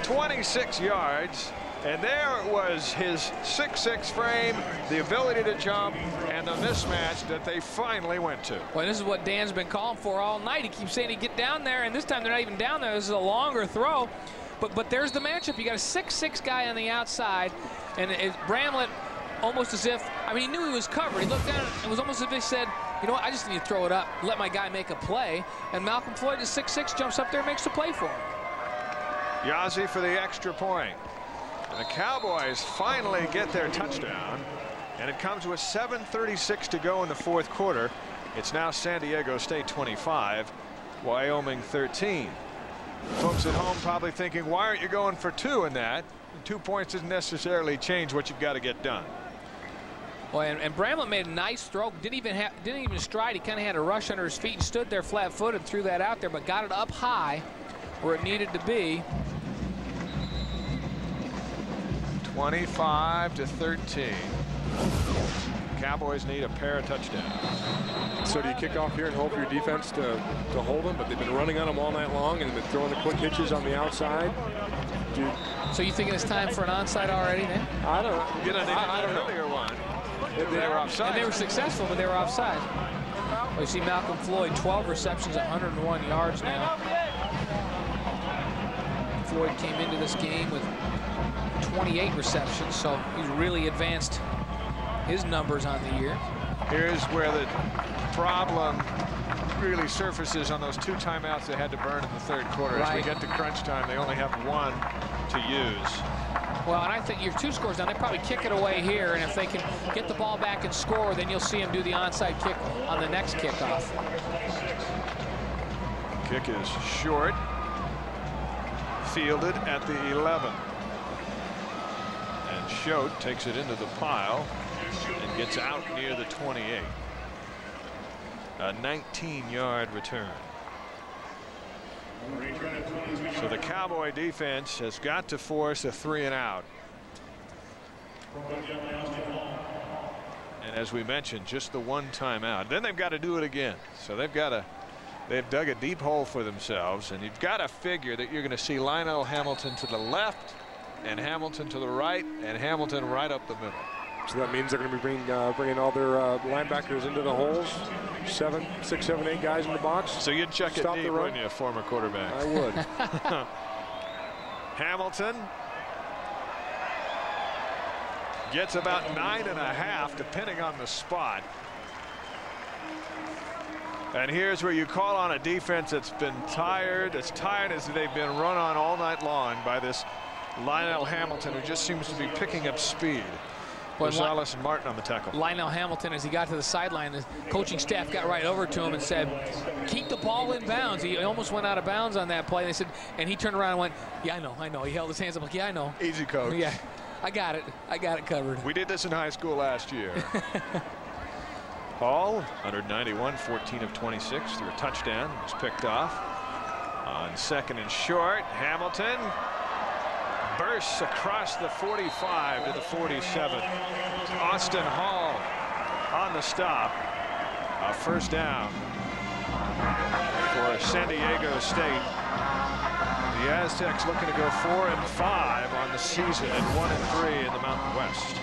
26 yards. And there was his 6'6" frame, the ability to jump, and the mismatch that they finally went to. Well, this is what Dan's been calling for all night. He keeps saying he'd get down there, and this time they're not even down there. This is a longer throw. But there's the matchup. You got a 6'6" guy on the outside, and Bramlett almost as if, I mean, he knew he was covered. He looked down, and it was almost as if he said, you know what, I just need to throw it up, let my guy make a play. And Malcolm Floyd is 6'6", jumps up there and makes the play for him. Yazzie for the extra point. And the Cowboys finally get their touchdown, and it comes with 7:36 to go in the 4th quarter. It's now San Diego State 25, Wyoming 13. Folks at home probably thinking, why aren't you going for 2 in that? 2 points doesn't necessarily change what you've got to get done. Well, and Bramlett made a nice throw. Didn't even stride. He kind of had a rush under his feet and stood there flat-footed, threw that out there, but got it up high where it needed to be. 25-13. Cowboys need a pair of touchdowns. So do you kick off here and hope your defense to hold them? But they've been running on them all night long and been throwing the quick hitches on the outside. So you thinking it's time for an onside already then? I don't know. I don't know. Earlier one. They were offside. And they were successful, but they were offside. Well, you see Malcolm Floyd, 12 receptions, 101 yards now. Floyd came into this game with 28 receptions, so he's really advanced his numbers on the year. Here's where the problem really surfaces on those 2 timeouts they had to burn in the 3rd quarter. Right. As we get to crunch time, they only have 1 to use. Well, and I think your 2 scores down, they probably kick it away here, and if they can get the ball back and score, then you'll see them do the onside kick on the next kickoff. Kick is short. Fielded at the 11. And Schote takes it into the pile and gets out near the 28. A 19-yard return. So the Cowboy defense has got to force a 3-and-out. And as we mentioned, just the 1 timeout. Then they've got to do it again. So they've dug a deep hole for themselves, and you've got to figure that you're going to see Lionel Hamilton to the left and Hamilton to the right and Hamilton right up the middle. So that means they're going to be bringing all their linebackers into the holes. 6, 7, 8 guys in the box. So you'd check it deep, wouldn't you, former quarterback? I would. Hamilton gets about 9.5, depending on the spot. And here's where you call on a defense that's been tired, as tired as they've been run on all night long by this Lionel Hamilton, who just seems to be picking up speed. Rosales and Martin on the tackle. Lionel Hamilton, as he got to the sideline, the coaching staff got right over to him and said, keep the ball in bounds. He almost went out of bounds on that play. They said, and he turned around and went, yeah, I know. He held his hands up like, yeah, I know. Easy, coach. Yeah, I got it covered. We did this in high school last year. Hall, 191, 14 of 26 through a touchdown. Was picked off on 2nd and short. Hamilton bursts across the 45 to the 47. Austin Hall on the stop. A 1st down for San Diego State. The Aztecs looking to go 4-5 on the season and 1-3 in the Mountain West.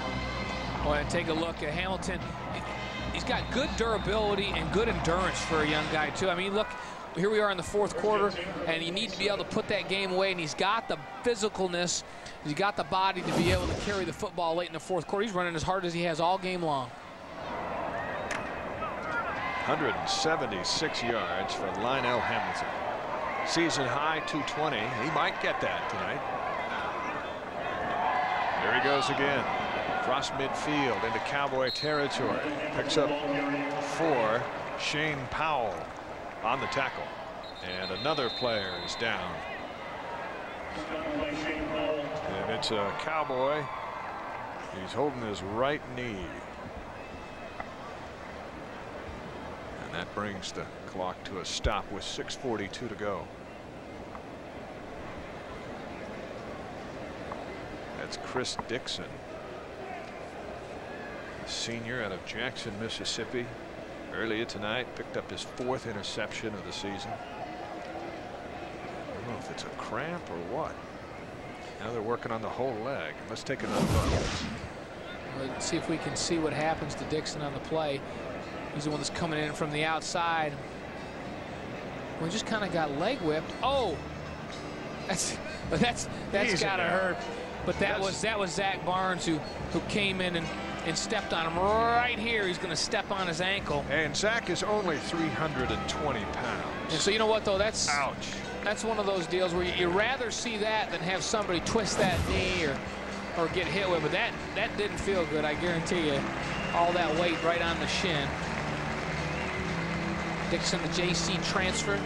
Well, and take a look at Hamilton. He's got good durability and good endurance for a young guy, too. I mean, look, here we are in the 4th quarter, and you need to be able to put that game away, and he's got the physicalness, he's got the body to be able to carry the football late in the 4th quarter. He's running as hard as he has all game long. 176 yards for Lionel Hamilton. Season high 220. He might get that tonight. There he goes again. Across midfield into Cowboy territory. Picks up 4. Shane Powell on the tackle. And another player is down. And it's a Cowboy. He's holding his right knee. And that brings the clock to a stop with 6:42 to go. That's Chris Dixon, a senior out of Jackson, Mississippi. Earlier tonight, picked up his 4th interception of the season. I don't know if it's a cramp or what. Now they're working on the whole leg. Let's take another look. Let's see if we can see what happens to Dixon on the play. He's the one that's coming in from the outside. Well, he just kind of got leg whipped. Oh, that's got to hurt. But that was Zach Barnes who came in and stepped on him right here. He's going to step on his ankle. And Zach is only 320 pounds. And so you know what, though? That's ouch. That's one of those deals where you rather see that than have somebody twist that knee or get hit with. But that didn't feel good, I guarantee you. All that weight right on the shin. Dixon, the JC transfer.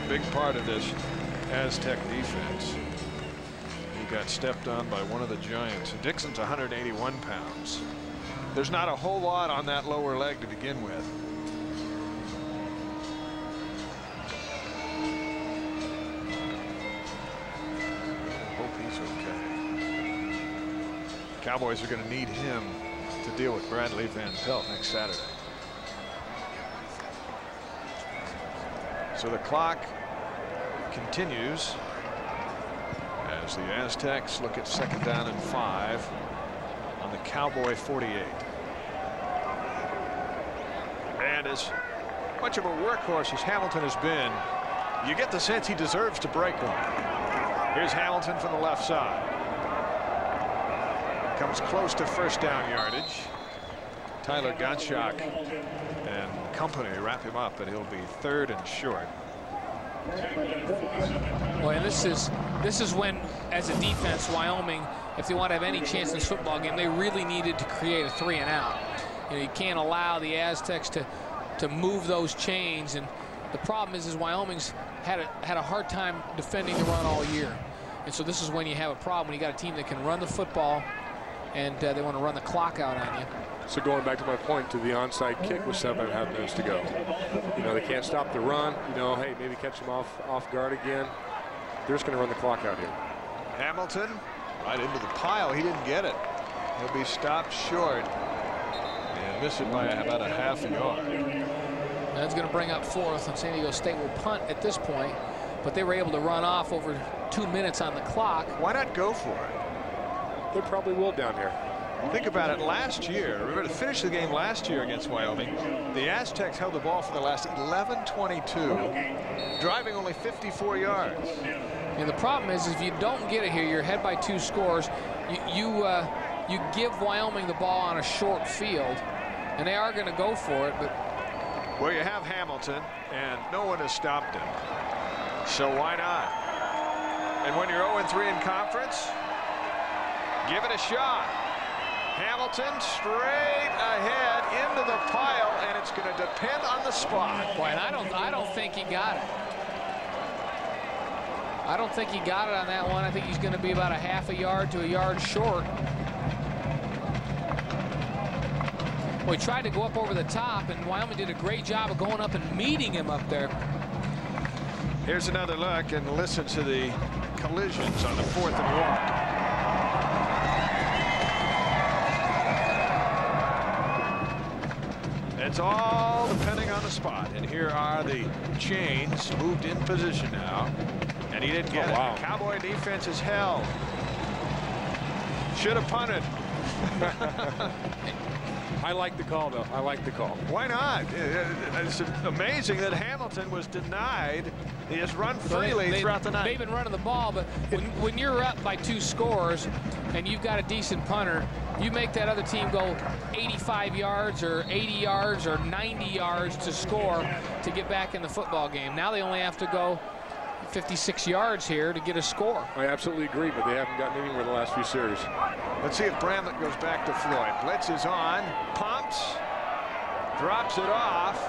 Big part of this Aztec defense. got stepped on by one of the Giants. Dixon's 181 pounds. There's not a whole lot on that lower leg to begin with. Hope he's okay. Cowboys are going to need him to deal with Bradley Van Pelt next Saturday. So the clock continues as the Aztecs look at 2nd down and 5 on the Cowboy 48. And as much of a workhorse as Hamilton has been, you get the sense he deserves to break one. Here's Hamilton from the left side. Comes close to 1st down yardage. Tyler Gottschalk and company wrap him up, and he'll be 3rd and short. Boy, and this is when, as a defense, Wyoming, if they want to have any chance in this football game, they really needed to create a 3 and out. You know, you can't allow the Aztecs to move those chains, and the problem is Wyoming's had a hard time defending the run all year, and so this is when you have a problem, when you got a team that can run the football and they want to run the clock out on you. So going back to my point to the onside kick with 7.5 minutes to go. You know, they can't stop the run. You know, hey, maybe catch them off guard again. They're just going to run the clock out here. Hamilton right into the pile. He didn't get it. He'll be stopped short and miss it by about a half a yard. That's going to bring up 4th, and San Diego State will punt at this point, but they were able to run off over 2 minutes on the clock. Why not go for it? They probably will down here. Think about it. Last year, remember to finish the game last year against Wyoming, the Aztecs held the ball for the last 11:22, driving only 54 yards. And the problem is if you don't get it here, you're ahead by 2 scores. You give Wyoming the ball on a short field, and they are going to go for it. But well, you have Hamilton, and no one has stopped him. So why not? And when you're 0-3 in conference, give it a shot. Hamilton straight ahead into the pile, and it's going to depend on the spot. Boy, and I don't think he got it. I don't think he got it on that one. I think he's going to be about a half a yard to a yard short. Well, he tried to go up over the top, and Wyoming did a great job of going up and meeting him up there. Here's another look, and listen to the collisions on the 4th and 1. It's all depending on the spot. And here are the chains moved in position now. And he didn't get it. Wow. Cowboy defense is held. Should have punted. I like the call, though. I like the call. Why not? It's amazing that Hamilton was denied. He has run freely throughout the night. They've been running the ball, but when you're up by 2 scores and you've got a decent punter, you make that other team go 85 yards or 80 yards or 90 yards to score to get back in the football game. Now they only have to go 56 yards here to get a score. I absolutely agree, but they haven't gotten anywhere the last few series. Let's see if Bramlett goes back to Floyd. Blitz is on, pumps, drops it off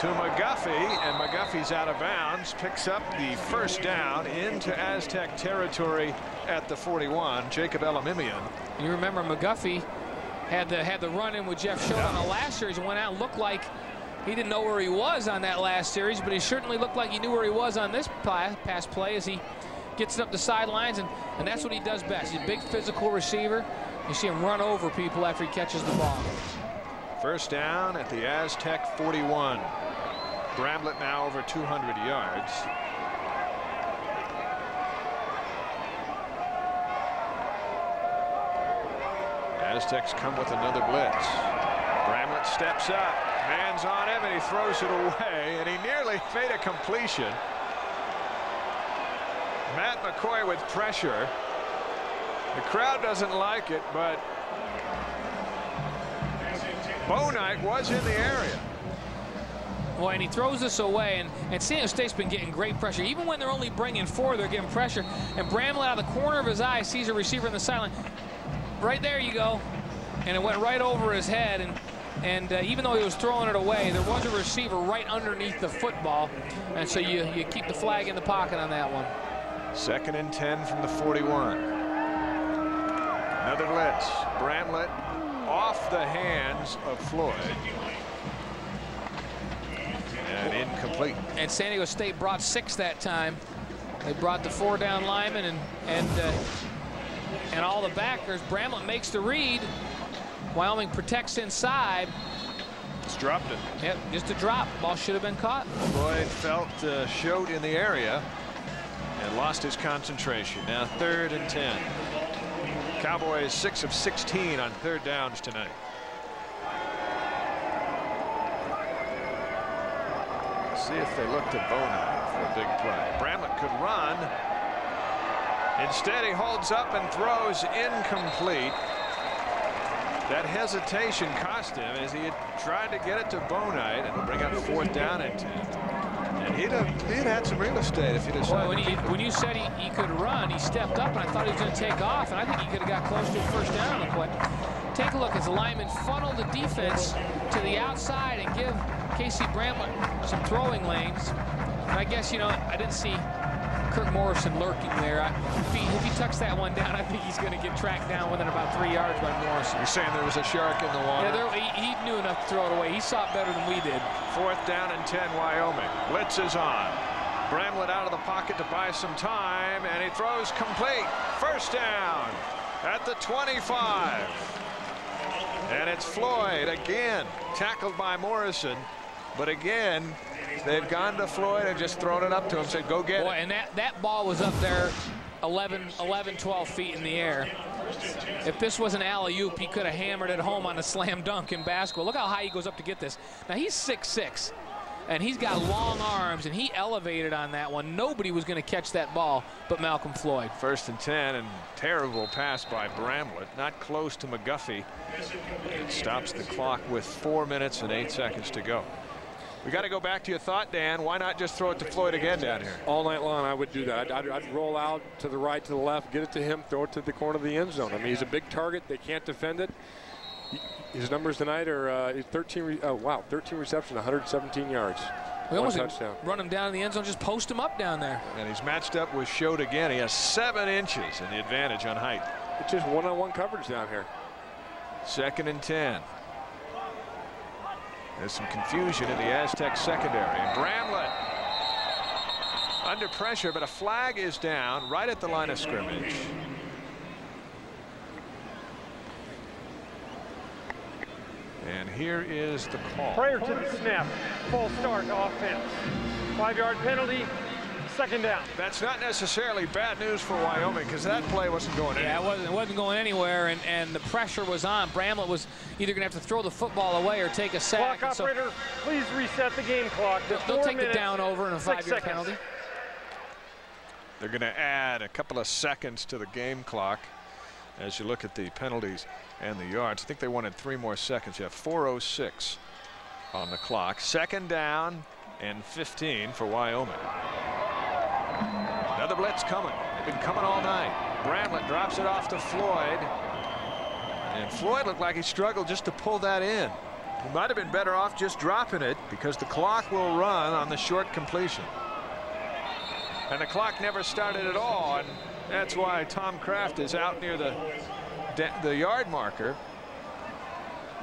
to McGuffey, and McGuffey's out of bounds, picks up the 1st down into Aztec territory at the 41. Jacob Elamimian. You remember McGuffey had the run-in with Jeff Schott on the last series and went out and looked like he didn't know where he was on that last series, but he certainly looked like he knew where he was on this pass play as he gets it up the sidelines, and that's what he does best. He's a big physical receiver. You see him run over people after he catches the ball. 1st down at the Aztec 41. Bramlett now over 200 yards. Aztecs come with another blitz. Bramlett steps up, man's on him, and he throws it away, and he nearly made a completion. Matt McCoy with pressure. The crowd doesn't like it, but Bo Knight was in the area. Boy, and he throws this away, and San Diego State's been getting great pressure. Even when they're only bringing 4, they're getting pressure. And Bramlett out of the corner of his eye sees a receiver in the sideline. Right there you go. And it went right over his head. And even though he was throwing it away, there was a receiver right underneath the football. And so you keep the flag in the pocket on that one. 2nd and 10 from the 41. Another blitz. Bramlett off the hands of Floyd. And incomplete. And San Diego State brought 6 that time. They brought the 4-down lineman and all the backers. Bramlett makes the read. Wyoming protects inside. Just dropped it. Yep, just a drop. Ball should have been caught. Floyd felt showed in the area and lost his concentration. Now 3rd and 10. Cowboys 6 of 16 on 3rd downs tonight. See if they look to Bona for a big play. Bramlett could run. Instead, he holds up and throws incomplete. That hesitation cost him as he had tried to get it to Bonite, and bring up 4th down and 10. And he'd had some real estate if he'd decided. Well, when you said he could run, he stepped up, and I thought he was going to take off, and I think he could have got close to a 1st down on the play. Take a look as the linemen funnel the defense to the outside and give Casey Bramlett some throwing lanes. And I guess, you know, I didn't see Kirk Morrison lurking there. If he tucks that one down, I think he's going to get tracked down within about 3 yards by Morrison. You're saying there was a shark in the water? Yeah, he knew enough to throw it away. He saw it better than we did. 4th down and 10, Wyoming. Blitz is on. Bramlett out of the pocket to buy some time, and he throws complete. 1st down at the 25. And it's Floyd again, tackled by Morrison. But again, they've gone to Floyd and just thrown it up to him, said, go get it. And that ball was up there 11, 12 feet in the air. If this was an alley-oop, he could have hammered it home on a slam dunk in basketball. Look how high he goes up to get this. Now, he's 6'6", and he's got long arms, and he elevated on that one. Nobody was going to catch that ball but Malcolm Floyd. 1st and 10, and terrible pass by Bramlett. Not close to McGuffey. It stops the clock with 4 minutes and 8 seconds to go. We got to go back to your thought, Dan. Why not just throw it to Floyd again down here? All night long, I would do that. I'd roll out to the right, to the left, get it to him, throw it to the corner of the end zone. I mean, he's a big target. They can't defend it. His numbers tonight are 13 receptions, 117 yards. We almost run him down in the end zone, just post him up down there. And he's matched up with Schode again. He has 7 inches in the advantage on height. It's just one-on-one coverage down here. 2nd and 10. There's some confusion in the Aztec secondary. And Bramlett under pressure, but a flag is down right at the line of scrimmage. And here is the call. Prior to the snap, full start offense. 5-yard penalty, 2nd down. That's not necessarily bad news for Wyoming, because that play wasn't going anywhere. Yeah, it wasn't going anywhere, and the pressure was on. Bramlett was either going to have to throw the football away or take a sack. Clock operator, please reset the game clock. They'll take the down over and a 5-yard penalty. They're going to add a couple of seconds to the game clock as you look at the penalties and the yards. I think they wanted 3 more seconds. You have 4:06 on the clock. 2nd down and 15 for Wyoming. Another blitz coming. They've been coming all night. Bramlett drops it off to Floyd. And Floyd looked like he struggled just to pull that in. He might have been better off just dropping it, because the clock will run on the short completion. And the clock never started at all, and that's why Tom Kraft is out near the yard marker.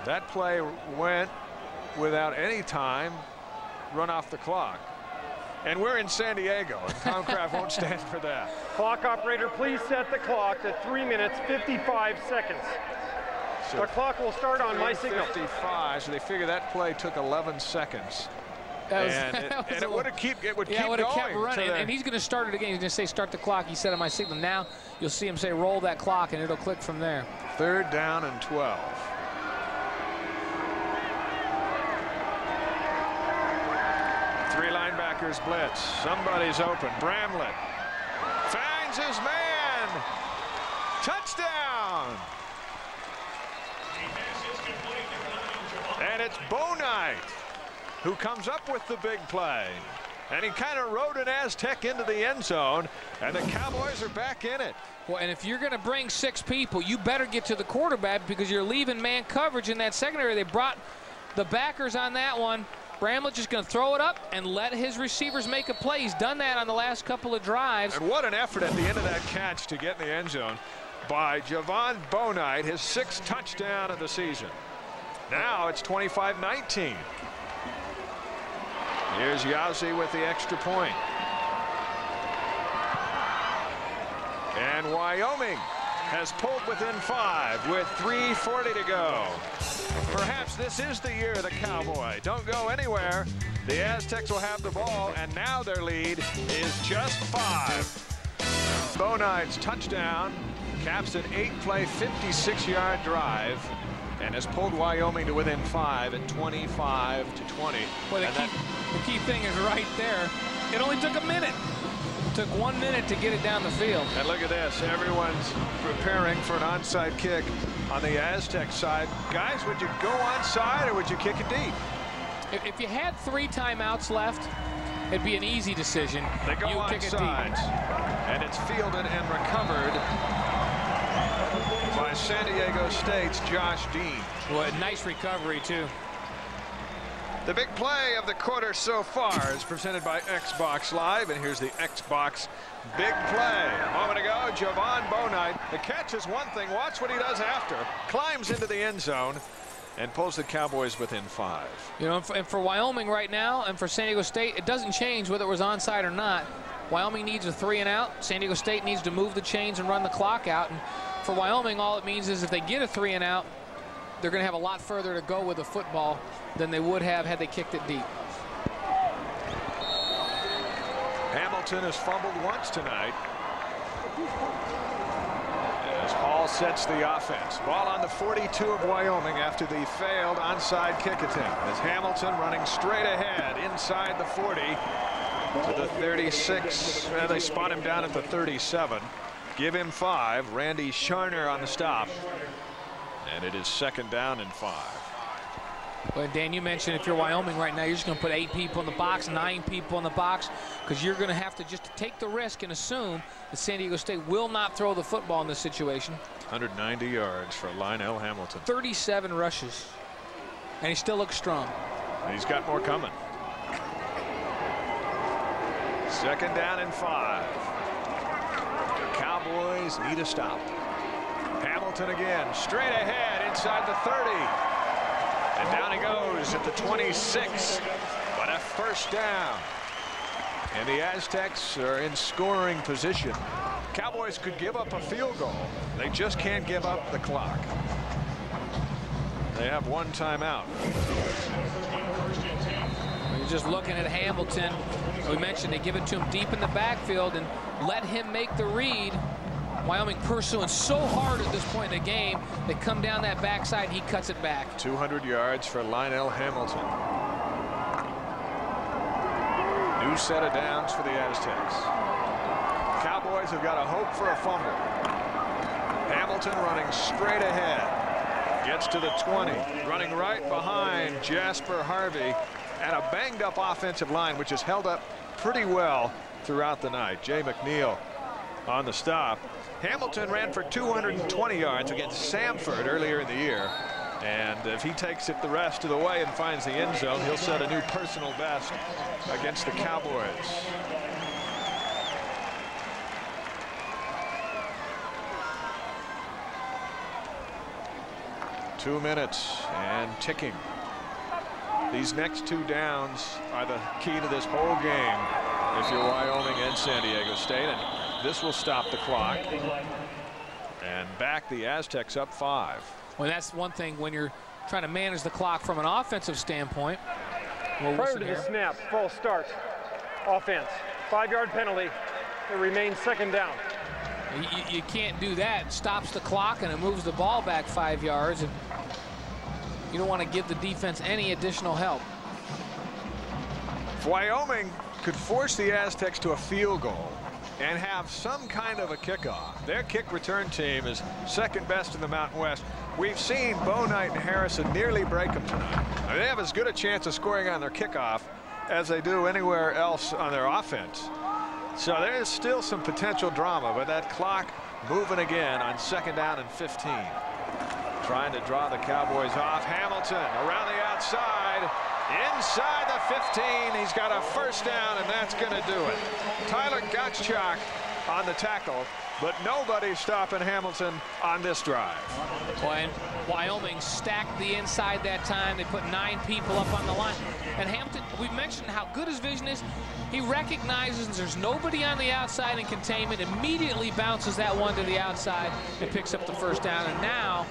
That play went without any time run off the clock. And we're in San Diego, and Tom Kraft won't stand for that. Clock operator, please set the clock to 3 minutes, 55 seconds. So the clock will start on my signal. 55, so they figure that play took 11 seconds. And it would keep going. Kept running, and he's going to start it again. He's going to say start the clock. He said on my signal. Now you'll see him say roll that clock, and it'll click from there. 3rd down and 12. Three linebackers blitz. Somebody's open. Bramlett finds his man. Touchdown. And it's Bonite who comes up with the big play. And he kind of rode an Aztec into the end zone, and the Cowboys are back in it. Well, and if you're going to bring 6 people, you better get to the quarterback, because you're leaving man coverage in that secondary. They brought the backers on that one, Bramlett just going to throw it up and let his receivers make a play. He's done that on the last couple of drives. And what an effort at the end of that catch to get in the end zone by Javon Bonite, his 6th touchdown of the season. Now it's 25-19. Here's Yazzie with the extra point. And Wyoming has pulled within 5 with 3:40 to go. Perhaps this is the year of the Cowboy. Don't go anywhere. The Aztecs will have the ball, and now their lead is just 5. Bonite's touchdown caps an 8-play, 56-yard drive and has pulled Wyoming to within 5 at 25-20. Well, the key thing is right there. It only took a minute. It took 1 minute to get it down the field. And look at this. Everyone's preparing for an onside kick on the Aztec side. Guys, would you go onside or would you kick it deep? If you had 3 timeouts left, it'd be an easy decision. They go onside, and it's fielded and recovered by San Diego State's Josh Dean. Well, a nice recovery, too. The big play of the quarter so far is presented by Xbox Live, and here's the Xbox big play. A moment ago, Javon Bonite. The catch is one thing. Watch what he does after. Climbs into the end zone and pulls the Cowboys within 5. You know, and for Wyoming right now and for San Diego State, it doesn't change whether it was onside or not. Wyoming needs a 3 and out. San Diego State needs to move the chains and run the clock out. And for Wyoming, all it means is if they get a 3 and out, they're going to have a lot further to go with the football than they would have had they kicked it deep. Hamilton has fumbled once tonight. As Hall sets the offense. Ball on the 42 of Wyoming after the failed onside kick attempt. As Hamilton running straight ahead inside the 40 to the 36. Well, they spot him down at the 37. Give him 5. Randy Scharner on the stop. And it is 2nd down and 5. Well, Dan, you mentioned if you're Wyoming right now, you're just going to put 8 people in the box, 9 people in the box, because you're going to have to just take the risk and assume that San Diego State will not throw the football in this situation. 190 yards for Lionel Hamilton. 37 rushes, and he still looks strong. He's got more coming. 2nd down and 5. The Cowboys need a stop. Hamilton again, straight ahead inside the 30. And down he goes at the 26. But a 1st down. And the Aztecs are in scoring position. Cowboys could give up a field goal. They just can't give up the clock. They have 1 timeout. You're just looking at Hamilton. We mentioned they give it to him deep in the backfield and let him make the read. Wyoming pursuing so hard at this point in the game. They come down that backside, he cuts it back. 200 yards for Lionel Hamilton. New set of downs for the Aztecs. Cowboys have got a hope for a fumble. Hamilton running straight ahead. Gets to the 20. Running right behind Jasper Harvey. And a banged up offensive line which has held up pretty well throughout the night. Jay McNeil on the stop. Hamilton ran for 220 yards against Samford earlier in the year. And if he takes it the rest of the way and finds the end zone, he'll set a new personal best against the Cowboys. Two minutes and ticking. These next 2 downs are the key to this whole game if you're Wyoming and San Diego State. And this will stop the clock. And back the Aztecs up 5. Well, that's one thing when you're trying to manage the clock from an offensive standpoint. Prior to the snap, false start. Offense. 5-yard penalty. It remains 2nd down. You can't do that. It stops the clock and it moves the ball back 5 yards. And you don't want to give the defense any additional help. If Wyoming could force the Aztecs to a field goal and have some kind of a kickoff. Their kick return team is 2nd best in the Mountain West. We've seen Bonite and Harrison nearly break them tonight. They have as good a chance of scoring on their kickoff as they do anywhere else on their offense. So there's still some potential drama, but that clock moving again on 2nd down and 15. Trying to draw the Cowboys off. Hamilton around the outside. outside, inside the 15. He's got a first down, and that's going to do it. Tyler Gottschalk on the tackle, but nobody's stopping Hamilton on this drive. When Wyoming stacked the inside that time, they put 9 people up on the line. And Hamilton, we mentioned how good his vision is. He recognizes there's nobody on the outside in containment, immediately bounces that one to the outside and picks up the first down. And now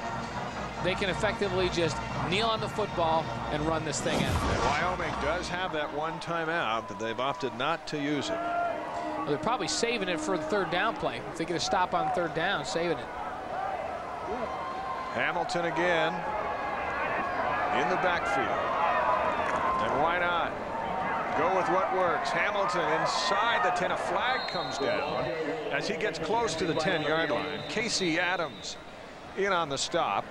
they can effectively just kneel on the football and run this thing out. And Wyoming does have that one timeout, but they've opted not to use it. Well, they're probably saving it for the third down play. If they get a stop on third down, saving it. Hamilton again in the backfield. And why not? Go with what works. Hamilton inside the 10. A flag comes down as he gets close to the 10-yard line. Casey Adams in on the stop.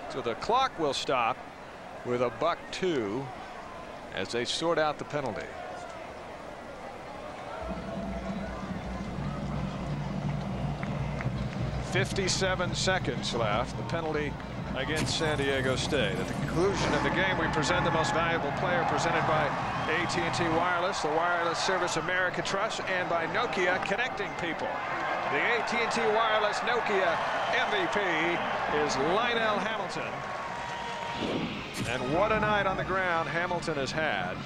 So the clock will stop with a $1.02 as they sort out the penalty. .57 seconds left. The penalty against San Diego State. At the conclusion of the game, we present the most valuable player, presented by AT&T Wireless, the wireless service America trusts, and by Nokia, connecting people. The AT&T Wireless Nokia MVP is Lionel Hamilton. And what a night on the ground Hamilton has had,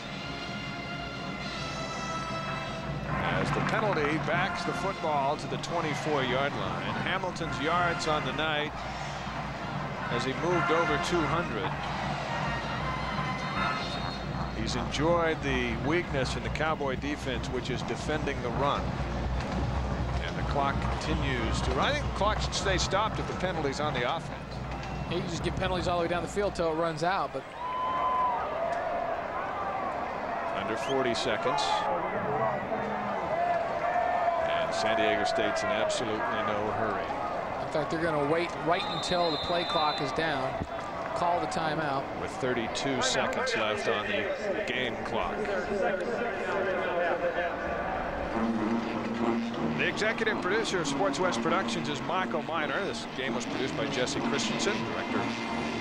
as the penalty backs the football to the 24-yard line. Hamilton's yards on the night, as he moved over 200. He's enjoyed the weakness in the Cowboy defense, which is defending the run. And the clock continues to run. I think the clock should stay stopped if the penalty's on the offense. You can just give penalties all the way down the field till it runs out, but under 40 seconds. And San Diego State's in absolutely no hurry. In fact, they're going to wait right until the play clock is down, call the timeout. With 32 seconds left on the game clock. The executive producer of Sports West Productions is Michael Miner. This game was produced by Jesse Christensen, director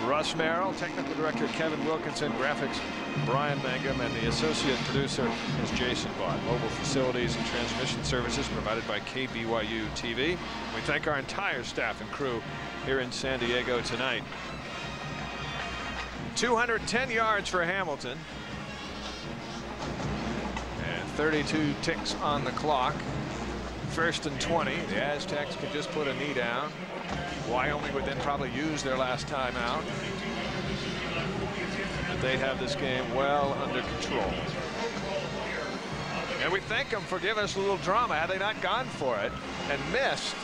Russ Merrill, technical director Kevin Wilkinson, graphics Brian Mangum, and the associate producer is Jason Vaught. Mobile facilities and transmission services provided by KBYU TV. We thank our entire staff and crew here in San Diego tonight. 210 yards for Hamilton. And 32 ticks on the clock. 1st and 20. The Aztecs could just put a knee down. Wyoming would then probably use their last timeout. But they have this game well under control. And we thank them for giving us a little drama. Had they not gone for it and missed,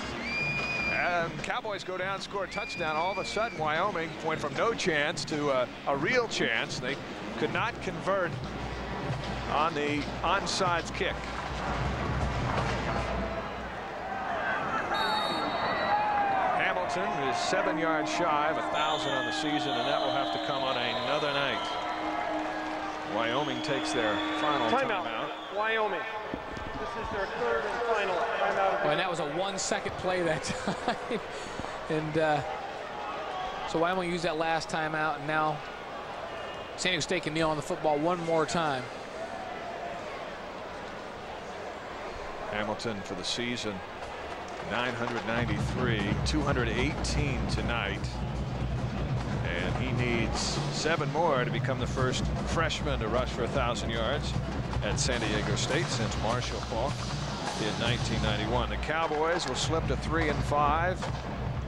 Cowboys go down, score a touchdown. All of a sudden, Wyoming went from no chance to a real chance. They could not convert on the onside kick. Hamilton is 7 yards shy of 1,000 on the season, and that will have to come on another night. Wyoming takes their final timeout. Wyoming. This is their 3rd and final timeout. Well, and that was a 1-second play that time. And so Wyoming used that last timeout, and now San Diego State can kneel on the football one more time. Hamilton for the season, 993, 218 tonight. And he needs 7 more to become the first freshman to rush for 1,000 yards at San Diego State since Marshall Faulk in 1991. The Cowboys will slip to 3-5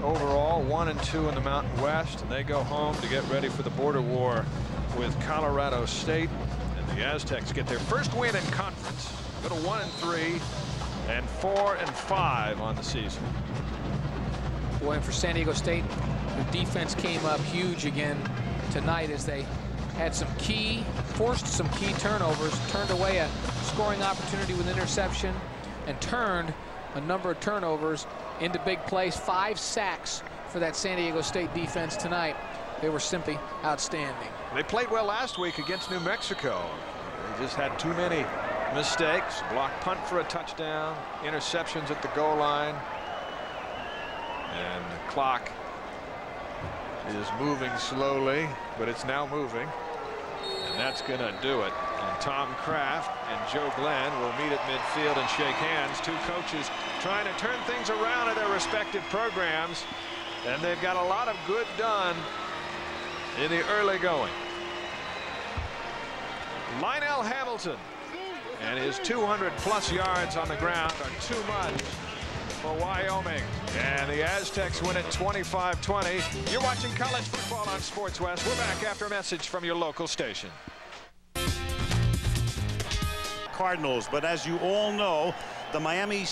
overall, 1-2 in the Mountain West, and they go home to get ready for the border war with Colorado State. And the Aztecs get their first win in conference, go to 1-3 and 4-5 on the season. Boy, and for San Diego State, the defense came up huge again tonight as they had forced some key turnovers, turned away a scoring opportunity with interception, and turned a number of turnovers into big plays. 5 sacks for that San Diego State defense tonight. They were simply outstanding. They played well last week against New Mexico. They just had too many mistakes. Block punt for a touchdown, interceptions at the goal line, and the clock is moving slowly, but it's now moving. And that's going to do it. And Tom Kraft and Joe Glenn will meet at midfield and shake hands. Two coaches trying to turn things around in their respective programs. And they've got a lot of good done in the early going. Lionel Hamilton and his 200+ yards on the ground are too much for Wyoming. And the Aztecs win it 25-20. You're watching college football on Sports West. We're back after a message from your local station. Cardinals, but as you all know, the Miami